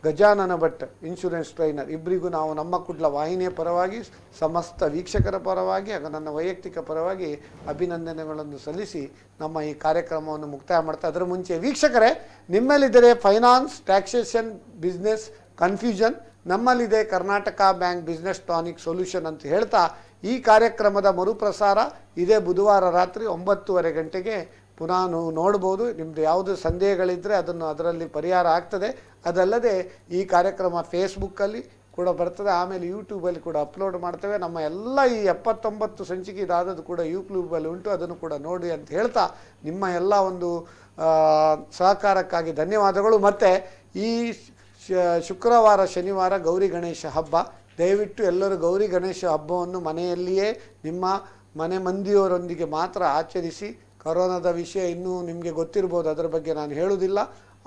ಗಜಾನನ ಭಟ್ ಇನ್ಶೂರೆನ್ಸ್ ಟ್ರೈನರ್ ಇಬ್ಬರಿಗೂ ನಾವು ನಮ್ಮ ಕುಡ್ಲ ವಾಹಿನಿಯ ಪರವಾಗಿ, ಸಮಸ್ತ ವೀಕ್ಷಕರ ಪರವಾಗಿ ಹಾಗೂ ನನ್ನ ವೈಯಕ್ತಿಕ ಪರವಾಗಿ ಅಭಿನಂದನೆಗಳನ್ನು ಸಲ್ಲಿಸಿ ನಮ್ಮ ಈ ಕಾರ್ಯಕ್ರಮವನ್ನು ಮುಕ್ತಾಯ ಮಾಡ್ತಾ, ಅದರ ಮುಂಚೆ ವೀಕ್ಷಕರೇ, ನಿಮ್ಮಲ್ಲಿದ್ದರೆ ಫೈನಾನ್ಸ್, ಟ್ಯಾಕ್ಸೇಷನ್, ಬಿಸ್ನೆಸ್ ಕನ್ಫ್ಯೂಷನ್, ನಮ್ಮಲ್ಲಿದೆ Karnataka bank business tonic solution ಅಂತ ಹೇಳ್ತಾ, ಈ ಕಾರ್ಯಕ್ರಮದ ಮರುಪ್ರಸಾರ ಇದೇ ಬುಧವಾರ ರಾತ್ರಿ 9:30 ಗಂಟೆಗೆ ಪುನಃ ನೋಡ್ಬೋದು. ನಿಮ್ಮದು ಯಾವುದು ಸಂದೇಹಗಳಿದ್ದರೆ ಅದನ್ನು ಅದರಲ್ಲಿ ಪರಿಹಾರ ಆಗ್ತದೆ. ಅದಲ್ಲದೆ ಈ ಕಾರ್ಯಕ್ರಮ ಫೇಸ್ಬುಕ್ಕಲ್ಲಿ ಕೂಡ ಬರ್ತದೆ, ಆಮೇಲೆ ಯೂಟ್ಯೂಬಲ್ಲಿ ಕೂಡ ಅಪ್ಲೋಡ್ ಮಾಡ್ತೇವೆ. ನಮ್ಮ ಎಲ್ಲ ಈ 79 ಸಂಚಿಕೆ ಇದಾದದ್ದು ಕೂಡ ಯೂಟ್ಯೂಬಲ್ಲಿ ಉಂಟು, ಅದನ್ನು ಕೂಡ ನೋಡಿ ಅಂತ ಹೇಳ್ತಾ ನಿಮ್ಮ ಎಲ್ಲ ಒಂದು ಸಹಕಾರಕ್ಕಾಗಿ ಧನ್ಯವಾದಗಳು. ಮತ್ತು ಈ ಶುಕ್ರವಾರ ಶನಿವಾರ ಗೌರಿ ಗಣೇಶ ಹಬ್ಬ, ದಯವಿಟ್ಟು ಎಲ್ಲರೂ ಗೌರಿ ಗಣೇಶ ಹಬ್ಬವನ್ನು ಮನೆಯಲ್ಲಿಯೇ ನಿಮ್ಮ ಮನೆ ಮಂದಿಯವರೊಂದಿಗೆ ಮಾತ್ರ ಆಚರಿಸಿ. ಕೊರೋನಾದ ವಿಷಯ ಇನ್ನೂ ನಿಮಗೆ ಗೊತ್ತಿರ್ಬೋದು, ಅದರ ಬಗ್ಗೆ ನಾನು ಹೇಳುವುದಿಲ್ಲ.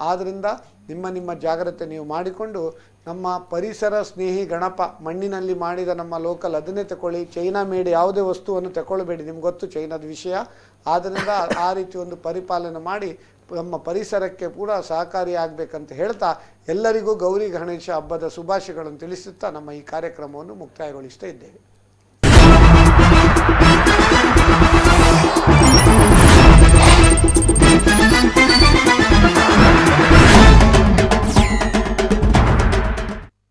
ಆದ್ದರಿಂದ ನಿಮ್ಮ ಜಾಗ್ರತೆ ನೀವು ಮಾಡಿಕೊಂಡು ನಮ್ಮ ಪರಿಸರ ಸ್ನೇಹಿ ಗಣಪ ಮಣ್ಣಿನಲ್ಲಿ ಮಾಡಿದ ನಮ್ಮ ಲೋಕಲ್ ಅದನ್ನೇ ತಗೊಳ್ಳಿ. ಚೈನಾ ಮೇಡ್ ಯಾವುದೇ ವಸ್ತುವನ್ನು ತಗೊಳ್ಬೇಡಿ, ನಿಮ್ಗೆ ಗೊತ್ತು ಚೈನಾದ ವಿಷಯ. ಆದ್ದರಿಂದ ಆ ರೀತಿ ಒಂದು ಪರಿಪಾಲನೆ ಮಾಡಿ ನಮ್ಮ ಪರಿಸರಕ್ಕೆ ಕೂಡ ಸಹಕಾರಿಯಾಗಬೇಕಂತ ಹೇಳ್ತಾ ಎಲ್ಲರಿಗೂ ಗೌರಿ ಗಣೇಶ ಹಬ್ಬದ ಶುಭಾಶಯಗಳನ್ನು ತಿಳಿಸುತ್ತಾ ನಮ್ಮ ಈ ಕಾರ್ಯಕ್ರಮವನ್ನು ಮುಕ್ತಾಯಗೊಳಿಸ್ತಾ ಇದ್ದೇವೆ.